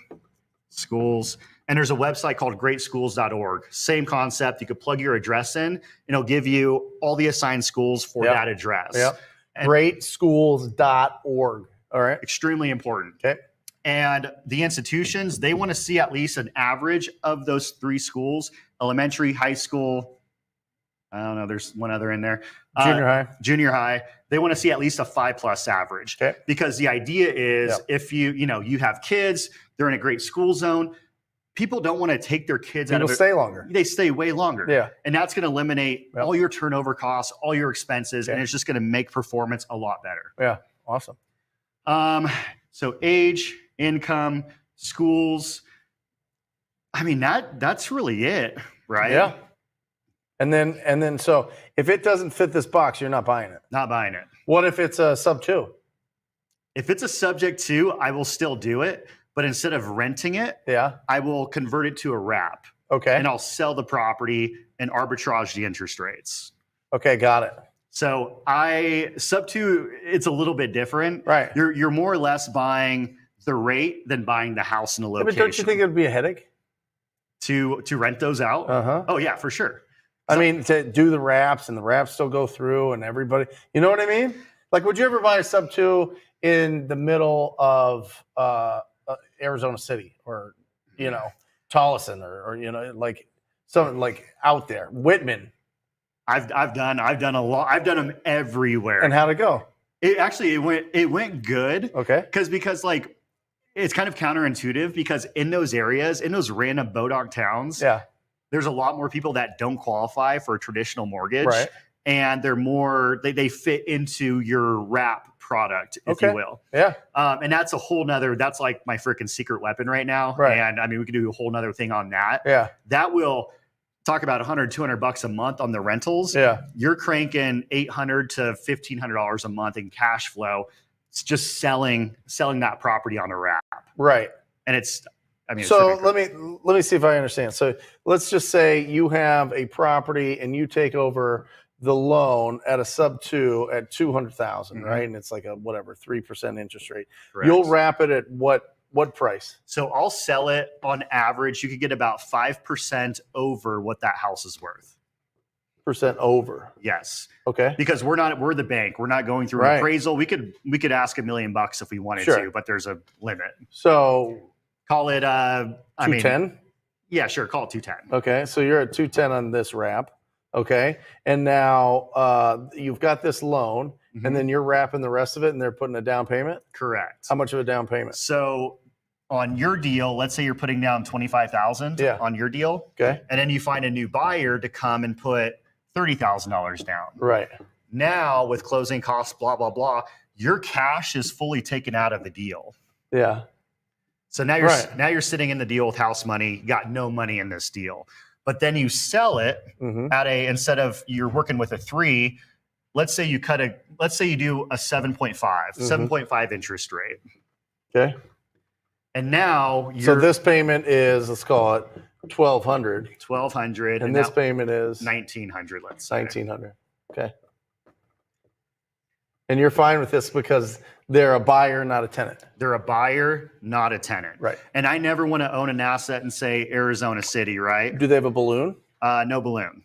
schools, and there's a website called greatschools.org. Same concept. You could plug your address in, and it'll give you all the assigned schools for Yep. that address. Yep. And Greatschools.org. All right. extremely important. Okay. And the institutions, they want to see at least an average of those 3 schools: elementary, high school. I don't know. There's one other in there. Junior high. Junior high. They want to see at least a 5+ average. Okay. Because the idea is, Yep. if you have kids, they're in a great school zone. People don't want to take their kids out People of stay longer. They stay way longer. Yeah. And that's going to eliminate Yep. all your turnover costs, all your expenses, Okay. and it's just going to make performance a lot better. Yeah. Awesome. So age, income, schools. I mean, that's really it, right? Yeah. And then, so if it doesn't fit this box, you're not buying it. Not buying it. What if it's a sub 2? If it's a subject to, I will still do it, but instead of renting it, Yeah. I will convert it to a wrap, Okay. and I'll sell the property and arbitrage the interest rates. Okay. Got it. So sub 2, it's a little bit different. Right. You're more or less buying the rate than buying the house and the Yeah, location. but don't you think it would be a headache? to rent those out? Uh-huh. Oh yeah, for sure. I mean, to do the wraps and the wraps still go through and everybody, you know what I mean? Like, would you ever buy a sub 2 in the middle of Arizona City or, Tolleson or like something like out there, Whitman? I've done a lot. I've done them everywhere. And how'd it go? It went good. Okay. Because like it's kind of counterintuitive, because in those areas, in those random bodog towns, Yeah. there's a lot more people that don't qualify for a traditional mortgage. Right. And they're more, they fit into your wrap product, if Okay. you will. Yeah. And that's a whole nother, that's like my freaking secret weapon right now. Right. And I mean, we could do a whole nother thing on that. Yeah. That will talk about $100-$200 a month on the rentals. Yeah. You're cranking $800 to $1,500 a month in cash flow. It's just selling that property on a wrap. Right. And it's So freaking let me see if I understand. So let's just say you have a property and you take over the loan at a sub 2 at 200,000, Mhm. right? And it's like a 3% interest rate. correct. You'll wrap it at what price? So I'll sell it on average. You could get about 5% over what that house is worth. Percent over. Yes. Okay. Because we're the bank. We're not going through Right. an appraisal. We could ask $1 million if we wanted Sure. to, but there's a limit. So Call it 210. yeah, sure. Call it 210. Okay. So you're at 210 on this wrap. Okay. And now you've got this loan, Mhm. and then you're wrapping the rest of it, and they're putting a down payment. Correct. How much of a down payment? So on your deal, let's say you're putting down 25,000 Yeah. on your deal, Okay. and then you find a new buyer to come and put $30,000 down. Right. Now with closing costs, blah blah blah, your cash is fully taken out of the deal. Yeah. So now you're sitting in the deal with house money, you got no money in this deal. But then you sell it Mm-hmm. at instead of you're working with a 3, let's say you do a 7.5, Mhm. 7.5 interest rate. Okay. And now So you're this payment is, let's call it 1,200, 1,200 and now this payment is 1,900, let's say. 1,900. Okay. And you're fine with this because they're a buyer, not a tenant. They're a buyer, not a tenant. Right. And I never want to own an asset and say Arizona City, right? Do they have a balloon? No balloon.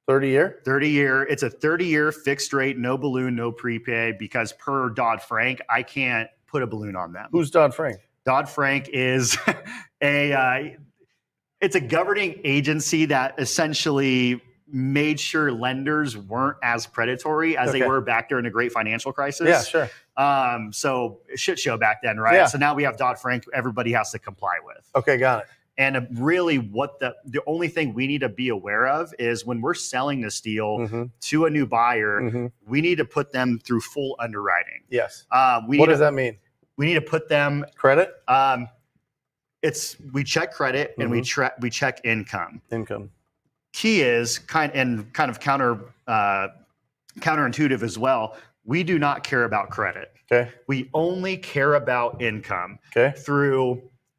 30-year? 30-year. It's a 30-year fixed rate, no balloon, no prepay, because per Dodd-Frank, I can't put a balloon on them. Who's Dodd-Frank? Dodd-Frank is it's a governing agency that essentially made sure lenders weren't as predatory as they Okay. were back during the great financial crisis. Yeah, sure. So shit show back then, right? Yeah. So now we have Dodd-Frank everybody has to comply with. Okay, got it. And really what the only thing we need to be aware of is when we're selling this deal Mm-hmm. to a new buyer, Mm-hmm. we need to put them through full underwriting. Yes. We What need does that mean? we need to put them Credit? we check credit and we check income. Income. Key is kind of counterintuitive as well. We do not care about credit. Okay. We only care about income Okay.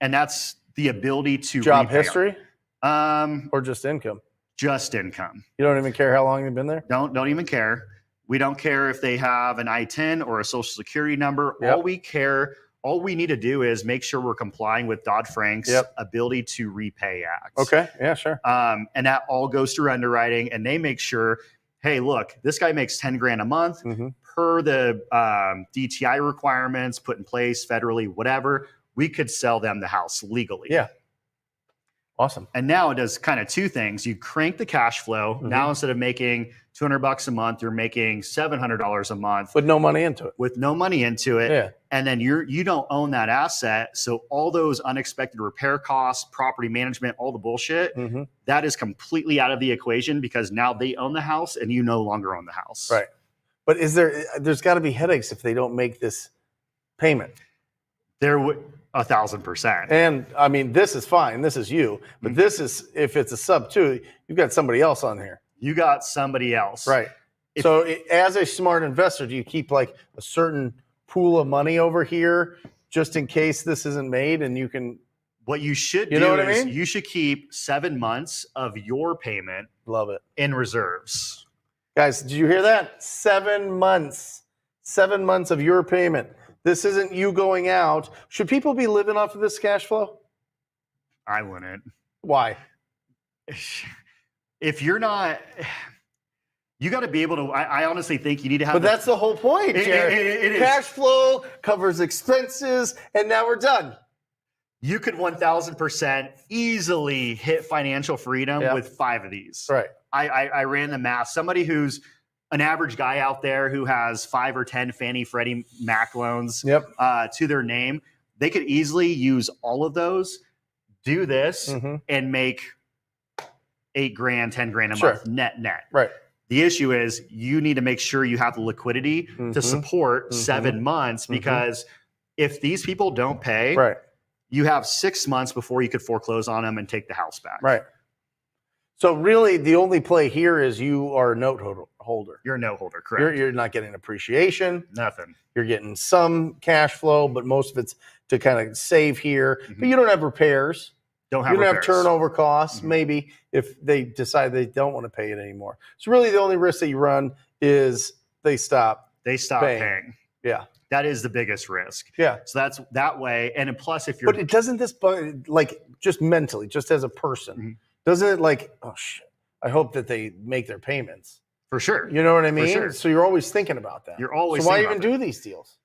and that's the ability to Job repay. history or just income? Just income. You don't even care how long you've been there? Don't even care. We don't care if they have an I-10 or a social security number. Yep. All we need to do is make sure we're complying with Dodd-Frank's Yep. ability to repay act. Okay. Yeah, sure. And that all goes through underwriting, and they make sure, hey, look, this guy makes 10 grand a month per the DTI requirements put in place federally, whatever. We could sell them the house legally. Yeah. Awesome. And now it does kind of two things. You crank the cash flow. Now, instead of making $200 a month, you're making $700 a month With no money into it. with no money into it. Yeah. And then you don't own that asset. So all those unexpected repair costs, property management, all the bullshit, that is completely out of the equation because now they own the house and you no longer own the house. Right. But there's got to be headaches if they don't make this payment. There would 1,000%. And I mean, this is fine. This is you. But this is, if it's a sub 2, you've got somebody else on here. You got somebody else. Right. So as a smart investor, do you keep like a certain pool of money over here just in case this isn't made and you can? What you should You do know what I is mean? you should keep 7 months of your payment Love it. in reserves. Guys, did you hear that? 7 months. 7 months of your payment. This isn't you going out. Should people be living off of this cash flow? I wouldn't. Why? If you're not, you got to be able to. I honestly think you need to have. But that's the whole point, Jared. It is. Cash flow covers expenses, and now we're done. You could 1,000% easily hit financial freedom with 5 of these. Right. I ran the math. Somebody who's an average guy out there who has 5 or 10 Fannie Freddie Mac loans to their name, they could easily use all of those, do this, and make 8 grand, 10 grand a month net. Right. The issue is you need to make sure you have the liquidity to support 7 months because if these people don't pay, you have 6 months before you could foreclose on them and take the house back. Right. So really, the only play here is you are a note holder. You're a note holder, correct? You're not getting appreciation. Nothing. You're getting some cash flow, but most of it's to kind of save here. But you don't have repairs. You don't have repairs. Turnover costs, maybe, if they decide they don't want to pay it anymore. So really, the only risk that you run is they stop paying. Yeah. That is the biggest risk. Yeah. So that's that way. And plus, if you're. But it doesn't this, like, just mentally, just as a person, doesn't it like, oh, shit, I hope that they make their payments. For sure. You know what I mean? Sure. So you're always thinking about that. You're always So why thinking even about do these deals?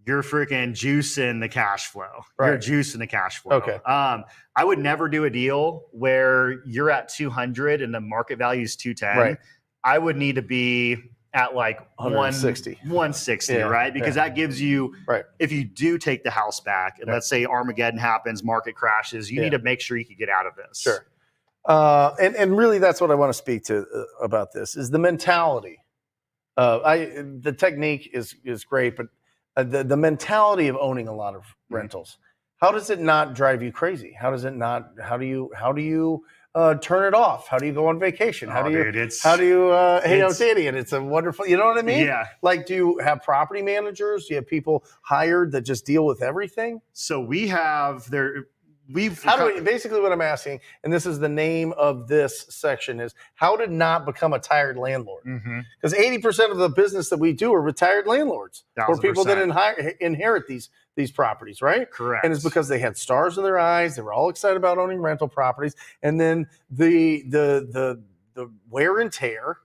You're freaking juicing the cash flow. Right. You're juicing the cash flow. Okay. I would never do a deal where you're at 200 and the market value is 210. Right. I would need to be at like 160. 160, Yeah, right? Because that gives you, right. If you do take the house back, and let's say Armageddon happens, market crashes, you need to make sure you can get out of this. Sure. And really, that's what I want to speak to about this is the mentality. The technique is great, but the mentality of owning a lot of rentals. How does it not drive you crazy? How does it not? How do you turn it off? How do you go on vacation? How do you hang out with Danny? And it's a wonderful, you know what I mean? Yeah. Like, do you have property managers? Do you have people hired that just deal with everything? So we have basically what I'm asking, and this is the name of this section, is how to not become a tired landlord. Because 80% of the business that we do are retired landlords or people that inherit these properties, right? Correct. And it's because they had stars in their eyes. They were all excited about owning rental properties. And then the wear and tear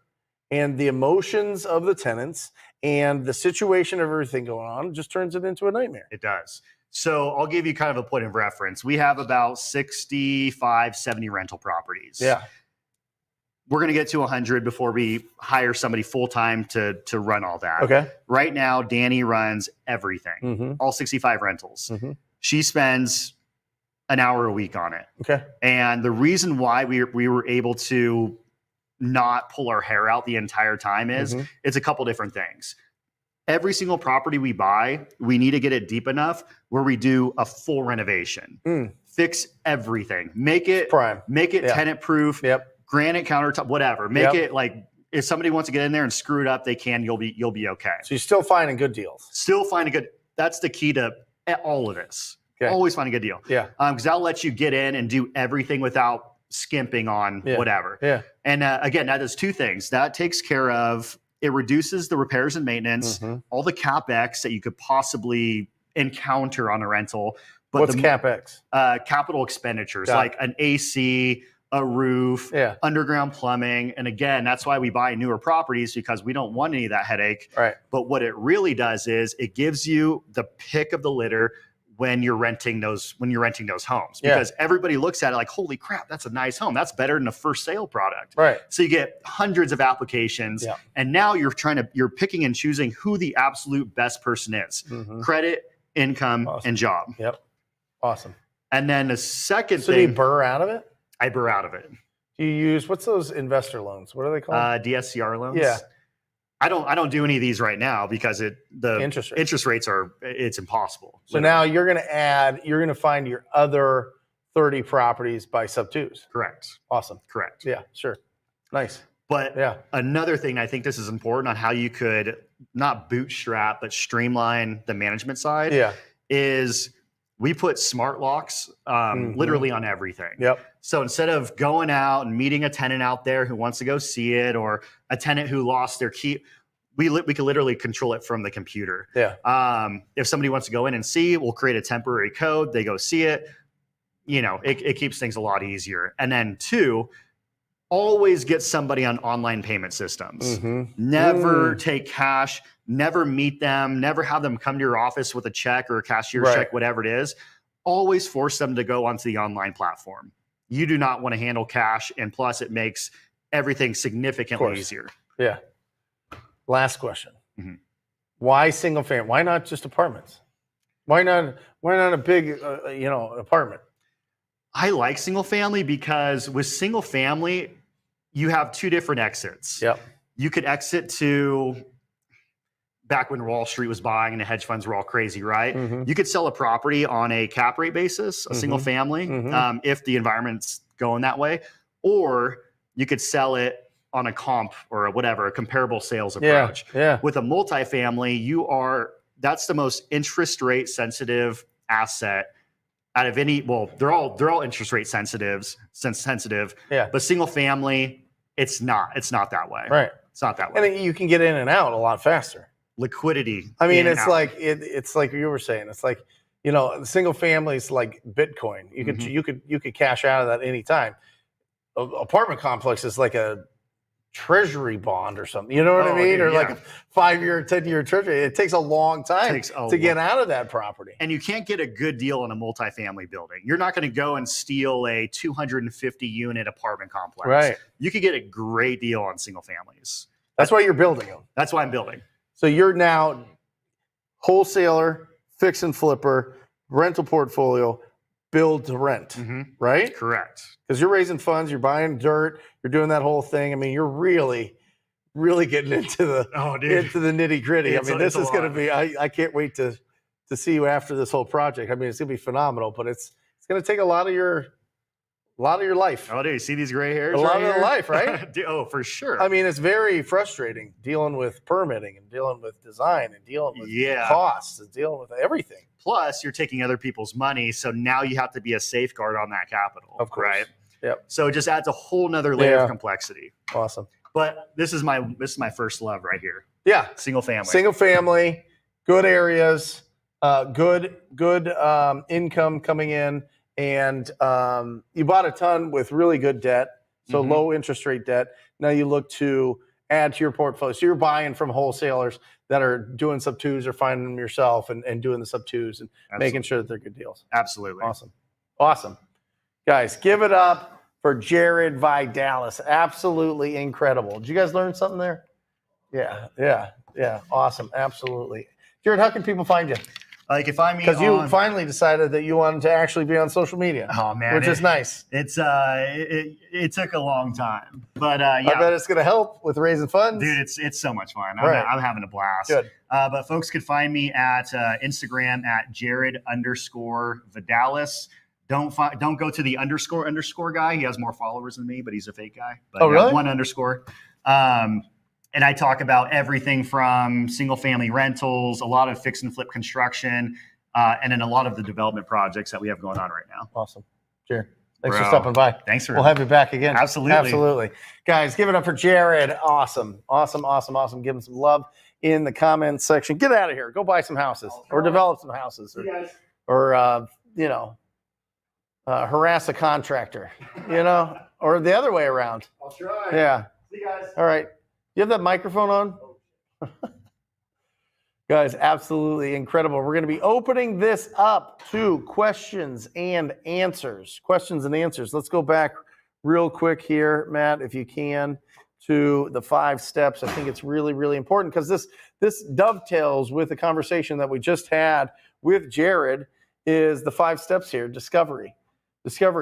and the emotions of the tenants and the situation of everything going on just turns it into a nightmare. It does. So I'll give you kind of a point of reference. We have about 65, 70 rental properties. Yeah. We're going to get to 100 before we hire somebody full-time to run all that. Okay. Right now, Danny runs everything, all 65 rentals. She spends an hour a week on it. Okay. And the reason why we were able to not pull our hair out the entire time is it's a couple different things. Every single property we buy, we need to get it deep enough where we do a full renovation, fix everything, make it prime, make it tenant proof, granite countertop, whatever. Make it like if somebody wants to get in there and screw it up, they can. You'll be okay. So you're still finding good deals. Still finding good. That's the key to all of this. Okay. Always find a good deal. Yeah. Because that'll let you get in and do everything without skimping on whatever. Yeah. And again, that does two things. That takes care of it reduces the repairs and maintenance, Mhm. all the CapEx that you could possibly encounter on a rental. But What's CapEx? Capital expenditures, Got like an AC, a roof, Yeah. underground plumbing. And again, that's why we buy newer properties, because we don't want any of that headache. Right. But what it really does is it gives you the pick of the litter when you're renting those homes, Yeah. because everybody looks at it like, holy crap, that's a nice home. That's better than a first sale product. Right. So you get hundreds of applications, Yeah. and now you're picking and choosing who the absolute best person is. Mhm. Credit, income, Awesome. and job. Yep. Awesome. And then the second So do you thing, burr out of it? I burr out of it. Do you use, what's those investor loans? What are they called? DSCR loans. Yeah. I don't do any of these right now because the Interest rates. rates it's impossible. So now you're going to find your other 30 properties by sub twos. Correct. Awesome. Correct. Yeah, sure. Nice. But Yeah. another thing, I think this is important on how you could not bootstrap, but streamline the management side, Yeah. is we put smart locks literally on everything. Yep. So instead of going out and meeting a tenant out there who wants to go see it, or a tenant who lost their key, we can literally control it from the computer. Yeah. If somebody wants to go in and see, we'll create a temporary code. They go see it. It keeps things a lot easier. And then 2, always get somebody on online payment systems. Mhm. Never take cash, never meet them, never have them come to your office with a check or a cashier's Right. check, whatever it is. Always force them to go onto the online platform. You do not want to handle cash, and plus it makes everything significantly course. easier. Yeah. Last question. Mhm. Why single family? Why not just apartments? Why not a big, apartment? I like single family because with single family, you have 2 different exits. Yep. You could exit to back when Wall Street was buying and the hedge funds were all crazy, right? Mhm. You could sell a property on a cap rate basis, a single family, Mhm. if the environment's going that way, or you could sell it on a comp or a comparable sales approach. Yeah. With a multifamily, that's the most interest rate sensitive asset out of any. Well, they're all interest rate sensitive. Yeah. But single family, it's not that way. Right. It's not that way. And you can get in and out a lot faster. Liquidity. I mean, in and it's out. like it's like you were saying. It's like, single families like Bitcoin. You could cash out of that anytime. Apartment complex is like a treasury bond or something. You know what I mean? Dude, or yeah. like a 5-year, 10-year treasury. It takes a long time to get out of that property. And you can't get a good deal on a multifamily building. You're not going to go and steal a 250 unit apartment complex. Right. You could get a great deal on single families. That's why you're building them. That's why I'm building. So you're now wholesaler, fix and flipper, rental portfolio, build to rent, right? Correct. Because you're raising funds, you're buying dirt, you're doing that whole thing. I mean, you're really, really getting into the nitty gritty. I mean, this is going to be. I can't wait to see you after this whole project. I mean, it's going to be phenomenal, but it's going to take a lot of your life. Oh, dude, you see these gray hairs? A lot right of here? life, right? Oh, for sure. I mean, it's very frustrating dealing with permitting and dealing with design and dealing with costs and dealing with everything. Plus, you're taking other people's money, so now you have to be a safeguard on that capital. Of course. Right? Yep. So it just adds a whole nother layer of complexity. Awesome. But this is my first love right here. Yeah. Single family. Single family, good areas, good income coming in, and you bought a ton with really good debt, so low interest rate debt. Now you look to add to your portfolio. So you're buying from wholesalers that are doing sub twos or finding them yourself and doing the sub twos and making sure that they're good deals. Absolutely. Awesome. Guys, give it up for Jared Vidalis. Absolutely incredible. Did you guys learn something there? Yeah. Awesome. Absolutely. Jared, how can people find you? You can find me because you finally decided that you wanted to actually be on social media. Oh man, which is nice. It took a long time, but yeah. I bet it's going to help with raising funds, dude. It's so much fun. Right. I'm having a blast. Good. But folks could find me at Instagram at Jared_Vidalis. Don't go to the underscore guy. He has more followers than me, but he's a fake guy. But really? One underscore. And I talk about everything from single family rentals, a lot of fix and flip construction, and then a lot of the development projects that we have going on right now. Awesome. Jared, Thanks for Bro, stopping by. Thanks for We'll have you back again. Absolutely. Absolutely. Guys, give it up for Jared. Awesome. Give him some love in the comments section. Get out of here. Go buy some houses or develop some houses or harass a contractor, or the other way around. I'll try. Yeah. See you guys. All right. You have that microphone on? Guys, absolutely incredible. We're going to be opening this up to questions and answers. Let's go back real quick here, Matt, if you can, to the 5 steps. I think it's really, really important because this dovetails with the conversation that we just had with Jared. Is the 5 steps here. Discovery,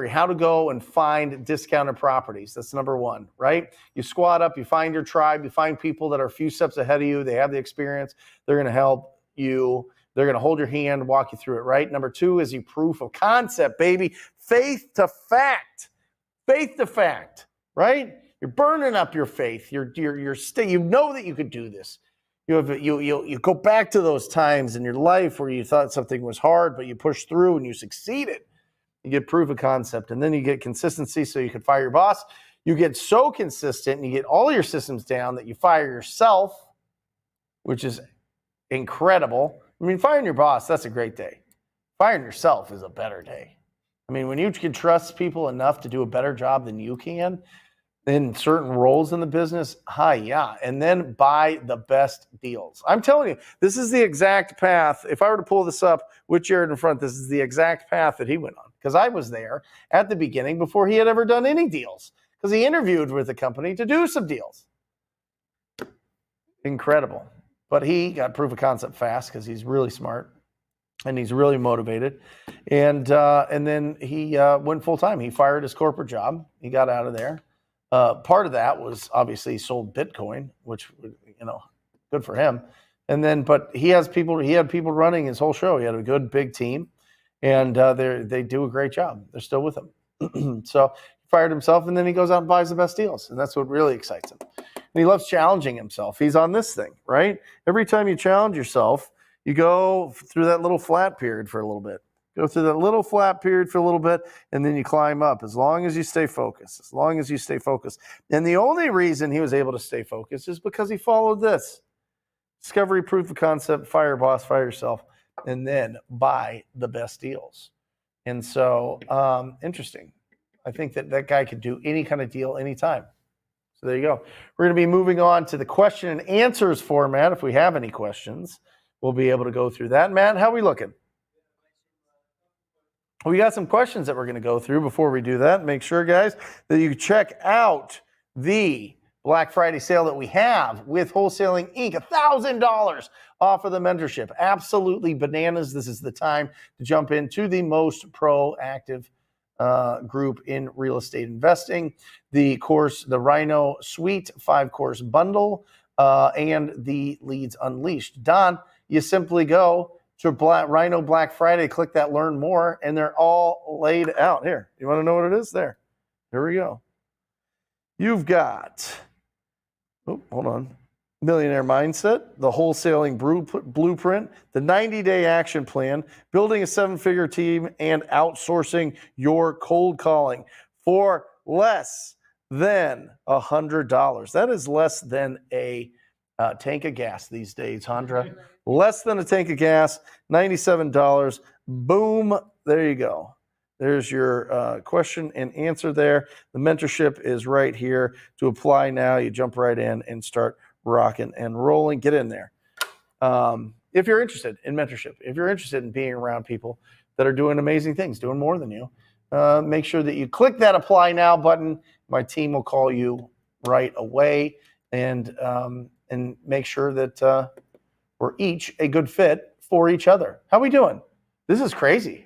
how to go and find discounted properties. That's number 1, right? You squat up, you find your tribe, you find people that are a few steps ahead of you. They have the experience. They're going to help you. They're going to hold your hand, walk you through it, right? Number 2 is your proof of concept, baby. Faith to fact, right? You're burning up your faith. You know that you could do this. You go back to those times in your life where you thought something was hard, but you pushed through and you succeeded. You get proof of concept, and then you get consistency so you can fire your boss. You get so consistent and you get all your systems down that you fire yourself, which is incredible. I mean, firing your boss, that's a great day. Firing yourself is a better day. I mean, when you can trust people enough to do a better job than you can in certain roles in the business, and then buy the best deals. I'm telling you, this is the exact path. If I were to pull this up with Jared in front, this is the exact path that he went on. Because I was there at the beginning before he had ever done any deals. Because he interviewed with the company to do some deals. Incredible. But he got proof of concept fast because he's really smart and he's really motivated. And then he went full time. He fired his corporate job. He got out of there. Part of that was obviously he sold Bitcoin, which, good for him. And then, but he had people running his whole show. He had a good big team. And they do a great job. They're still with him. So he fired himself, and then he goes out and buys the best deals. And that's what really excites him. And he loves challenging himself. He's on this thing, right? Every time you challenge yourself, you go through that little flat period for a little bit. And then you climb up as long as you stay focused. And the only reason he was able to stay focused is because he followed this. Discovery, proof of concept, fire boss, fire yourself. And then buy the best deals. And so, interesting. I think that guy could do any kind of deal anytime. So there you go. We're going to be moving on to the question and answers format. If we have any questions, we'll be able to go through that. Matt, how are we looking? We got some questions that we're going to go through before we do that. Make sure, guys, that you check out the Black Friday sale that we have with Wholesaling Inc. $1,000 off of the mentorship. Absolutely bananas. This is the time to jump into the most proactive group in real estate investing. The course, the Rhino Suite 5-course bundle, and the Leads Unleashed. Don, you simply go to Rhino Black Friday, click that Learn More, and they're all laid out. Here, you want to know what it is? There. Here we go. You've got... hold on. Millionaire Mindset, the Wholesaling Blueprint, the 90-day action plan, building a 7-figure team, and outsourcing your cold calling for less than $100. That is less than a tank of gas these days, Handra. Less than a tank of gas, $97. Boom. There you go. There's your question and answer there. The mentorship is right here. To apply now, you jump right in and start rocking and rolling. Get in there. If you're interested in mentorship, if you're interested in being around people that are doing amazing things, doing more than you, make sure that you click that apply now button. My team will call you right away and make sure that we're each a good fit for each other. How we doing? This is crazy.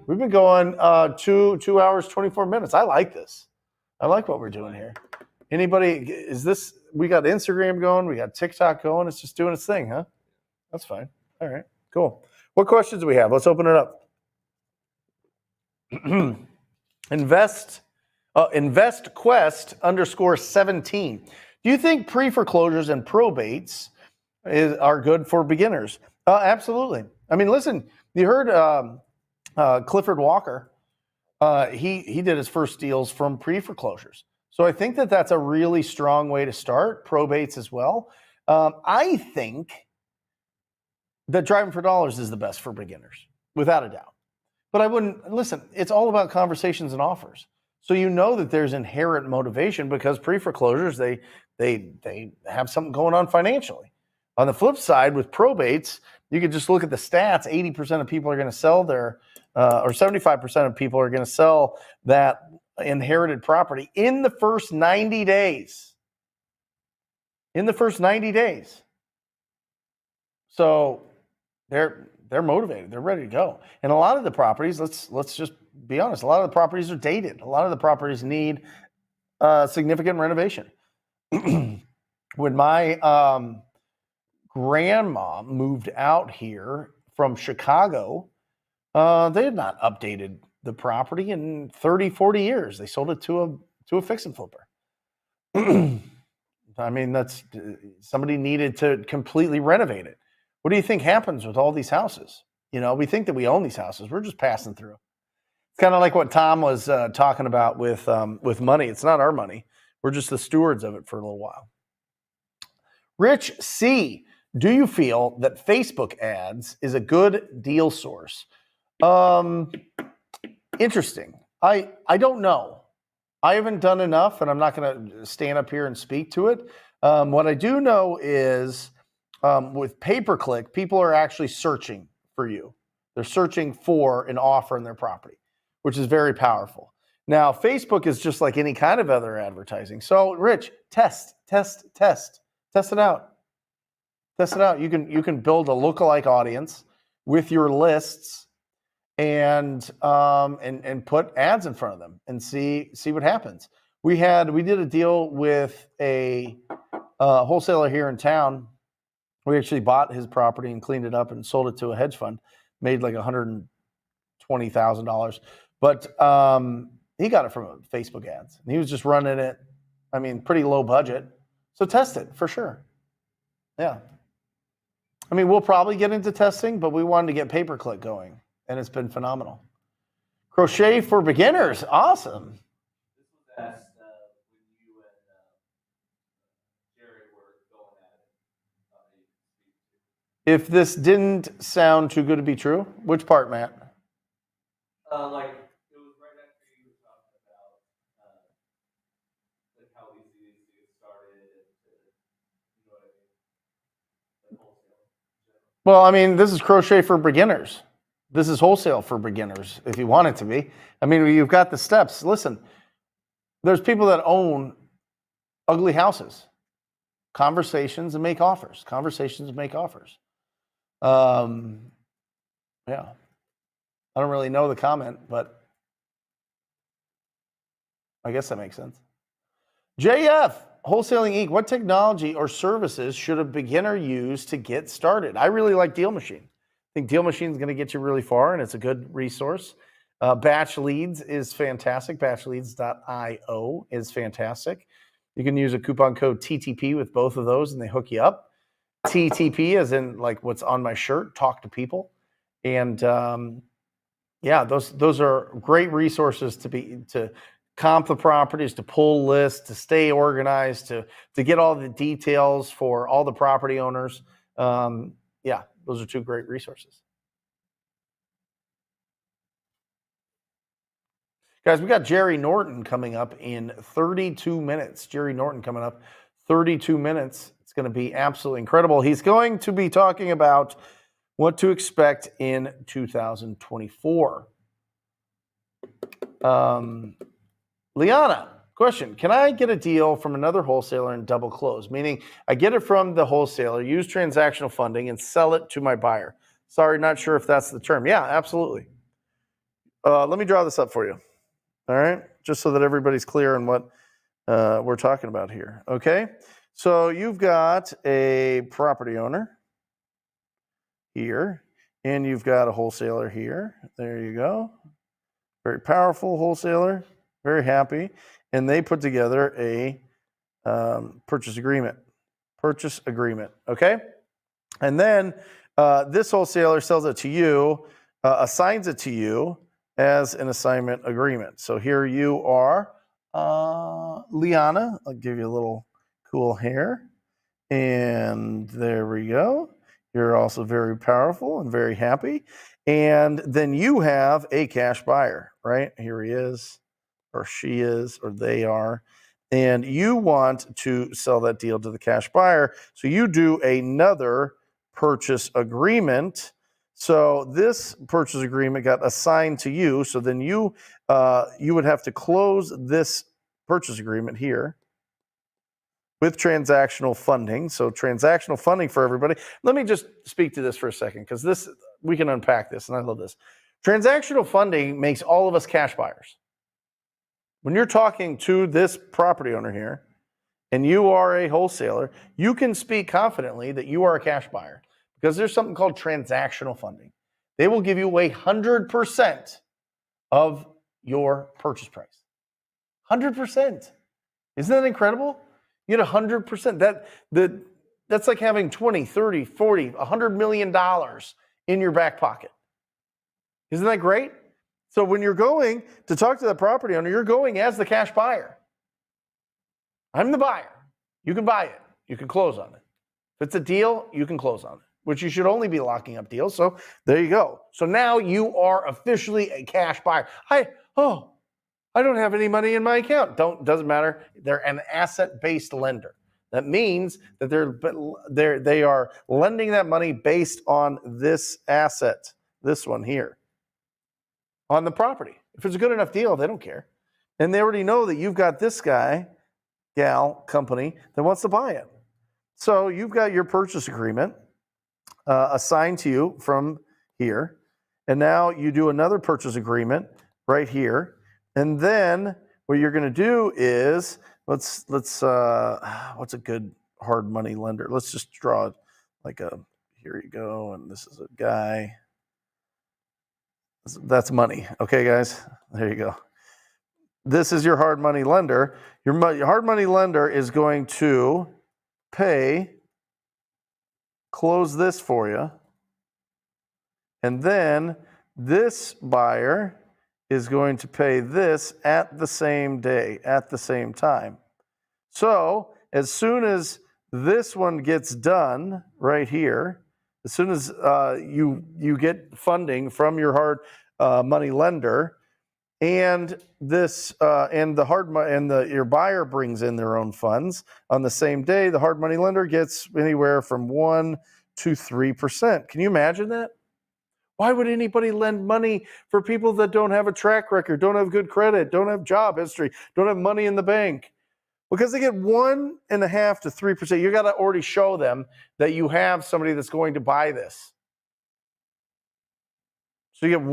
We've been going 2 hours, 24 minutes. I like this. I like what we're doing here. Anybody, we got Instagram going, we got TikTok going. It's just doing its thing, huh? That's fine. All right, cool. What questions do we have? Let's open it up. InvestQuest_17. Do you think pre-foreclosures and probates are good for beginners? Absolutely. I mean, listen, you heard Clifford Walker He did his first deals from pre-foreclosures. So I think that that's a really strong way to start. Probates as well. I think that driving for dollars is the best for beginners, without a doubt. But I wouldn't listen. It's all about conversations and offers. So you know that there's inherent motivation because pre-foreclosures they have something going on financially. On the flip side, with probates, you could just look at the stats. 80% of people are going to sell their, or 75% of people are going to sell that inherited property in the first 90 days. In the first 90 days. So they're motivated. They're ready to go. And a lot of the properties, let's just be honest, a lot of the properties are dated. A lot of the properties need significant renovation. When my grandma moved out here from Chicago, they had not updated the property in 30, 40 years. They sold it to a fix and flipper. I mean, that's somebody needed to completely renovate it. What do you think happens with all these houses? You know, we think that we own these houses. We're just passing through. It's kind of like what Tom was talking about with money. It's not our money. We're just the stewards of it for a little while. Rich C, do you feel that Facebook ads is a good deal source? Interesting. I don't know. I haven't done enough, and I'm not going to stand up here and speak to it. What I do know is with pay-per-click, people are actually searching for you. They're searching for an offer in their property, which is very powerful. Now, Facebook is just like any kind of other advertising. So, Rich, test it out. Test it out. You can build a lookalike audience with your lists and put ads in front of them and see what happens. We did a deal with a wholesaler here in town. We actually bought his property and cleaned it up and sold it to a hedge fund, made like $120,000. But he got it from Facebook ads. And he was just running it, I mean, pretty low budget. So test it for sure. Yeah. I mean, we'll probably get into testing, but we wanted to get pay-per-click going, and it's been phenomenal. Crochet for beginners. Awesome. This was asked when you and Jerry were going at it. If this didn't sound too good to be true, which part, Matt? Like it was right after you were talking about like how easy it is to get started and you know what I mean? Like wholesale in general. Well, I mean, this is crochet for beginners. This is wholesale for beginners, if you want it to be. I mean, you've got the steps. Listen, there's people that own ugly houses. Conversations and make offers. Conversations and make offers. Yeah. I don't really know the comment, but I guess that makes sense. JF, Wholesaling Inc. What technology or services should a beginner use to get started? I really like Deal Machine. I think Deal Machine is going to get you really far, and it's a good resource. Batch Leads is fantastic. Batchleads.io is fantastic. You can use a coupon code TTP with both of those, and they hook you up. TTP as in like what's on my shirt, talk to people. And yeah, those are great resources to comp the properties, to pull lists, to stay organized, to get all the details for all the property owners. Yeah, those are two great resources. Guys, we got Jerry Norton coming up in 32 minutes. Jerry Norton coming up 32 minutes. It's going to be absolutely incredible. He's going to be talking about what to expect in 2024. Liana, question. Can I get a deal from another wholesaler and double close? Meaning I get it from the wholesaler, use transactional funding, and sell it to my buyer. Sorry, not sure if that's the term. Yeah, absolutely. Let me draw this up for you. All right, just so that everybody's clear on what we're talking about here. Okay, so you've got a property owner here, and you've got a wholesaler here. There you go. Very powerful wholesaler, very happy, and they put together a purchase agreement. Okay, and then this wholesaler sells it to you, assigns it to you. as an assignment agreement. So here you are, Liana. I'll give you a little cool hair. And there we go. You're also very powerful and very happy. And then you have a cash buyer, right? Here he is, or she is, or they are. And you want to sell that deal to the cash buyer. So you do another purchase agreement. So this purchase agreement got assigned to you. So then you would have to close this purchase agreement here with transactional funding. So transactional funding for everybody. Let me just speak to this for a second, because this, we can unpack this, and I love this. Transactional funding makes all of us cash buyers. When you're talking to this property owner here, and you are a wholesaler, you can speak confidently that you are a cash buyer, because there's something called transactional funding. They will give you 100% of your purchase price. 100%. Isn't that incredible? You get 100%. That's like having 20, 30, 40, $100 million in your back pocket. Isn't that great? So when you're going to talk to the property owner, you're going as the cash buyer. I'm the buyer. You can buy it. You can close on it. If it's a deal, you can close on it, which you should only be locking up deals. So there you go. So now you are officially a cash buyer. I don't have any money in my account. Doesn't matter. They're an asset-based lender. That means that they are lending that money based on this asset, this one here, on the property. If it's a good enough deal, they don't care. And they already know that you've got this guy, gal, company that wants to buy it. So you've got your purchase agreement assigned to you from here. And now you do another purchase agreement right here. And then what you're going to do is, let's what's a good hard money lender? Let's just draw like here you go. And this is a guy. That's money. Okay, guys, there you go. This is your hard money lender. Your hard money lender is going to close this for you. And then this buyer is going to pay this at the same day, at the same time. So as soon as this one gets done right here, as soon as you get funding from your hard money lender, and this and the hard your buyer brings in their own funds on the same day, the hard money lender gets anywhere from 1% to 3%. Can you imagine that? Why would anybody lend money for people that don't have a track record, don't have good credit, don't have job history, don't have money in the bank? Because they get 1.5% to 3%. You got to already show them that you have somebody that's going to buy this. So you get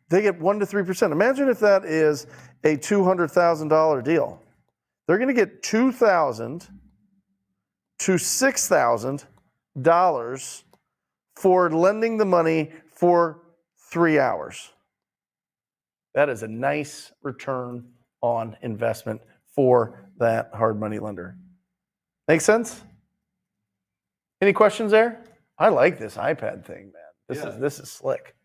they get 1% to 3%. Imagine if that is a $200,000 deal. They're going to get $2,000 to $6,000 for lending the money for 3 hours. That is a nice return on investment for that hard money lender. Make sense? Any questions there? I like this iPad thing, man. This is slick.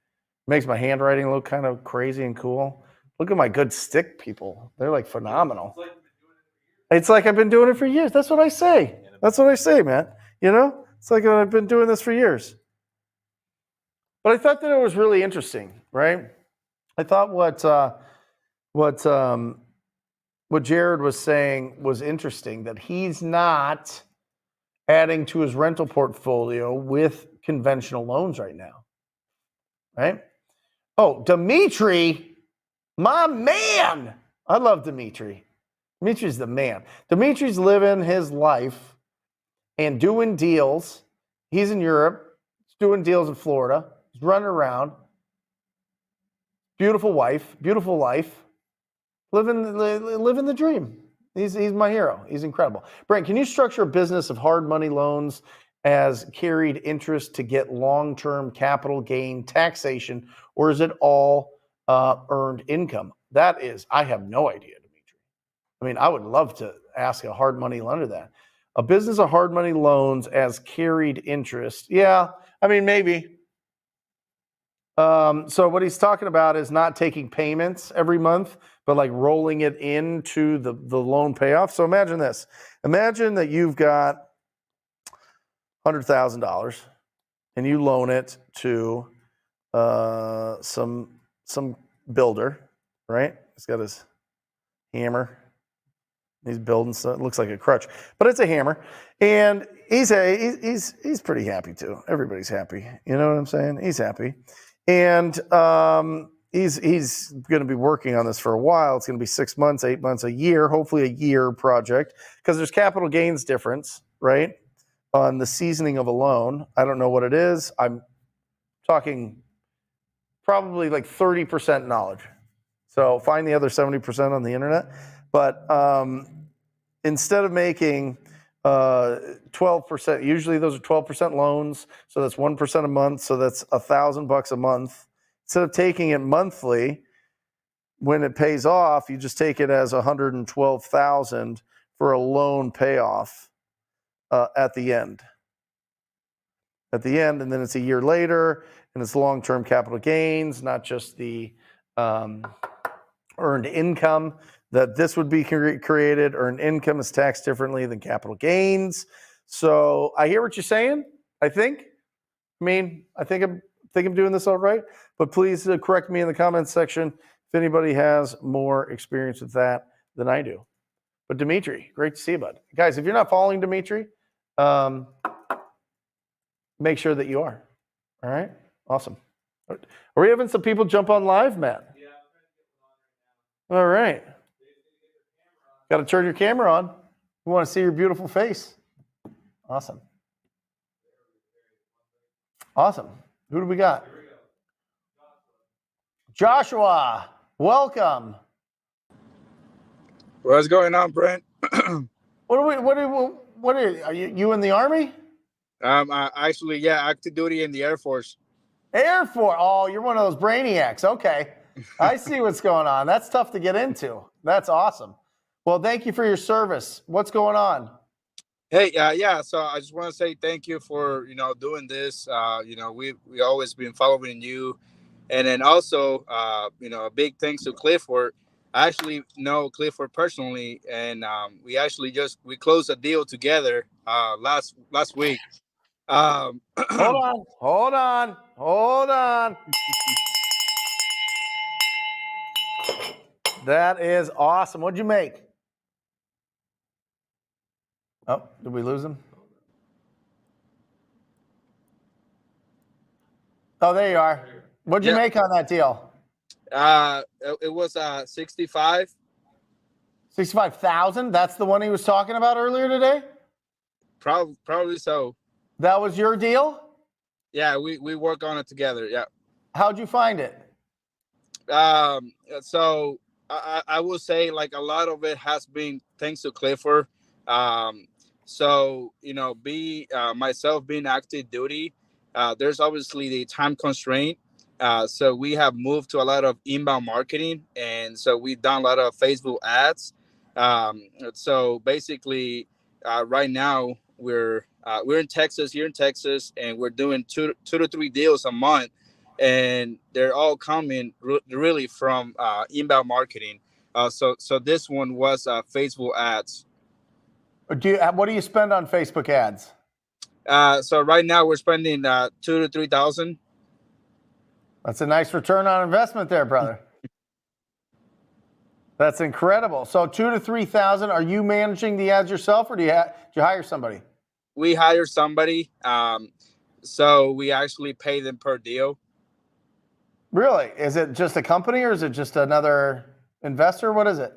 Makes my handwriting look kind of crazy and cool. Look at my good stick people. They're like phenomenal. It's like I've been doing it for years. That's what I say. That's what I say, man. You know? It's like I've been doing this for years. But I thought that it was really interesting, right? I thought what Jared was saying was interesting, that he's not adding to his rental portfolio with conventional loans right now, right? Oh, Dimitri, my man. I love Dimitri. Dimitri's the man. Dimitri's living his life and doing deals. He's in Europe. He's doing deals in Florida. He's running around. Beautiful wife, beautiful life. Living the dream. He's my hero. He's incredible. Brent, can you structure a business of hard money loans as carried interest to get long-term capital gain taxation, or is it all earned income? That is, I have no idea, Dimitri. I mean, I would love to ask a hard money lender that. A business of hard money loans as carried interest. Yeah, I mean, maybe. So what he's talking about is not taking payments every month, but like rolling it into the loan payoff. So imagine this. Imagine that you've got $100,000 and you loan it to some builder, right? He's got his hammer. He's building stuff. It looks like a crutch, but it's a hammer. And he's pretty happy too. Everybody's happy. You know what I'm saying? He's happy. And he's going to be working on this for a while. It's going to be 6 months, 8 months, a year, hopefully a year project, because there's capital gains difference, right, on the seasoning of a loan. I don't know what it is. I'm talking probably like 30% knowledge. So find the other 70% on the internet. But instead of making 12%, usually those are 12% loans. So that's 1% a month. So that's $1,000 a month. Instead of taking it monthly, when it pays off, you just take it as $112,000 for a loan payoff at the end. And then it's a year later, and it's long-term capital gains, not just the earned income that this would be created. Earned income is taxed differently than capital gains. So I hear what you're saying. I think I'm doing this all right. But please correct me in the comments section if anybody has more experience with that than I do. But Dimitri, great to see you, bud. Guys, if you're not following Dimitri, make sure that you are. All right? Awesome. Are we having some people jump on live, Matt? Yeah. All right. Got to turn your camera on. We want to see your beautiful face. Awesome. Awesome. Who do we got? Joshua, welcome. What's going on, Brent? What are you in the Army? Actually, yeah, active duty in the Air Force. Air Force. Oh, you're one of those brainiacs. Okay. I see what's going on. That's tough to get into. That's awesome. Well, thank you for your service. What's going on? Hey, yeah. So I just want to say thank you for doing this. We always been following you, and then also a big thanks to Clifford. I actually know Clifford personally, and we closed a deal together last week. Hold on. That is awesome. What'd you make? Oh, did we lose him? Oh, there you are. What'd you make on that deal? It was 65. 65,000? That's the one he was talking about earlier today? Probably so. That was your deal? Yeah, we work on it together. Yeah. How'd you find it? So I will say like a lot of it has been thanks to Clifford. Myself being active duty, there's obviously the time constraint. So we have moved to a lot of inbound marketing, and so we've done a lot of Facebook ads. So basically, right now we're in Texas, here in Texas, and we're doing two to three deals a month, and they're all coming really from inbound marketing. So this one was Facebook ads. What do you spend on Facebook ads? So right now we're spending $2,000 to $3,000. That's a nice return on investment there, brother. That's incredible. So $2,000 to $3,000. Are you managing the ads yourself, or do you hire somebody? We hire somebody. So we actually pay them per deal. Really? Is it just a company, or is it just another investor? What is it?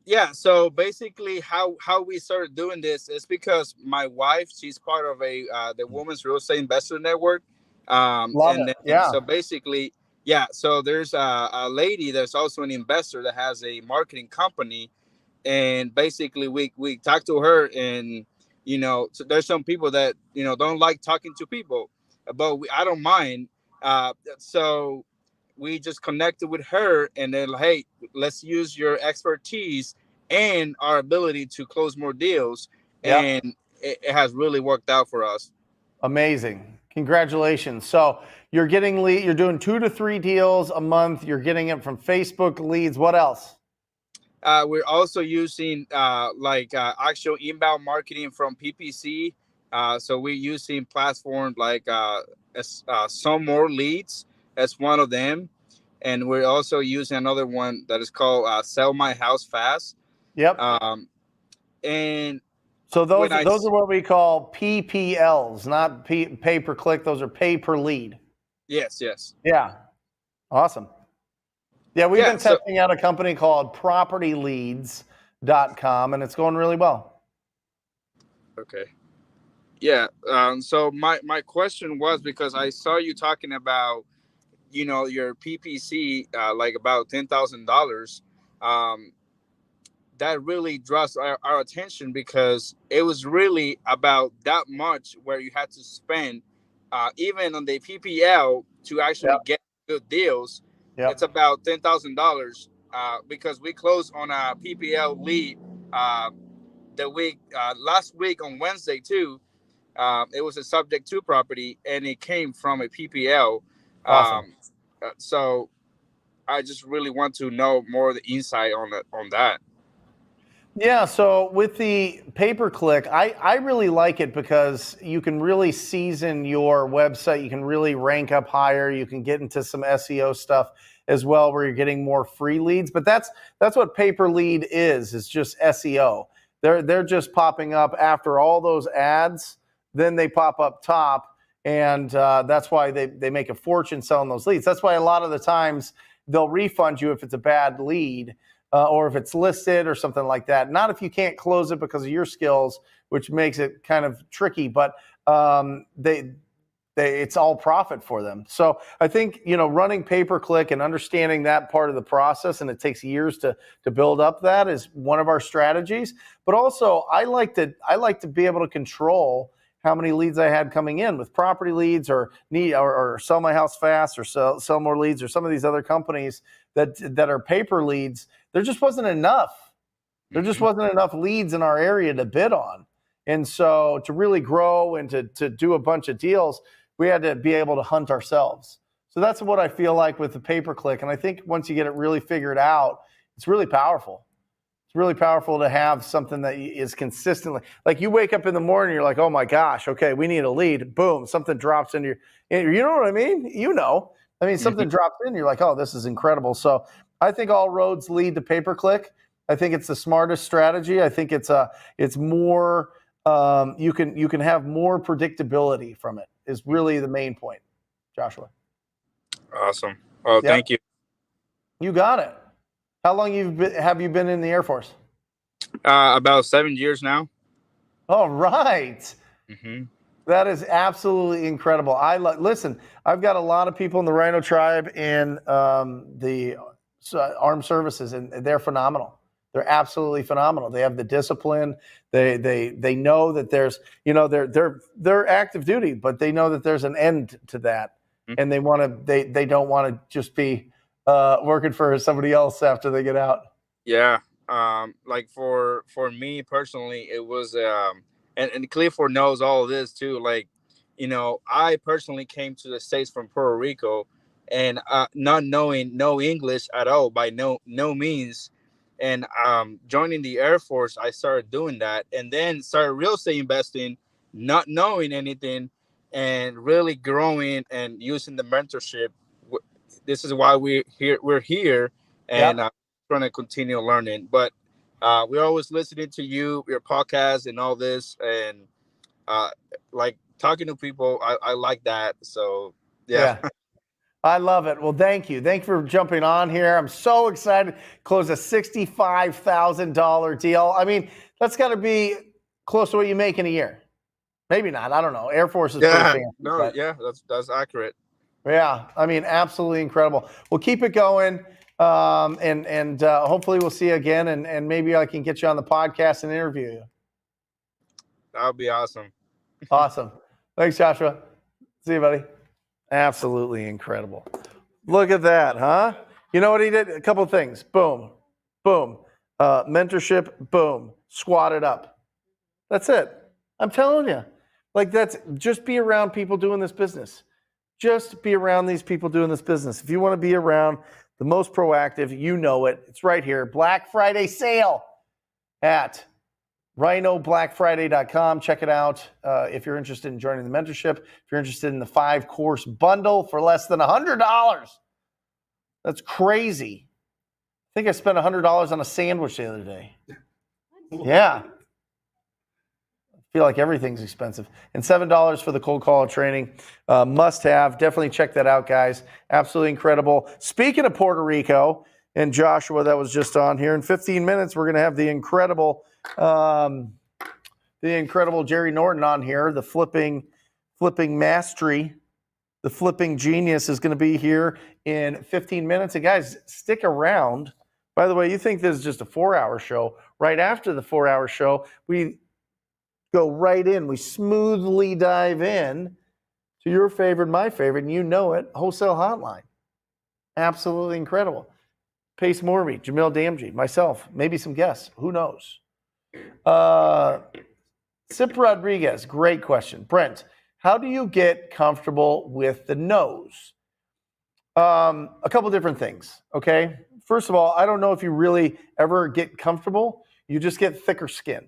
Yeah. So basically, how we started doing this is because my wife, she's part of the Women's Real Estate Investor Network. So basically, yeah. So there's a lady that's also an investor that has a marketing company, and basically we talked to her, and so there's some people that don't like talking to people, but I don't mind. So we just connected with her, and then hey, let's use your expertise and our ability to close more deals, and it has really worked out for us. Amazing. Congratulations. So you're getting you're doing 2 to 3 deals a month. You're getting it from Facebook leads. What else? We're also using actual inbound marketing from PPC. So we're using platforms like Some More Leads as one of them. And we're also using another one that is called Sell My House Fast. Yep. And so those are what we call PPLs, not pay per click. Those are pay per lead. Yes. Yeah. Awesome. Yeah, we've been testing out a company called propertyleads.com, and it's going really well. Okay. Yeah. So my question was, because I saw you talking about, your PPC, like about $10,000. That really draws our attention, because it was really about that much where you had to spend, even on the PPL, to actually get good deals. It's about $10,000, because we closed on a PPL lead last week on Wednesday too. It was a subject to property, and it came from a PPL. Awesome. So I just really want to know more of the insight on that. Yeah, so with the pay-per-click, I really like it because you can really season your website. You can really rank up higher. You can get into some SEO stuff as well, where you're getting more free leads. But that's what pay-per-lead is just SEO. They're just popping up after all those ads. Then they pop up top, and that's why they make a fortune selling those leads. That's why a lot of the times they'll refund you if it's a bad lead. Or if it's listed or something like that. Not if you can't close it because of your skills, which makes it kind of tricky, but it's all profit for them. So I think, running pay-per-click and understanding that part of the process, and it takes years to build up, that is one of our strategies. But also I like to be able to control how many leads I had coming in with property leads, or Sell My House Fast, or sell More Leads, or some of these other companies that are paper leads. There just wasn't enough. There just wasn't enough leads in our area to bid on. And so to really grow and to do a bunch of deals, we had to be able to hunt ourselves. So that's what I feel like with the pay-per-click. And I think once you get it really figured out, it's really powerful. It's really powerful to have something that is consistently, like you wake up in the morning, you're like, oh my gosh, okay, we need a lead. Boom, something drops into you know what I mean? Something drops in, you're like, oh, this is incredible. So I think all roads lead to pay-per-click. I think it's the smartest strategy. I think it's more, you can have more predictability from it, is really the main point, Joshua. Awesome. Oh, Thank you. You got it. How long have you been in the Air Force? About 7 years now. All right. Mm-hmm. That is absolutely incredible. Listen, I've got a lot of people in the Rhino tribe in the armed services, and they're phenomenal. They're absolutely phenomenal. They have the discipline. They know that there's, they're active duty, but they know that there's an end to that, and they don't want to just be working for somebody else after they get out. Yeah. Like for me personally, it was and Clifford knows all of this too. Like, I personally came to the States from Puerto Rico, and not knowing no English at all, by no means. And joining the Air Force, I started doing that, and then started real estate investing, not knowing anything, and really growing and using the mentorship. This is why we're here, and trying to continue learning. But we're always listening to your podcast and all this, and like talking to people. I like that. So yeah. I love it. Well, thank you. Thank you for jumping on here. I'm so excited. Close a $65,000 deal. I mean, that's got to be close to what you make in a year. Maybe not. I don't know. Air Force is pretty fancy. No, that's accurate. Yeah, I mean, absolutely incredible. We'll keep it going, and hopefully we'll see you again, and maybe I can get you on the podcast and interview you. That would be awesome. Awesome. Thanks, Joshua. See you, buddy. Absolutely incredible. Look at that, huh? You know what he did? A couple of things. Boom, boom. Mentorship, boom. Squatted up. That's it. I'm telling you. Like, just be around people doing this business. Just be around these people doing this business. If you want to be around the most proactive, you know it. It's right here. Black Friday sale at rhinoblackfriday.com. Check it out if you're interested in joining the mentorship. If you're interested in the 5-course bundle for less than $100. That's crazy. I think I spent $100 on a sandwich the other day. Yeah. I feel like everything's expensive. And $7 for the cold call training. Must have. Definitely check that out, guys. Absolutely incredible. Speaking of Puerto Rico and Joshua that was just on here, in 15 minutes, we're going to have the incredible Jerry Norton on here, the flipping mastery. The flipping genius is going to be here in 15 minutes. And guys, stick around. By the way, you think this is just a 4-hour show. Right after the 4-hour show, we go right in. We smoothly dive in to your favorite, my favorite, and you know it, Wholesale Hotline. Absolutely incredible. Pace Morby, Jamil Damji, myself, maybe some guests. Who knows? Sip Rodriguez, great question. Brent, how do you get comfortable with the no's? A couple different things, okay? First of all, I don't know if you really ever get comfortable. You just get thicker skin.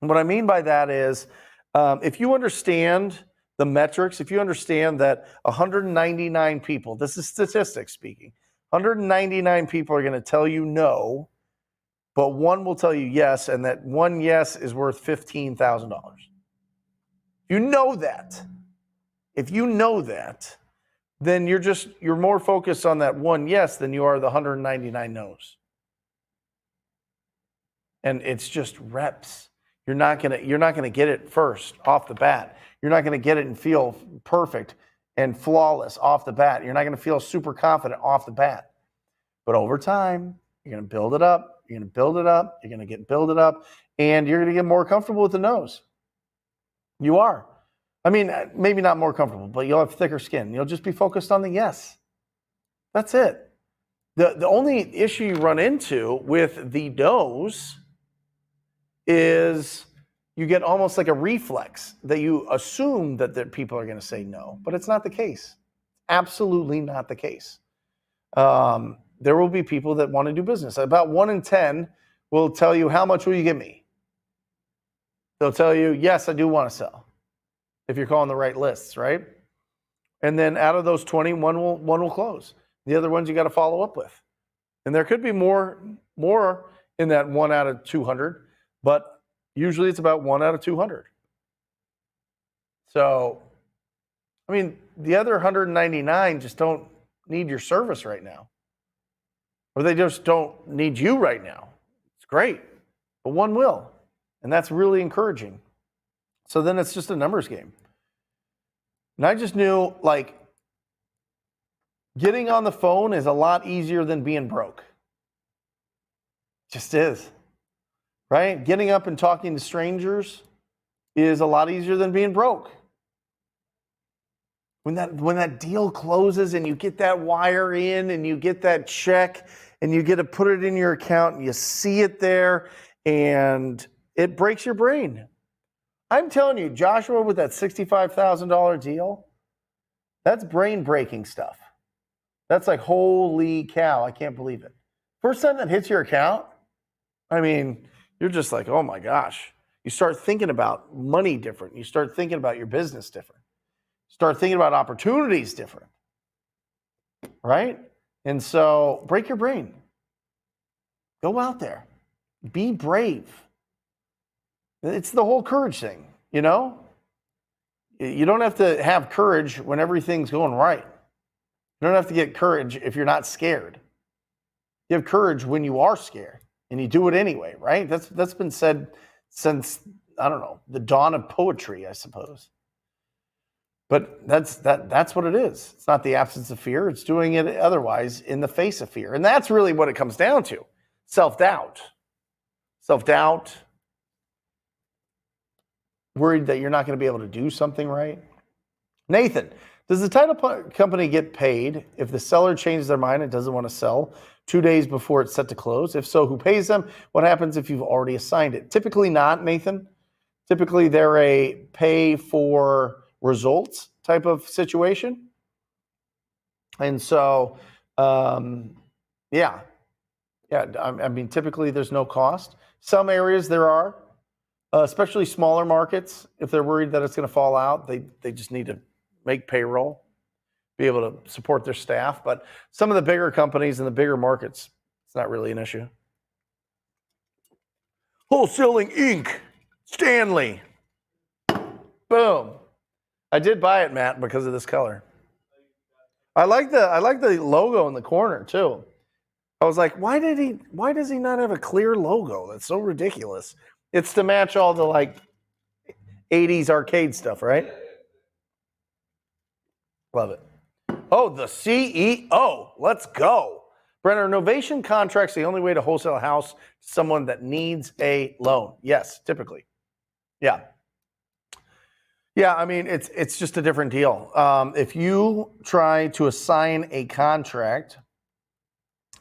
And what I mean by that is if you understand the metrics, if you understand that 199 people, this is statistics speaking, 199 people are going to tell you no, but one will tell you yes, and that one yes is worth $15,000. You know that. If you know that, then you're more focused on that one yes than you are the 199 no's. And it's just reps. You're not gonna get it first off the bat. You're not gonna get it and feel perfect and flawless off the bat. You're not gonna feel super confident off the bat. But over time, you're gonna build it up. You're gonna build it up. You're gonna build it up, and you're gonna get more comfortable with the no's. You are. I mean, maybe not more comfortable, but you'll have thicker skin. You'll just be focused on the yes. That's it. The only issue you run into with the no's is you get almost like a reflex that you assume that people are going to say no, but it's not the case. Absolutely not the case. There will be people that want to do business. About 1 in 10 will tell you, how much will you give me? They'll tell you, yes, I do want to sell. If you're calling the right lists, right? And then out of those 20, one will close. The other ones you got to follow up with. And there could be more in that 1 out of 200, but usually it's about 1 out of 200. So, I mean, the other 199 just don't need your service right now. Or they just don't need you right now. It's great, but one will. And that's really encouraging. So then it's just a numbers game. And I just knew, like, getting on the phone is a lot easier than being broke. It just is. Right? Getting up and talking to strangers is a lot easier than being broke. When that deal closes and you get that wire in and you get that check and you get to put it in your account and you see it there and it breaks your brain. I'm telling you, Joshua, with that $65,000 deal, that's brain-breaking stuff. That's like, holy cow, I can't believe it. First time that hits your account, I mean, you're just like, oh my gosh. You start thinking about money different. You start thinking about your business different. Start thinking about opportunities different, right? And so break your brain. Go out there. Be brave. It's the whole courage thing, you know? You don't have to have courage when everything's going right. You don't have to get courage if you're not scared. You have courage when you are scared, and you do it anyway, right? That's been said since, I don't know, the dawn of poetry, I suppose. But that's what it is. It's not the absence of fear. It's doing it otherwise in the face of fear. And that's really what it comes down to. Self-doubt. Self-doubt. Worried that you're not going to be able to do something right. Nathan, does the title company get paid if the seller changes their mind and doesn't want to sell 2 days before it's set to close? If so, who pays them? What happens if you've already assigned it? Typically not, Nathan. Typically they're a pay for results type of situation. And so, yeah. I mean, typically there's no cost. Some areas there are, especially smaller markets. If they're worried that it's going to fall out, they just need to make payroll, be able to support their staff. But some of the bigger companies in the bigger markets, it's not really an issue. Wholesaling Inc. Stanley. Boom. I did buy it, Matt, because of this color. I like the logo in the corner too. I was like, why does he not have a clear logo? That's so ridiculous. It's to match all the like 80s arcade stuff, right? Love it. Oh, the CEO. Let's go. Brenner, novation contracts the only way to wholesale a house to someone that needs a loan. Yes, typically. Yeah. Yeah, I mean, it's just a different deal. If you try to assign a contract,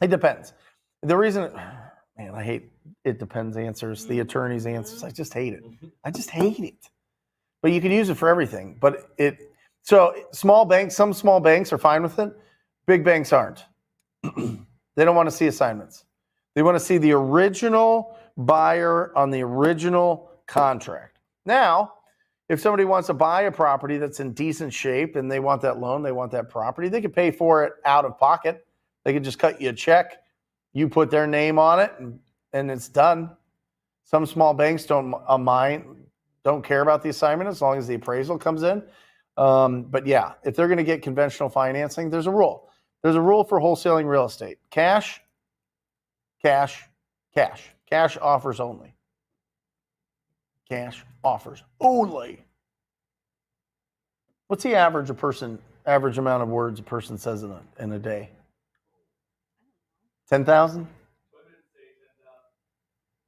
it depends. The reason, man, I hate it depends answers, the attorney's answers. I just hate it. I just hate it. But you can use it for everything. But so small banks, some small banks are fine with it. Big banks aren't. They don't want to see assignments. They want to see the original buyer on the original contract. Now, if somebody wants to buy a property that's in decent shape and they want that loan, they want that property, they could pay for it out of pocket. They could just cut you a check. You put their name on it and it's done. Some small banks don't care about the assignment as long as the appraisal comes in. But yeah, if they're going to get conventional financing, there's a rule. There's a rule for wholesaling real estate. Cash, cash, cash. Cash offers only. Cash offers only. What's the average amount of words a person says in a day? 10,000?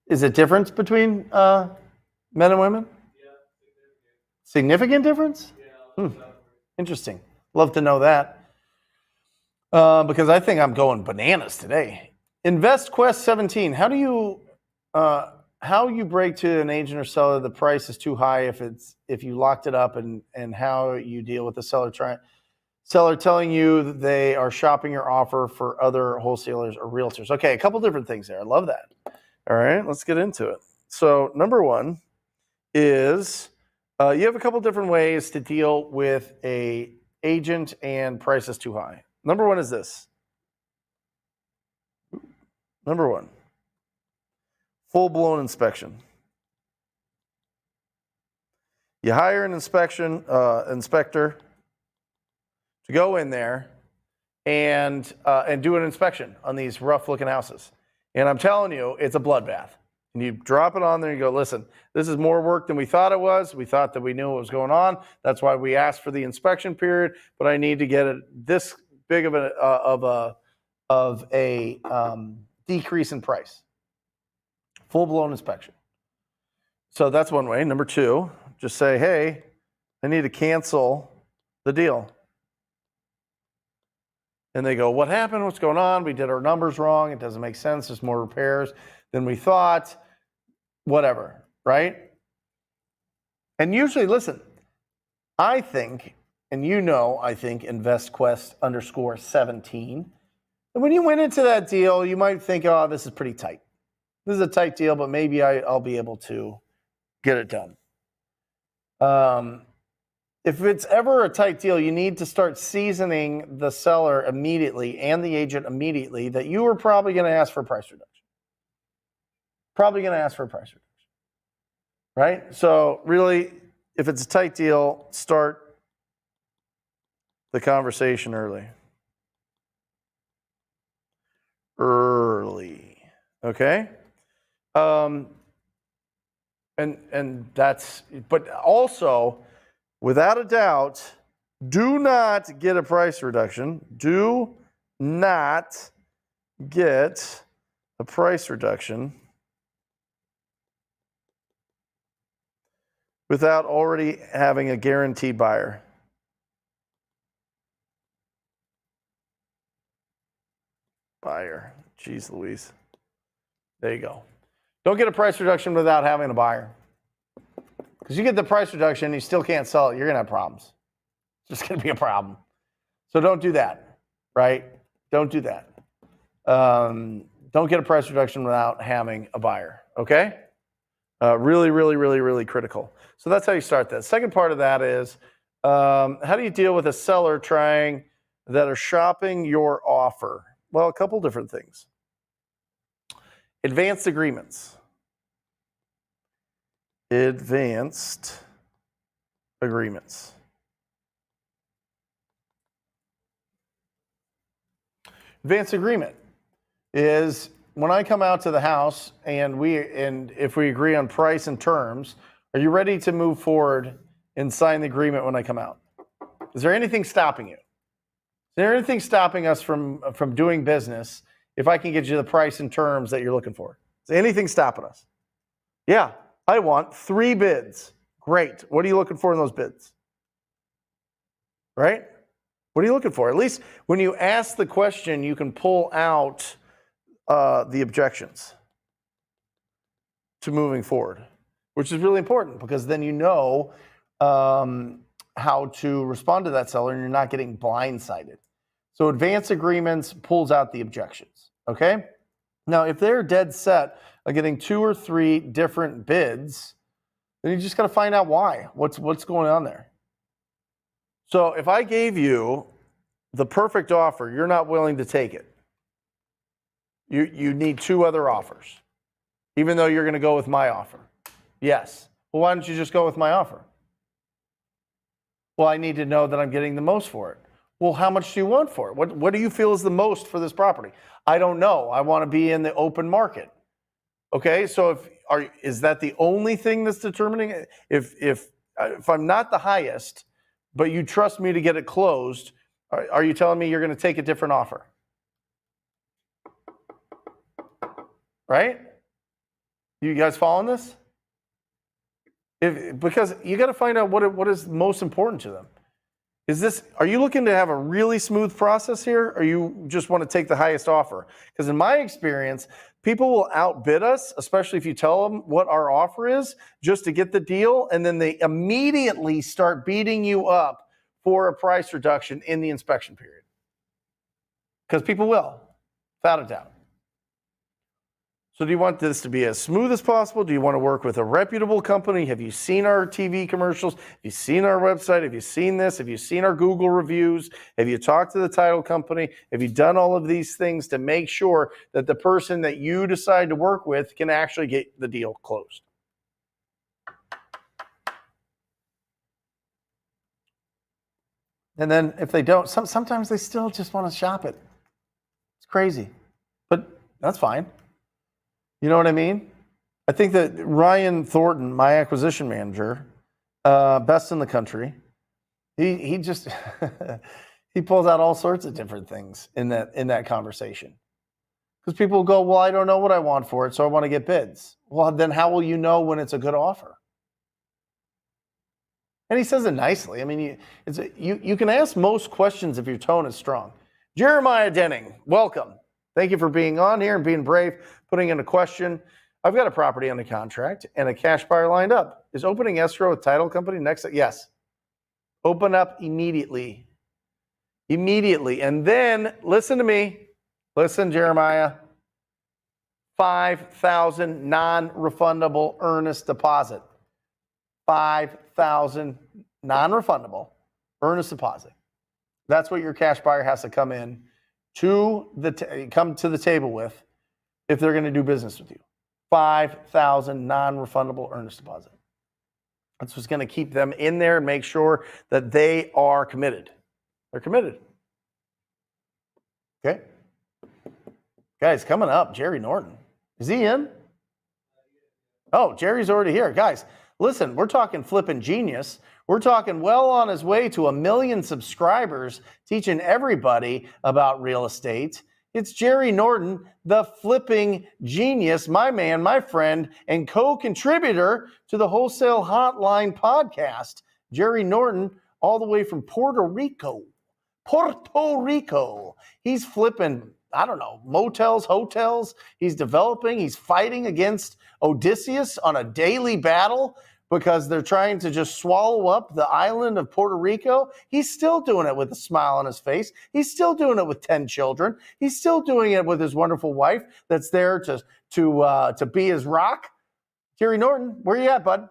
Is it difference between men and women? Yeah. Significant difference? Yeah. Interesting. Love to know that. Because I think I'm going bananas today. InvestQuest 17. How you break to an agent or seller the price is too high if you locked it up, and how you deal with the seller telling you that they are shopping your offer for other wholesalers or realtors. Okay, a couple different things there. I love that. All right, let's get into it. So number one is you have a couple different ways to deal with a agent and price is too high. Number one is this. Number one, full-blown inspection. You hire an inspector to go in there and do an inspection on these rough-looking houses. And I'm telling you, it's a bloodbath. And you drop it on there and you go, listen, this is more work than we thought it was. We thought that we knew what was going on. That's why we asked for the inspection period, but I need to get it this big of a decrease in price. Full-blown inspection. So that's one way. Number two, just say, hey, I need to cancel the deal. And they go, what happened? What's going on? We did our numbers wrong. It doesn't make sense. There's more repairs than we thought. Whatever, right? And usually, listen, I think InvestQuest _17. And when you went into that deal, you might think, oh, this is pretty tight. This is a tight deal, but maybe I'll be able to get it done. If it's ever a tight deal, you need to start seasoning the seller immediately and the agent immediately that you are probably going to ask for a price reduction. Right? So really, if it's a tight deal, start the conversation early. Okay? And that's, but also, without a doubt, do not get a price reduction. Do not get a price reduction without already having a guaranteed buyer. Jeez Louise. There you go. Don't get a price reduction without having a buyer. Because you get the price reduction and you still can't sell it, you're going to have problems. It's just going to be a problem. So don't do that. right? Don't do that. Don't get a price reduction without having a buyer, okay? Really, really, really, really critical. So that's how you start that. Second part of that is, how do you deal with a seller that are shopping your offer? Well, a couple different things. Advanced agreements. Advanced agreements. Advanced agreement is when I come out to the house and if we agree on price and terms, are you ready to move forward and sign the agreement when I come out? Is there anything stopping you? Is there anything stopping us from doing business if I can get you the price and terms that you're looking for? Is anything stopping us? Yeah, I want 3 bids. Great. What are you looking for in those bids? Right? What are you looking for? At least when you ask the question, you can pull out the objections to moving forward, which is really important because then you know how to respond to that seller and you're not getting blindsided. So advanced agreements pulls out the objections, okay? Now, if they're dead set on getting 2 or 3 different bids, then you just got to find out why. What's going on there? So if I gave you the perfect offer, you're not willing to take it. You need 2 other offers, even though you're going to go with my offer. Yes. Well, why don't you just go with my offer? Well, I need to know that I'm getting the most for it. Well, how much do you want for it? What do you feel is the most for this property? I don't know. I want to be in the open market. Okay, so is that the only thing that's determining it? If I'm not the highest, but you trust me to get it closed, are you telling me you're going to take a different offer? Right? You guys following this? Because you got to find out what is most important to them. Are you looking to have a really smooth process here, or you just want to take the highest offer? Because in my experience, people will outbid us, especially if you tell them what our offer is, just to get the deal, and then they immediately start beating you up for a price reduction in the inspection period. Because people will, without a doubt. So do you want this to be as smooth as possible? Do you want to work with a reputable company? Have you seen our TV commercials? Have you seen our website? Have you seen this? Have you seen our Google reviews? Have you talked to the title company? Have you done all of these things to make sure that the person that you decide to work with can actually get the deal closed? And then if they don't, sometimes they still just want to shop it. It's crazy, but that's fine. You know what I mean? I think that Ryan Thornton, my acquisition manager, best in the country, he just he pulls out all sorts of different things in that conversation. Because people go, well, I don't know what I want for it, so I want to get bids. Well, then how will you know when it's a good offer? And he says it nicely. I mean, you can ask most questions if your tone is strong. Jeremiah Denning, welcome. Thank you for being on here and being brave, putting in a question. I've got a property under contract and a cash buyer lined up. Is opening escrow with title company next? Yes. Open up immediately. Immediately. And then, listen to me. Listen, Jeremiah. $5,000 non-refundable earnest deposit. $5,000 non-refundable earnest deposit. That's what your cash buyer has to come in come to the table with if they're going to do business with you. $5,000 non-refundable earnest deposit. That's what's going to keep them in there and make sure that they are committed. They're committed. Okay. Guys, coming up, Jerry Norton. Is he in? Oh, Jerry's already here. Guys, listen, we're talking flipping genius. We're talking well on his way to 1 million subscribers, teaching everybody about real estate. It's Jerry Norton, the flipping genius, my man, my friend, and co-contributor to the Wholesale Hotline podcast. Jerry Norton, all the way from Puerto Rico. Puerto Rico. He's flipping, I don't know, motels, hotels. He's developing. He's fighting against Odysseus on a daily battle. because they're trying to just swallow up the island of Puerto Rico. He's still doing it with a smile on his face. He's still doing it with 10 children. He's still doing it with his wonderful wife that's there to be his rock. Jerry Norton, where you at, bud?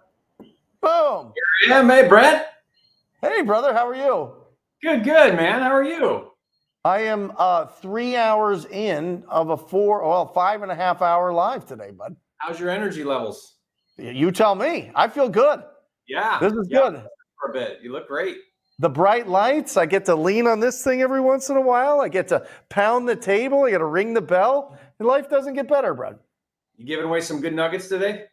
Boom. Here I am, hey, Brett. Hey, brother, how are you? Good, man. How are you? I am 3 hours in of a 5.5 hour live today, bud. How's your energy levels? You tell me. I feel good. Yeah. This is good. For a bit. You look great. The bright lights. I get to lean on this thing every once in a while. I get to pound the table. I get to ring the bell. And life doesn't get better, bro. You giving away some good nuggets today?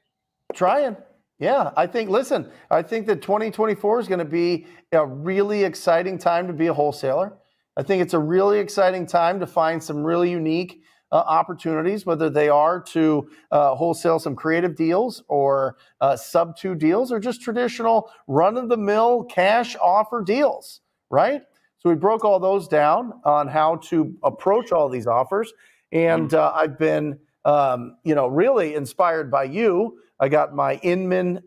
Trying. Yeah. I think that 2024 is going to be a really exciting time to be a wholesaler. I think it's a really exciting time to find some really unique opportunities, whether they are to wholesale some creative deals or sub-2 deals or just traditional run-of-the-mill cash offer deals, right? So we broke all those down on how to approach all these offers. And I've been, really inspired by you. I got my Inman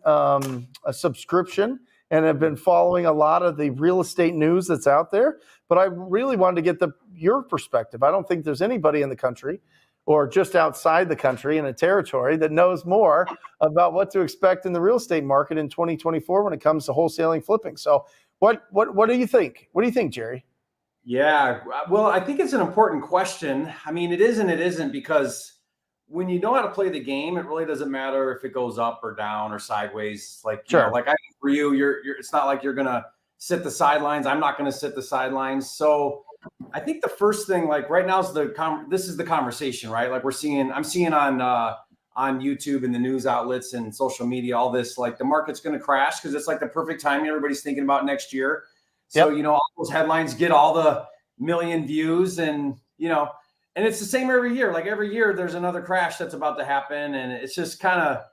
subscription and have been following a lot of the real estate news that's out there. But I really wanted to get your perspective. I don't think there's anybody in the country or just outside the country in a territory that knows more about what to expect in the real estate market in 2024 when it comes to wholesaling flipping. So what do you think? What do you think, Jerry? Yeah, well, I think it's an important question. I mean, it is and it isn't, because when you know how to play the game, it really doesn't matter if it goes up or down or sideways. Like, sure. Like I think for you, you're it's not like you're going to sit the sidelines. I'm not going to sit the sidelines. So I think the first thing, like right now, is this is the conversation, right? Like I'm seeing on YouTube and the news outlets and social media, all this, like the market's going to crash because it's like the perfect timing. Everybody's thinking about next year. So, all those headlines get all the million views and it's the same every year. Like every year there's another crash that's about to happen. And it's just kind of,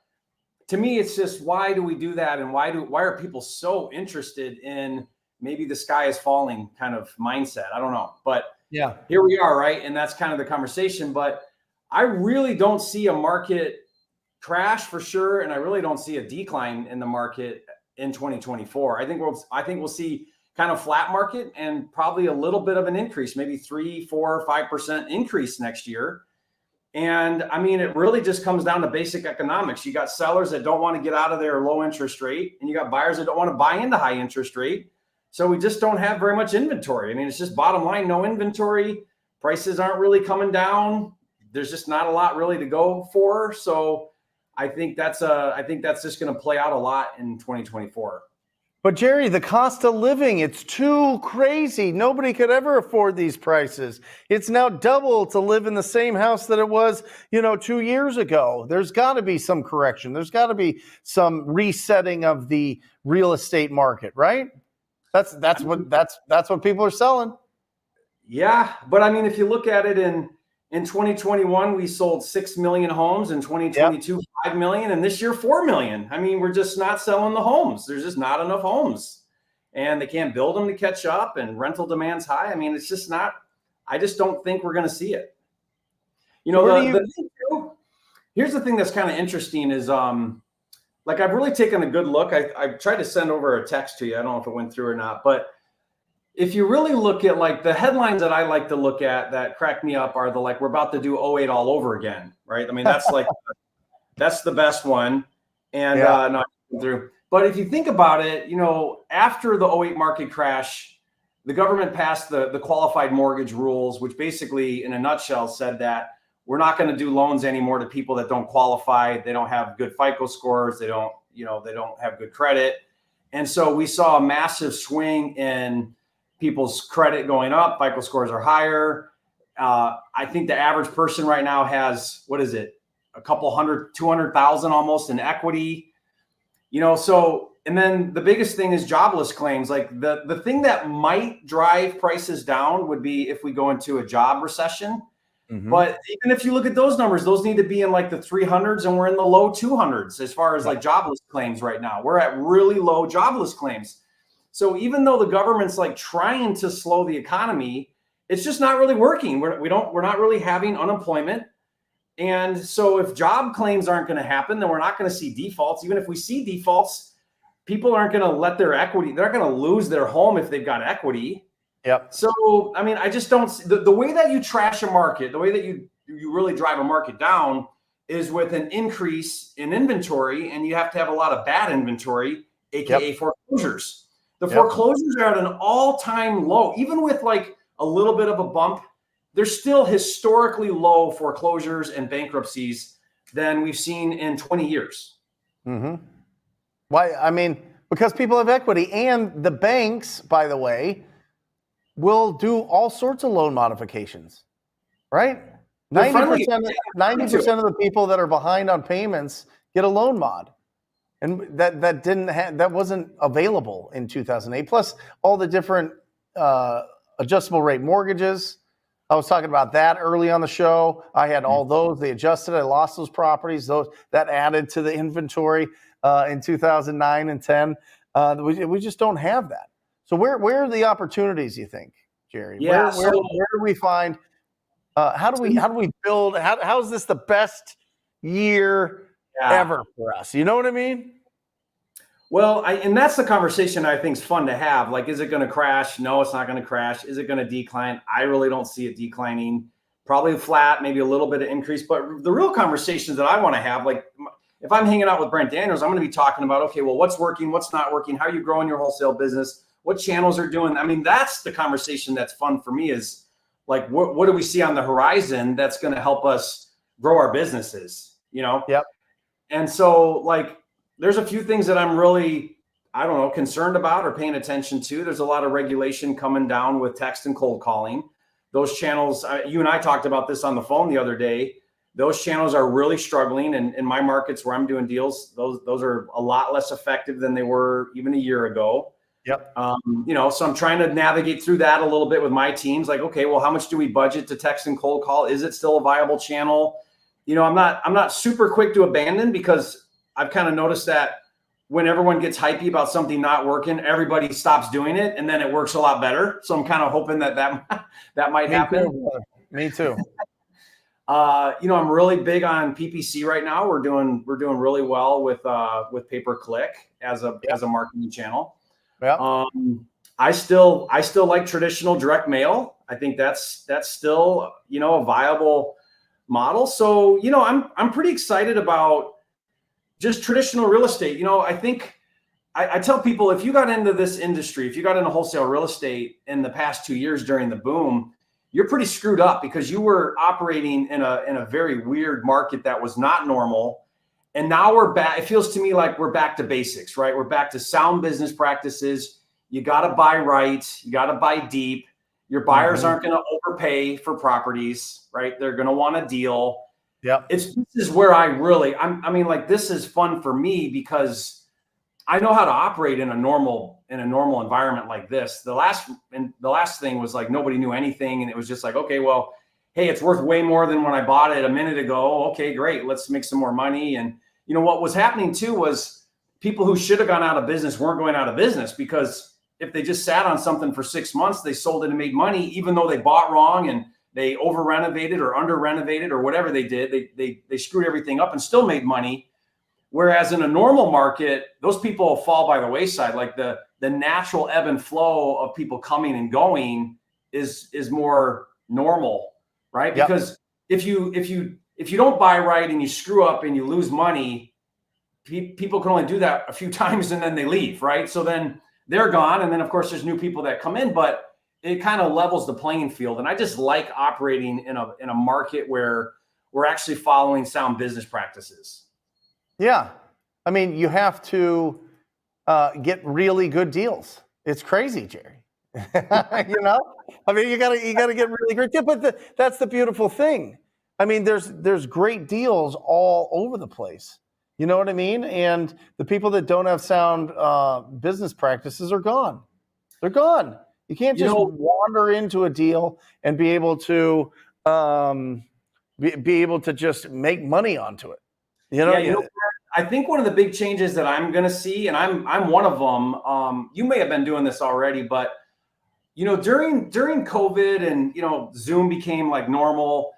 to me, it's just, why do we do that? And why are people so interested in maybe the sky is falling kind of mindset? I don't know, but yeah, here we are. Right. And that's kind of the conversation, but I really don't see a market crash for sure. And I really don't see a decline in the market in 2024. I think we'll see kind of flat market and probably a little bit of an increase, maybe 3, 4, 5% increase next year. And I mean, it really just comes down to basic economics. You got sellers that don't want to get out of their low interest rate, and you got buyers that don't want to buy into high interest rate. So we just don't have very much inventory. I mean, it's just bottom line, no inventory. Prices aren't really coming down. There's just not a lot really to go for. So I think that's just going to play out a lot in 2024. But Jerry, the cost of living, it's too crazy. Nobody could ever afford these prices. It's now double to live in the same house that it was, 2 years ago. There's got to be some correction. There's got to be some resetting of the real estate market, right? That's what people are selling. Yeah, but I mean, if you look at it in 2021, we sold 6 million homes. In 2022, 5 million, and this year 4 million. I mean, we're just not selling the homes. There's just not enough homes, and they can't build them to catch up, and rental demand's high. I mean, it's just not. I just don't think we're going to see it. Here's the thing that's kind of interesting is like I've really taken a good look. I tried to send over a text to you. I don't know if it went through or not, but if you really look at like the headlines that I like to look at that crack me up are the, like, we're about to do 08 all over again, right? I mean, that's like, that's the best one. And but if you think about it, after the 08 market crash, the government passed the qualified mortgage rules, which basically in a nutshell said that we're not going to do loans anymore to people that don't qualify. They don't have good FICO scores. They don't have good credit. And so we saw a massive swing in people's credit going up. FICO scores are higher. I think the average person right now has, what is it? A couple hundred, 200,000 almost in equity, so, and then the biggest thing is jobless claims. Like the thing that might drive prices down would be if we go into a job recession. Mm-hmm. But even if you look at those numbers, those need to be in like the 300s, and we're in the low 200s as far as like jobless claims right now. We're at really low jobless claims. So even though the government's like trying to slow the economy, it's just not really working. We're not really having unemployment. And so if job claims aren't going to happen, then we're not going to see defaults. Even if we see defaults, people aren't going to let their equity, they're not going to lose their home if they've got equity. Yep. So, I mean, I just don't see the way that you trash a market, the way that you really drive a market down is with an increase in inventory, and you have to have a lot of bad inventory, AKA foreclosures. The foreclosures are at an all-time low, even with like a little bit of a bump. There's still historically low foreclosures and bankruptcies than we've seen in 20 years. Mm-hmm. Why? I mean, because people have equity, and the banks, by the way, will do all sorts of loan modifications, right? 90% of the people that are behind on payments get a loan mod, and that wasn't available in 2008. Plus, all the different adjustable rate mortgages. I was talking about that early on the show. I had all those. They adjusted. I lost those properties. Those that added to the inventory in 2009 and 10. We just don't have that. So where are the opportunities, you think, Jerry? Yeah. Where do we find? How do we build? How is this the best year ever for us? You know what I mean? Well, and that's the conversation I think is fun to have. Like, is it going to crash? No, it's not going to crash. Is it going to decline? I really don't see it declining. Probably flat, maybe a little bit of increase. But the real conversations that I want to have, like if I'm hanging out with Brent Daniels, I'm going to be talking about, okay, well, what's working? What's not working? How are you growing your wholesale business? What channels are doing? I mean, that's the conversation that's fun for me is like, what do we see on the horizon that's going to help us grow our businesses, you know? Yep. And so like, there's a few things that I'm really, I don't know, concerned about or paying attention to. There's a lot of regulation coming down with text and cold calling. Those channels, you and I talked about this on the phone the other day. Those channels are really struggling. And in my markets where I'm doing deals, those are a lot less effective than they were even a year ago. Yep. You know, so I'm trying to navigate through that a little bit with my teams. Like, okay, well, how much do we budget to text and cold call? Is it still a viable channel? You know, I'm not super quick to abandon because I've kind of noticed that when everyone gets hypey about something not working, everybody stops doing it, and then it works a lot better. So I'm kind of hoping that might happen. Me too. You know, I'm really big on PPC right now. We're doing really well with pay-per-click as a marketing channel. Yeah. I still like traditional direct mail. I think that's still, you know, a viable model. So, you know, I'm pretty excited about just traditional real estate. You know, I think I tell people, if you got into this industry, if you got into wholesale real estate in the past 2 years during the boom, you're pretty screwed up because you were operating in a very weird market that was not normal. And now we're back. It feels to me like we're back to basics, right? We're back to sound business practices. You got to buy right. You got to buy deep. Your buyers aren't going to overpay for properties, right? They're going to want a deal. Yeah. This is where I mean, like, this is fun for me because I know how to operate in a normal environment like this. The last thing was like nobody knew anything, and it was just like, okay, well, hey, it's worth way more than when I bought it a minute ago. Okay, great, let's make some more money. And you know what was happening too was people who should have gone out of business weren't going out of business because if they just sat on something for 6 months, they sold it and made money, even though they bought wrong and they over renovated or under renovated or whatever they did. They screwed everything up and still made money. Whereas in a normal market, those people fall by the wayside. Like the natural ebb and flow of people coming and going is more normal, right? Yep. Because if you don't buy right and you screw up and you lose money, people can only do that a few times and then they leave, right? So then they're gone, and then of course there's new people that come in, but it kind of levels the playing field. And I just like operating in a market where we're actually following sound business practices. Yeah. I mean, you have to get really good deals. It's crazy, Jerry. You know? I mean, you gotta get really great deals, but that's the beautiful thing. I mean, there's great deals all over the place. You know what I mean? And the people that don't have sound business practices are gone. They're gone. You can't just wander into a deal and be able to just make money onto it. You know? Yeah, I think one of the big changes that I'm going to see, and I'm one of them. You may have been doing this already, but you know, during COVID and you know, Zoom became like normal.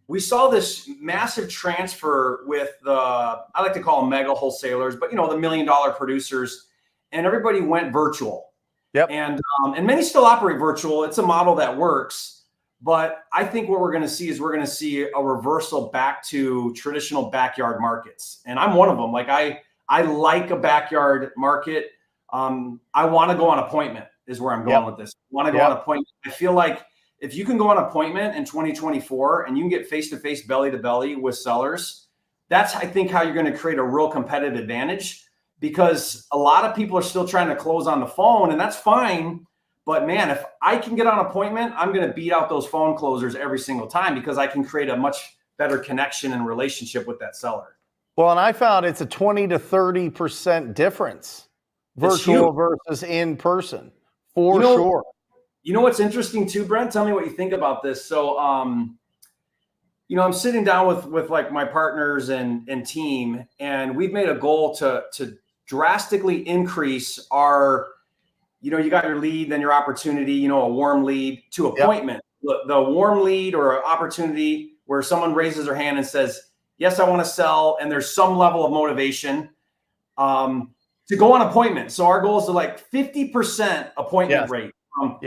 We saw this massive transfer with I like to call them mega wholesalers, but you know, the $1 million producers. and everybody went virtual. Yep. And many still operate virtual. It's a model that works, but I think what we're going to see is we're going to see a reversal back to traditional backyard markets. And I'm one of them. Like I like a backyard market. I want to go on appointment is where I'm going with this. I want to go on appointment. I feel like if you can go on appointment in 2024 and you can get face-to-face, belly-to-belly with sellers, that's, I think, how you're going to create a real competitive advantage, because a lot of people are still trying to close on the phone, and that's fine. But man, if I can get on appointment, I'm going to beat out those phone closers every single time, because I can create a much better connection and relationship with that seller. Well, and I found it's a 20 to 30% difference, virtual versus in person, for sure. You know what's interesting too, Brent? Tell me what you think about this. So, you know, I'm sitting down with like my partners and team, and we've made a goal to drastically increase our, you know, you got your lead, then your opportunity, you know, a warm lead to appointment. The warm lead or opportunity where someone raises their hand and says, yes, I want to sell, and there's some level of motivation to go on appointment. So our goal is to like 50% appointment rate. I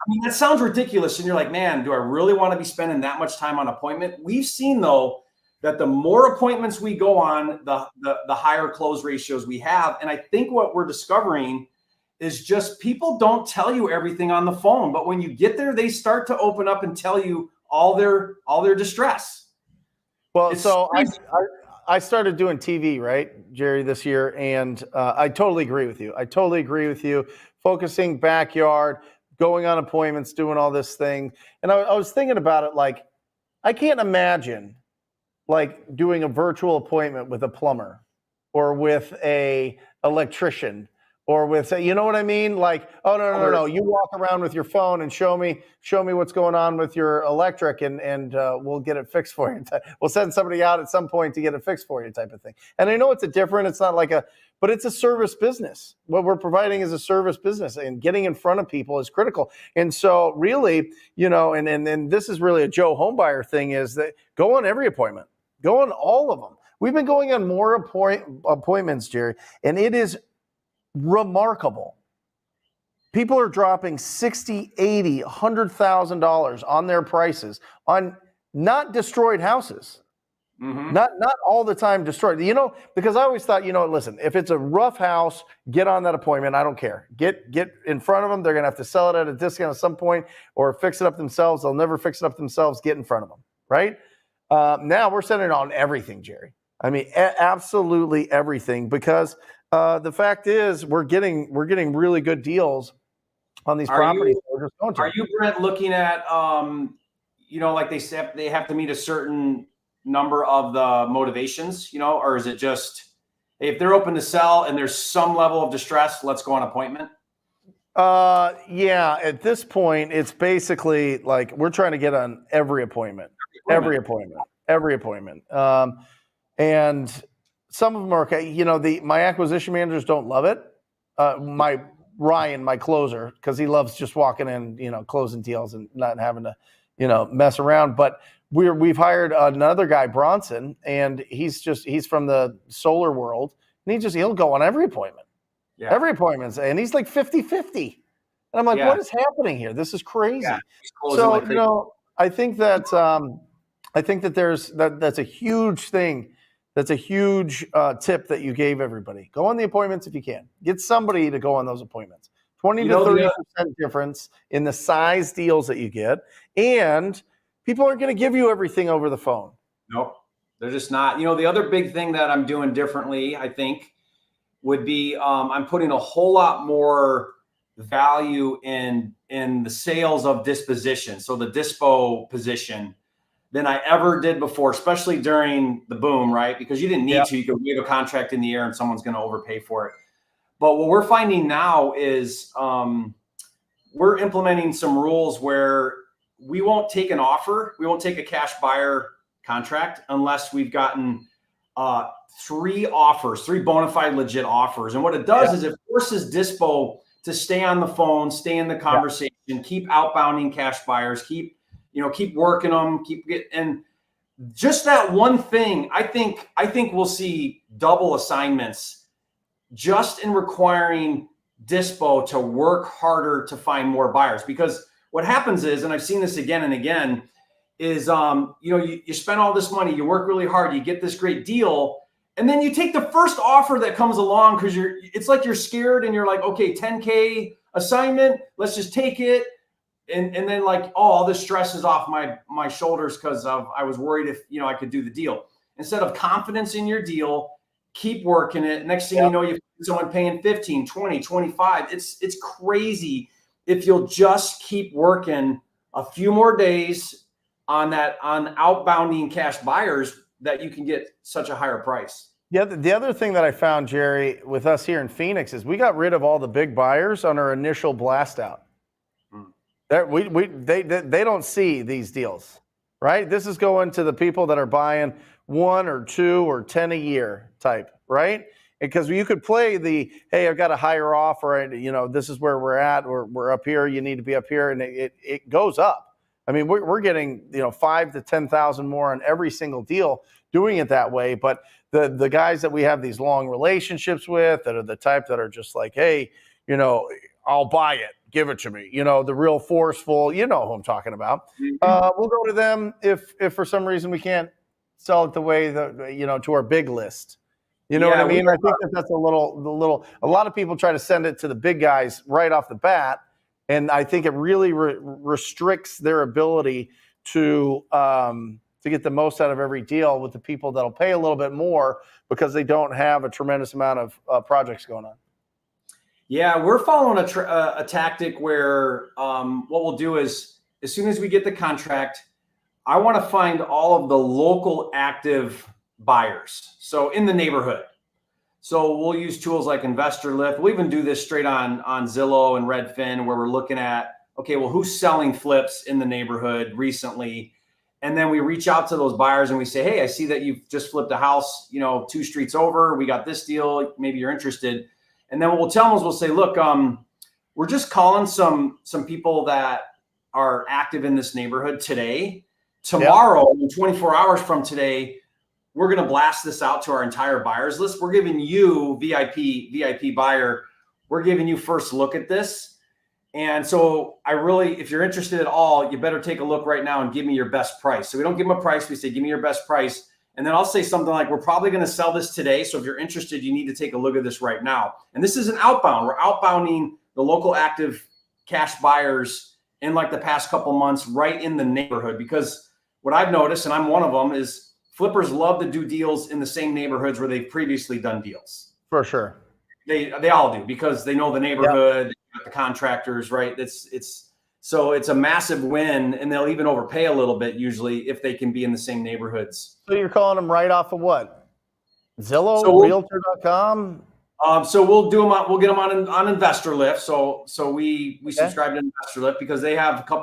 mean, that sounds ridiculous. And you're like, man, do I really want to be spending that much time on appointment? We've seen, though, that the more appointments we go on, the higher close ratios we have. And I think what we're discovering is just people don't tell you everything on the phone. But when you get there, they start to open up and tell you all their distress. Well, so I started doing TV, right, Jerry, this year. And I totally agree with you. I totally agree with you. Focusing backyard, going on appointments, doing all this thing. And I was thinking about it, like, I can't imagine like doing a virtual appointment with a plumber or with a electrician or with, you know what I mean? Like, oh, no. You walk around with your phone and show me what's going on with your electric, and we'll get it fixed for you. We'll send somebody out at some point to get it fixed for you, type of thing. And I know it's it's not like but it's a service business. What we're providing is a service business, and getting in front of people is critical. And so really, you know, and this is really a Joe Homebuyer thing, is that go on every appointment, go on all of them. We've been going on more appointments, Jerry, and it is remarkable. People are dropping $60,000, $80,000, $100,000 on their prices on not destroyed houses. Mm-hmm. Not all the time destroyed. You know, because I always thought, you know, listen, if it's a rough house, get on that appointment. I don't care. Get in front of them. They're going to have to sell it at a discount at some point or fix it up themselves. They'll never fix it up themselves. Get in front of them, right? Now we're sending on everything, Jerry. I mean, absolutely everything, because the fact is we're getting really good deals on these properties. Are you, Brent, looking at, you know, like they have to meet a certain number of the motivations, you know, or is it just, if they're open to sell and there's some level of distress, let's go on appointment? Yeah, at this point, it's basically like we're trying to get on every appointment. And some of them are okay. You know, my acquisition managers don't love it. My closer, because he loves just walking in, you know, closing deals and not having to, you know, mess around. But we've hired another guy, Bronson, and he's from the solar world, and he'll go on every appointment. Yeah. Every appointment, and he's like 50-50. And I'm like, what is happening here? This is crazy. Yeah. So, like, you know, I think that that's a huge thing. That's a huge tip that you gave everybody. Go on the appointments if you can. Get somebody to go on those appointments. 20 to 30% difference in the size deals that you get, and people aren't going to give you everything over the phone. Nope, they're just not. You know, the other big thing that I'm doing differently, I think, would be I'm putting a whole lot more value in the sales of disposition, so the dispo position, than I ever did before, especially during the boom, right? Because you didn't need to. You could wave a contract in the air and someone's going to overpay for it. But what we're finding now is we're implementing some rules where we won't take an offer. We won't take a cash buyer contract unless we've gotten 3 bona fide legit offers. And what it does is it forces Dispo to stay on the phone, stay in the conversation, keep outbounding cash buyers, keep working them, and just that one thing. I think we'll see double assignments just in requiring Dispo to work harder to find more buyers, because what happens is, and I've seen this again and again, is you spend all this money, you work really hard, you get this great deal, and then you take the first offer that comes along because it's like you're scared and you're like, okay, 10K assignment, let's just take it. And then like, oh, all this stress is off my shoulders because I was worried if I could do the deal. Instead of confidence in your deal, keep working it. Next thing you know, you find someone paying 15, 20, 25. It's crazy if you'll just keep working a few more days on outbounding cash buyers, that you can get such a higher price. Yeah, the other thing that I found, Jerry, with us here in Phoenix is we got rid of all the big buyers on our initial blast out. They don't see these deals, right? This is going to the people that are buying 1 or 2 or 10 a year type, right? Because you could play the, hey, I've got a higher offer, and this is where we're at, or we're up here, you need to be up here, and it goes up. I mean, we're getting 5,000 to 10,000 more on every single deal doing it that way. But the guys that we have these long relationships with, that are the type that are just like, hey, I'll buy it, give it to me. The real forceful, who I'm talking about. We'll go to them if for some reason we can't sell it the way that to our big list. You know what I mean? I think that's a lot of people try to send it to the big guys right off the bat. And I think it really restricts their ability to get the most out of every deal with the people that'll pay a little bit more because they don't have a tremendous amount of projects going on. Yeah, we're following a tactic where what we'll do is, as soon as we get the contract, I want to find all of the local active buyers. So in the neighborhood. So we'll use tools like Investor Lift. We'll even do this straight on Zillow and Redfin, where we're looking at, okay, well, who's selling flips in the neighborhood recently? And then we reach out to those buyers and we say, hey, I see that you've just flipped a house, 2 streets over. We got this deal. Maybe you're interested. And then what we'll tell them is we'll say, look, we're just calling some people that are active in this neighborhood today. Tomorrow, 24 hours from today, we're going to blast this out to our entire buyers list. We're giving you VIP buyer. We're giving you first look at this. And so if you're interested at all, you better take a look right now and give me your best price. So we don't give them a price. We say, give me your best price. And then I'll say something like, we're probably going to sell this today. So if you're interested, you need to take a look at this right now. And this is an outbound. We're outbounding the local active cash buyers in like the past couple months right in the neighborhood. Because what I've noticed, and I'm one of them, is flippers love to do deals in the same neighborhoods where they've previously done deals. For sure. They all do, because they know the neighborhood, the contractors, right? So it's a massive win, and they'll even overpay a little bit usually if they can be in the same neighborhoods. So you're calling them right off of what? Zillow, Realtor.com? So we'll do them we'll get them on Investor Lift. So we subscribe to Investor Lift because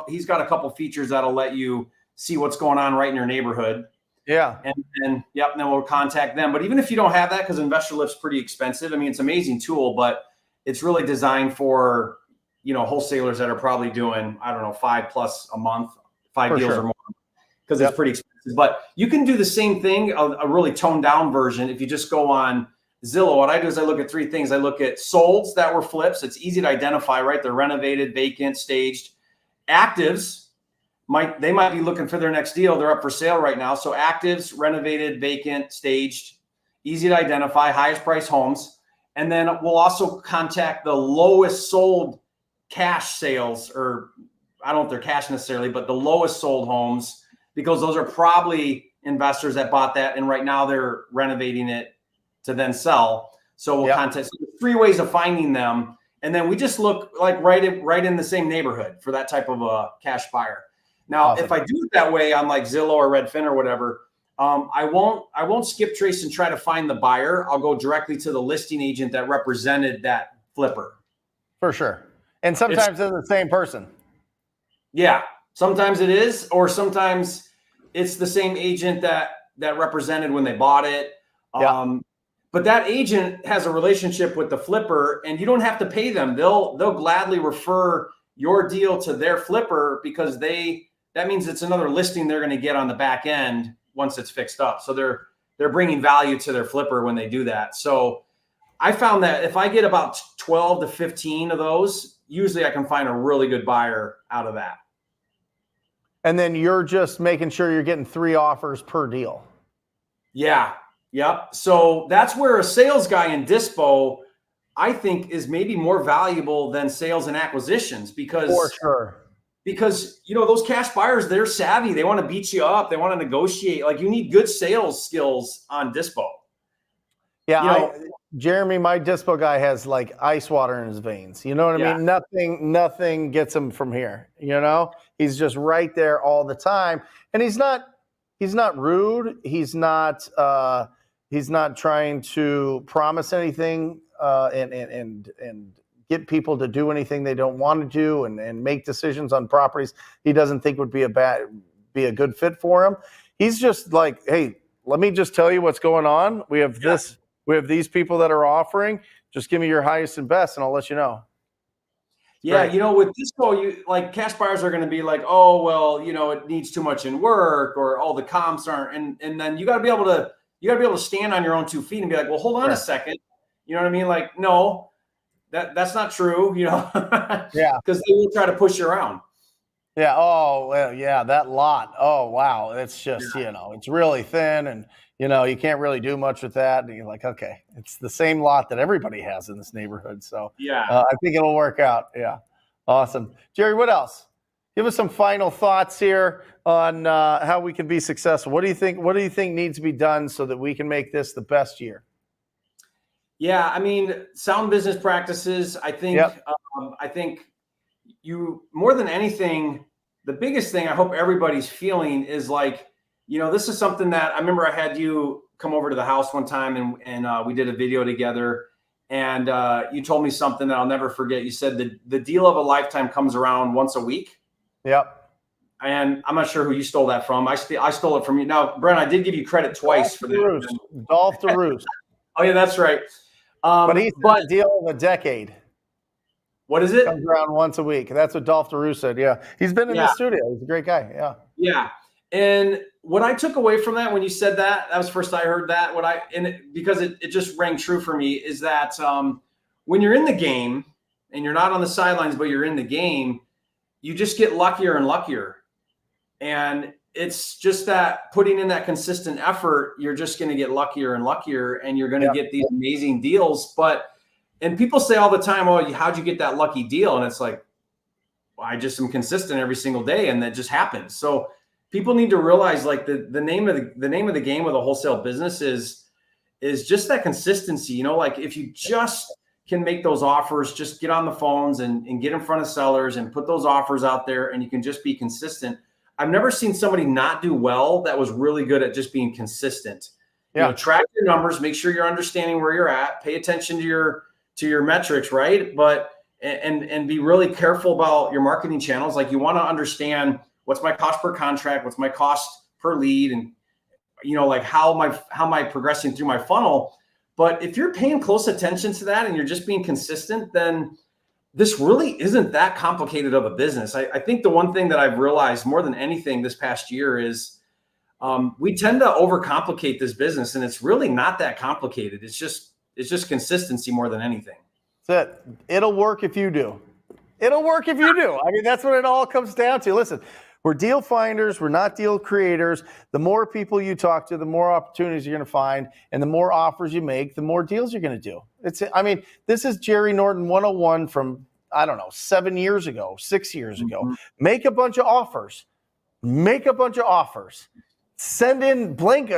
he's got a couple features that'll let you see what's going on right in your neighborhood. Yeah. And then we'll contact them. But even if you don't have that, because Investor Lift's pretty expensive, I mean, it's an amazing tool, but it's really designed for, wholesalers that are probably doing, 5+ a month, 5 deals or more, because it's pretty expensive. But you can do the same thing, a really toned down version. If you just go on Zillow, what I do is I look at 3 things. I look at solds that were flips. It's easy to identify, right? They're renovated, vacant, staged. Actives, they might be looking for their next deal. They're up for sale right now. So actives, renovated, vacant, staged, easy to identify, highest price homes. And then we'll also contact the lowest sold cash sales, or I don't know if they're cash necessarily, but the lowest sold homes, because those are probably investors that bought that. And right now they're renovating it to then sell. So we'll contact. So there's 3 ways of finding them. And then we just look like right in the same neighborhood for that type of a cash buyer. Now, If I do it that way on like Zillow or Redfin or whatever, I won't skip trace and try to find the buyer. I'll go directly to the listing agent that represented that flipper. For sure. And sometimes it's the same person. Yeah, sometimes it is, or sometimes it's the same agent that represented when they bought it. But that agent has a relationship with the flipper, and you don't have to pay them. They'll gladly refer your deal to their flipper, because that means it's another listing they're going to get on the back end once it's fixed up. So they're bringing value to their flipper when they do that. So I found that if I get about 12 to 15 of those, usually I can find a really good buyer out of that. And then you're just making sure you're getting 3 offers per deal. Yeah. Yep. So that's where a sales guy in Dispo, I think, is maybe more valuable than sales and acquisitions because for sure. Because, you know, those cash buyers, they're savvy. They want to beat you up. They want to negotiate. Like, you need good sales skills on Dispo. Yeah, you know, Jeremy, my Dispo guy has like ice water in his veins. You know what I mean? Nothing gets him from here. You know, he's just right there all the time, and he's not rude. He's not trying to promise anything and get people to do anything they don't want to do and make decisions on properties he doesn't think would be a good fit for him. He's just like, hey, let me just tell you what's going on. We have this. We have these people that are offering. Just give me your highest and best, and I'll let you know. Yeah, you know, with Dispo, you like cash buyers are going to be like, oh, well, you know, it needs too much in work, or all the comps aren't, and then you got to be able to stand on your own 2 feet and be like, well, hold on a second, you know what I mean? Like, no, that's not true, you know? Yeah, because they will try to push you around. Yeah. Oh, well, yeah, that lot. Oh, wow. It's just, you know, it's really thin and, you know, you can't really do much with that. And you're like, okay, it's the same lot that everybody has in this neighborhood. So I think it'll work out. Yeah. Awesome. Jerry, what else? Give us some final thoughts here on how we can be successful. What do you think? What do you think needs to be done so that we can make this the best year? Yeah. I mean, sound business practices. I think, I think you, more than anything, the biggest thing I hope everybody's feeling is like, you know, this is something that I remember I had you come over to the house one time and we did a video together, and you told me something that I'll never forget. You said the deal of a lifetime comes around once a week. Yep. And I'm not sure who you stole that from. I stole it from you. Now, Brent, I did give you credit twice for that. Dolph DeRoos. Oh yeah, that's right. But he's got a deal of a decade. What is it? Comes around once a week. That's what Dolph DeRoos said. Yeah. He's been in the studio. He's a great guy. Yeah. Yeah. And what I took away from that when you said that, that was first I heard that. Because it just rang true for me, is that when you're in the game and you're not on the sidelines, but you're in the game, you just get luckier and luckier. And it's just that putting in that consistent effort, you're just going to get luckier and luckier, and you're going to get these amazing deals. And people say all the time, oh, how'd you get that lucky deal? And it's like, well, I just am consistent every single day, and that just happens. So people need to realize, like, the name of the game with a wholesale business is just that consistency. You know, like, if you just can make those offers, just get on the phones and get in front of sellers and put those offers out there, and you can just be consistent. I've never seen somebody not do well that was really good at just being consistent. You know, track your numbers, make sure you're understanding where you're at, pay attention to your metrics, right? But and be really careful about your marketing channels. Like, you want to understand, what's my cost per contract, what's my cost per lead, and, you know, like, how am I progressing through my funnel. But if you're paying close attention to that and you're just being consistent, then this really isn't that complicated of a business. I think the one thing that I've realized more than anything this past year is we tend to overcomplicate this business, and it's really not that complicated. It's just consistency more than anything. That's it. It'll work if you do. It'll work if you do. I mean, that's what it all comes down to. Listen, we're deal finders. We're not deal creators. The more people you talk to, the more opportunities you're going to find, and the more offers you make, the more deals you're going to do. I mean, this is Jerry Norton 101 from, I don't know, 7 years ago, 6 years ago. Make a bunch of offers. Make a bunch of offers. Send in blind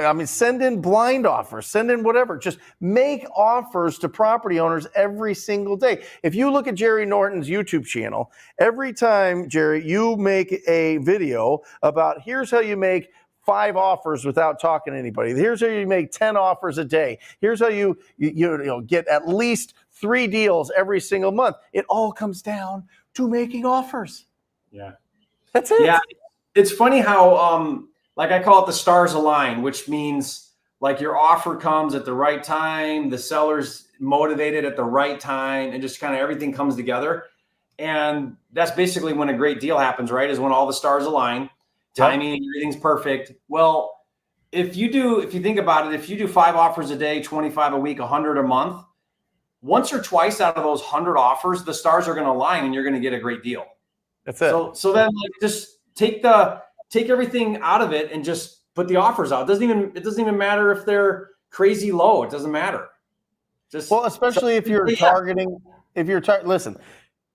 offers, send in whatever. Just make offers to property owners every single day. If you look at Jerry Norton's YouTube channel, every time, Jerry, you make a video about here's how you make 5 offers without talking to anybody. Here's how you make 10 offers a day. Here's how you get at least 3 deals every single month. It all comes down to making offers. Yeah. That's it. Yeah. It's funny how, like, I call it the stars align, which means, like, your offer comes at the right time, the seller's motivated at the right time, and just kind of everything comes together. And that's basically when a great deal happens, right? Is when all the stars align, timing, everything's perfect. Well, if you think about it, if you do 5 offers a day, 25 a week, 100 a month, once or twice out of those 100 offers, the stars are going to align and you're going to get a great deal. That's it. So then like, just take everything out of it and just put the offers out. It doesn't even matter if they're crazy low. It doesn't matter. Especially if you're targeting, listen,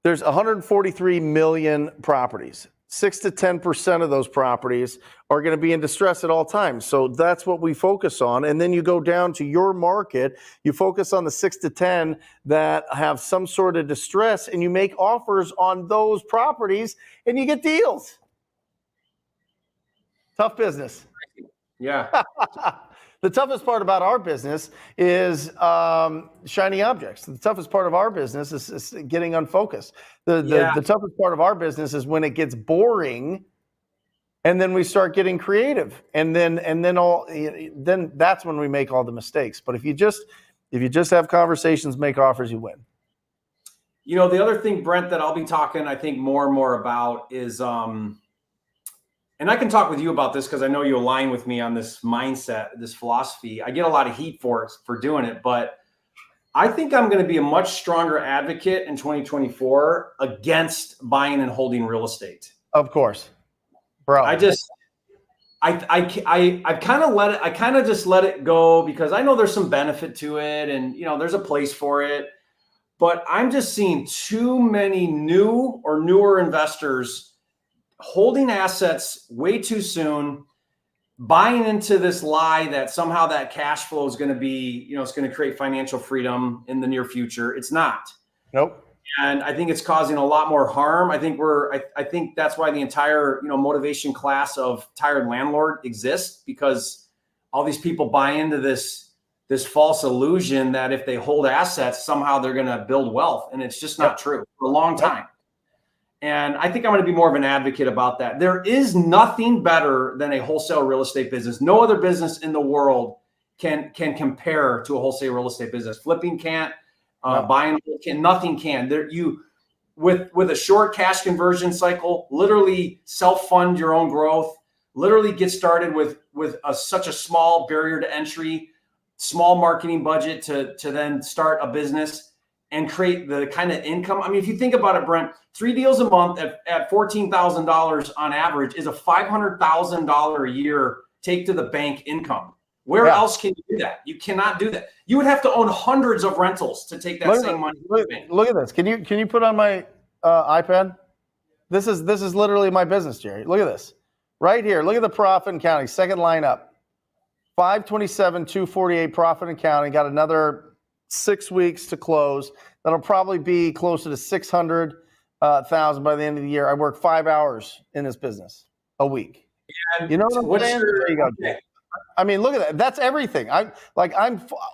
there's 143 million properties. 6 to 10% of those properties are going to be in distress at all times. So that's what we focus on. And then you go down to your market, you focus on the 6 to 10 that have some sort of distress, and you make offers on those properties and you get deals. Tough business. Yeah. The toughest part about our business is shiny objects. The toughest part of our business is getting unfocused. The toughest part of our business is when it gets boring, and then we start getting creative, and then that's when we make all the mistakes. But if you just have conversations, make offers, you win. You know, the other thing, Brent, that I'll be talking, I think, more and more about is and I can talk with you about this because I know you align with me on this mindset, this philosophy. I get a lot of heat for doing it, but I think I'm going to be a much stronger advocate in 2024 against buying and holding real estate. Of course, bro. I kind of just let it go because I know there's some benefit to it, and you know there's a place for it. But I'm just seeing too many new or newer investors holding assets way too soon, buying into this lie that somehow that cash flow is going to be, you know, it's going to create financial freedom in the near future. It's not. Nope. And I think it's causing a lot more harm. I think that's why the entire, you know, motivation class of tired landlord exists, because all these people buy into this false illusion that if they hold assets, somehow they're going to build wealth. And it's just not true for a long time. And I think I'm going to be more of an advocate about that. There is nothing better than a wholesale real estate business. No other business in the world can compare to a wholesale real estate business. Flipping can't, buying can, nothing can. With a short cash conversion cycle, literally self-fund your own growth, literally get started with such a small barrier to entry, small marketing budget to then start a business and create the kind of income. I mean, if you think about it, Brent, 3 deals a month at $14,000 on average is a $500,000 a year take to the bank income. Where else can you do that? You cannot do that. You would have to own hundreds of rentals to take that same money. Look at this. Can you put on my iPad? This is literally my business, Jerry. Look at this. Right here. Look at the profit and counting. Second line up. 527, 248 profit and counting. Got another 6 weeks to close. That'll probably be closer to 600,000 by the end of the year. I work 5 hours in this business a week. Yeah, you know what I'm saying? There you go. Okay. I mean, look at that. That's everything. I'm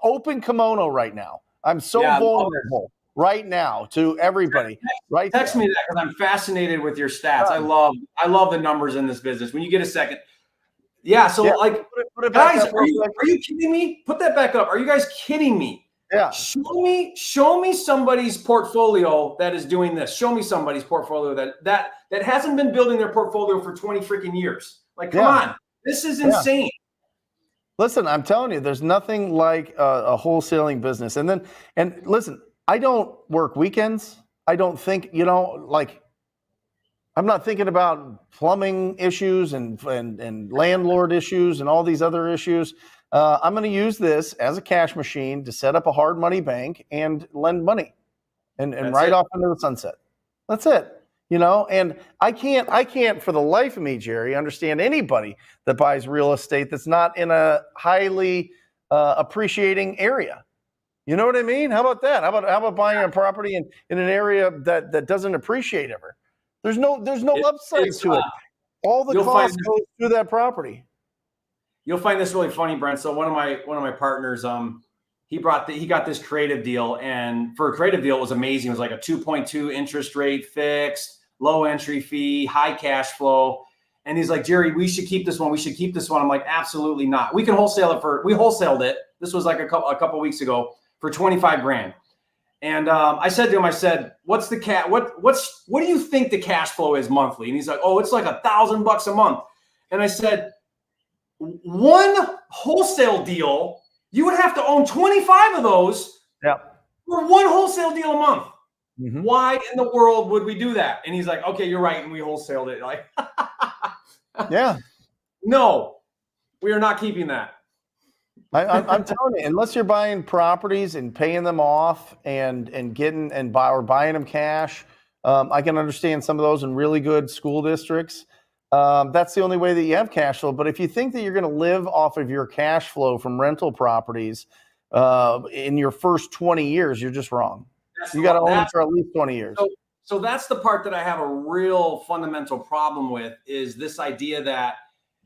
open kimono right now. I'm so vulnerable right now to everybody. Right? Text me that because I'm fascinated with your stats. I love the numbers in this business. When you get a second. Yeah. So put it guys, are you kidding me? Put that back up. Are you guys kidding me? Yeah. Show me somebody's portfolio that is doing this. Show me somebody's portfolio that hasn't been building their portfolio for 20 freaking years. Like, come on. This is insane. Listen, I'm telling you, there's nothing like a wholesaling business. And listen, I don't work weekends. I don't think, I'm not thinking about plumbing issues and landlord issues and all these other issues. I'm going to use this as a cash machine to set up a hard money bank and lend money and ride off into the sunset. That's it. And I can't for the life of me, Jerry, understand anybody that buys real estate that's not in a highly appreciating area. You know what I mean? How about that? How about buying a property in an area that doesn't appreciate ever? There's no upside to it. All the costs go through that property. You'll find this really funny, Brent. So one of my partners, he got this creative deal, and for a creative deal, it was amazing. It was like a 2.2 interest rate fixed, low entry fee, high cash flow. And he's like, Jerry, we should keep this one. We should keep this one. I'm like, absolutely not. We can wholesale it we wholesaled it. This was like a couple weeks ago for $25,000. And I said to him, what's the what do you think the cash flow is monthly? And he's like, oh, it's like $1,000 a month. And I said, one wholesale deal, you would have to own 25 of those We're one wholesale deal a month. Mm-hmm. Why in the world would we do that? And he's like, okay, you're right. And we wholesaled it. Like, yeah. No, we are not keeping that. I'm telling you, unless you're buying properties and paying them off and buying them cash, I can understand some of those in really good school districts. That's the only way that you have cash flow. But if you think that you're going to live off of your cash flow from rental properties in your first 20 years, you're just wrong. You got to own it for at least 20 years. So that's the part that I have a real fundamental problem with, is this idea that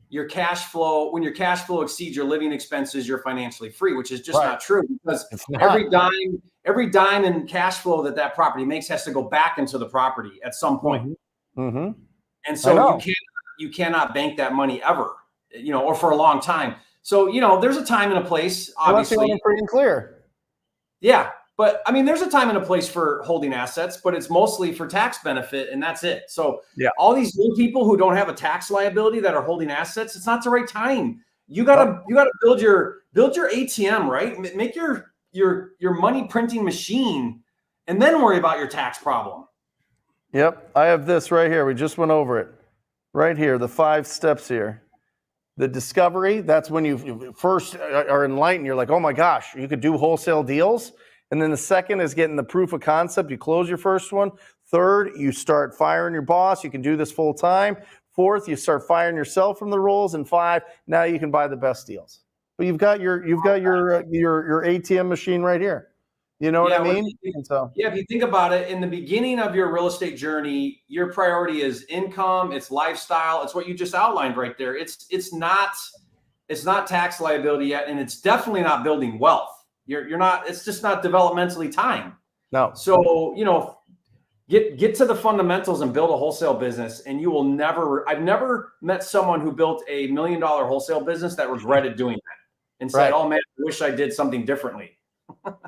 your cash flow, when your cash flow exceeds your living expenses, you're financially free, which is just not true, because every dime in cash flow that property makes has to go back into the property at some point. Mm-hmm. And so you cannot bank that money ever, or for a long time. So, there's a time and a place, obviously. Unless free and clear. Yeah. But I mean, there's a time and a place for holding assets, but it's mostly for tax benefit, and that's it. So all these new people who don't have a tax liability that are holding assets, it's not the right time. You gotta build your ATM, right? Make your money printing machine, and then worry about your tax problem. Yep, I have this right here. We just went over it. Right here, the 5 steps here. The discovery, that's when you first are enlightened. You're like, oh my gosh, you could do wholesale deals. And then the second is getting the proof of concept. You close your first one. Third, you start firing your boss. You can do this full time. Fourth, you start firing yourself from the roles. And 5, now you can buy the best deals. But you've got your ATM machine right here. You know what I mean? If you think about it, in the beginning of your real estate journey, your priority is income, it's lifestyle, it's what you just outlined right there. It's not tax liability yet, and it's definitely not building wealth. You're not, it's just not developmentally time. No. So, get to the fundamentals and build a wholesale business, and you will never, I've never met someone who built a $1 million wholesale business that regretted doing that and said, oh man, I wish I did something differently.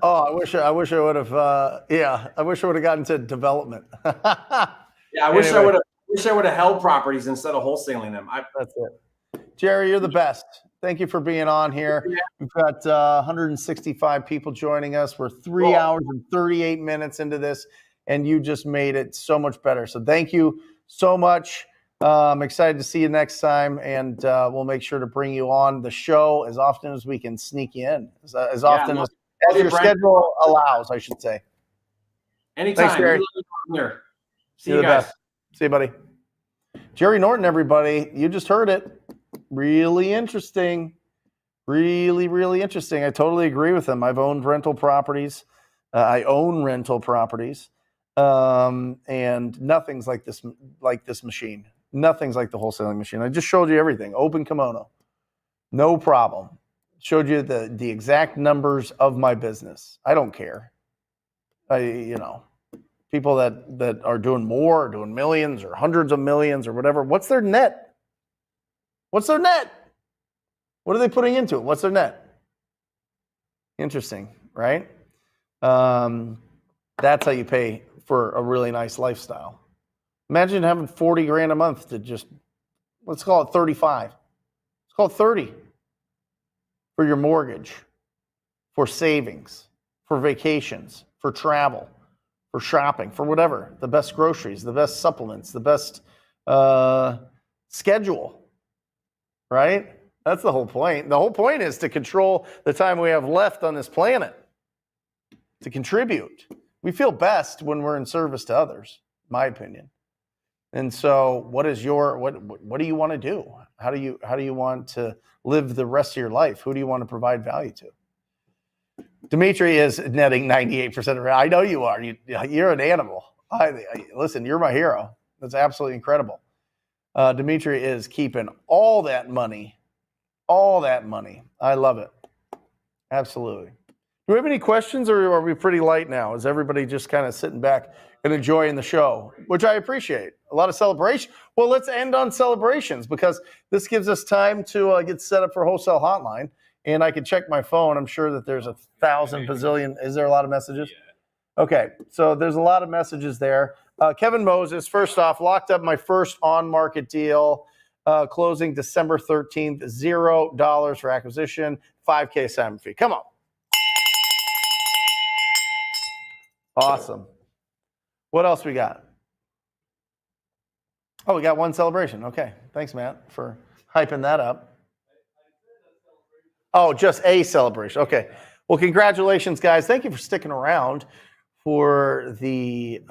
Oh, I wish I would have, I wish I would have gotten to development. I wish I would have held properties instead of wholesaling them. That's it. Jerry, you're the best. Thank you for being on here. We've got 165 people joining us. We're 3 hours and 38 minutes into this, and you just made it so much better. So thank you so much. I'm excited to see you next time, and we'll make sure to bring you on the show as often as we can sneak you in, as often as your schedule allows, I should say. Anytime. Thanks, Jerry. See you guys. See you, buddy. Jerry Norton, everybody. You just heard it. Really interesting. Really, really interesting. I totally agree with him. I've owned rental properties. I own rental properties. And nothing's like this machine. Nothing's like the wholesaling machine. I just showed you everything. Open kimono. No problem. Showed you the exact numbers of my business. I don't care. People that are doing more, doing millions or hundreds of millions or whatever. What's their net? What's their net? What are they putting into it? What's their net? Interesting, right? That's how you pay for a really nice lifestyle. Imagine having 40 grand a month to just, let's call it 35. Let's call it 30 for your mortgage, for savings, for vacations, for travel, for shopping, for whatever. The best groceries, the best supplements, the best schedule, right? That's the whole point. The whole point is to control the time we have left on this planet, to contribute. We feel best when we're in service to others, in my opinion. And so what do you want to do? How do you want to live the rest of your life? Who do you want to provide value to? Dimitri is netting 98% of it. I know you are. You're an animal. Listen, you're my hero. That's absolutely incredible. Dimitri is keeping all that money. I love it. Absolutely. Do we have any questions, or are we pretty light now? Is everybody just kind of sitting back and enjoying the show, which I appreciate? A lot of celebration. Well, let's end on celebrations, because this gives us time to get set up for Wholesale Hotline, and I can check my phone. I'm sure that there's 1,000 bazillion. Is there a lot of messages? Okay, so there's a lot of messages there. Kevin Moses, first off, locked up my first on-market deal, closing December 13th, $0 for acquisition, $5K assignment fee. Come on. Awesome. What else we got? Oh, we got one celebration. Okay. Thanks, Matt, for hyping that up. Oh, just a celebration. Okay. Well, congratulations, guys. Thank you for sticking around for the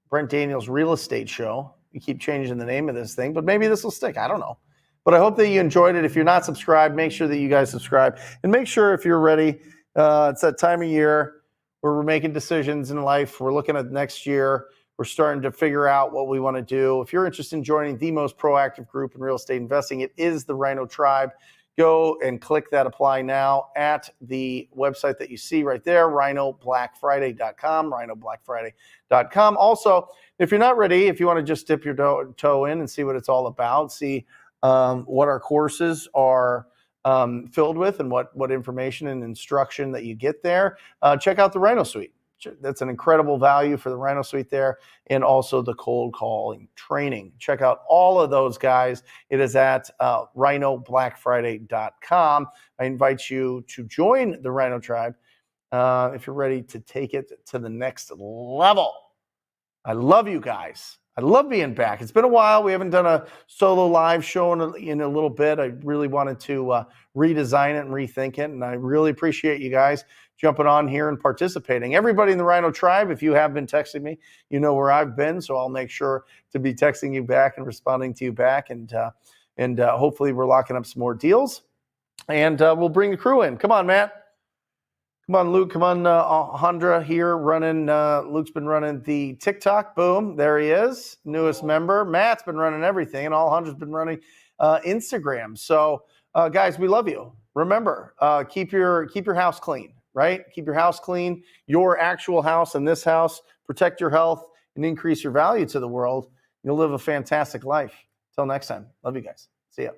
Brent Daniels Real Estate Show. We keep changing the name of this thing, but maybe this will stick. I don't know. But I hope that you enjoyed it. If you're not subscribed, make sure that you guys subscribe. And make sure if you're ready, it's that time of year where we're making decisions in life. We're looking at next year. We're starting to figure out what we want to do. If you're interested in joining the most proactive group in real estate investing, it is the Rhino Tribe. Go and click that apply now at the website that you see right there, rhinoblackfriday.com, rhinoblackfriday.com. Also, if you're not ready, if you want to just dip your toe in and see what it's all about, see what our courses are filled with and what information and instruction that you get there, check out the Rhino Suite. That's an incredible value for the Rhino Suite there, and also the cold calling training. Check out all of those, guys. It is at rhinoblackfriday.com. I invite you to join the Rhino Tribe if you're ready to take it to the next level. I love you guys. I love being back. It's been a while. We haven't done a solo live show in a little bit. I really wanted to redesign it and rethink it, and I really appreciate you guys jumping on here and participating. Everybody in the Rhino Tribe, if you have been texting me, you know where I've been, so I'll make sure to be texting you back and responding to you back, and hopefully we're locking up some more deals, and we'll bring the crew in. Come on, Matt. Come on, Luke. Come on, Alejandra here running. Luke's been running the TikTok. Boom, there he is, newest member. Matt's been running everything, and Alejandra's been running Instagram. So, guys, we love you. Remember, keep your house clean. Right? Keep your house clean, your actual house and this house. Protect your health and increase your value to the world. You'll live a fantastic life. Till next time. Love you guys. See ya.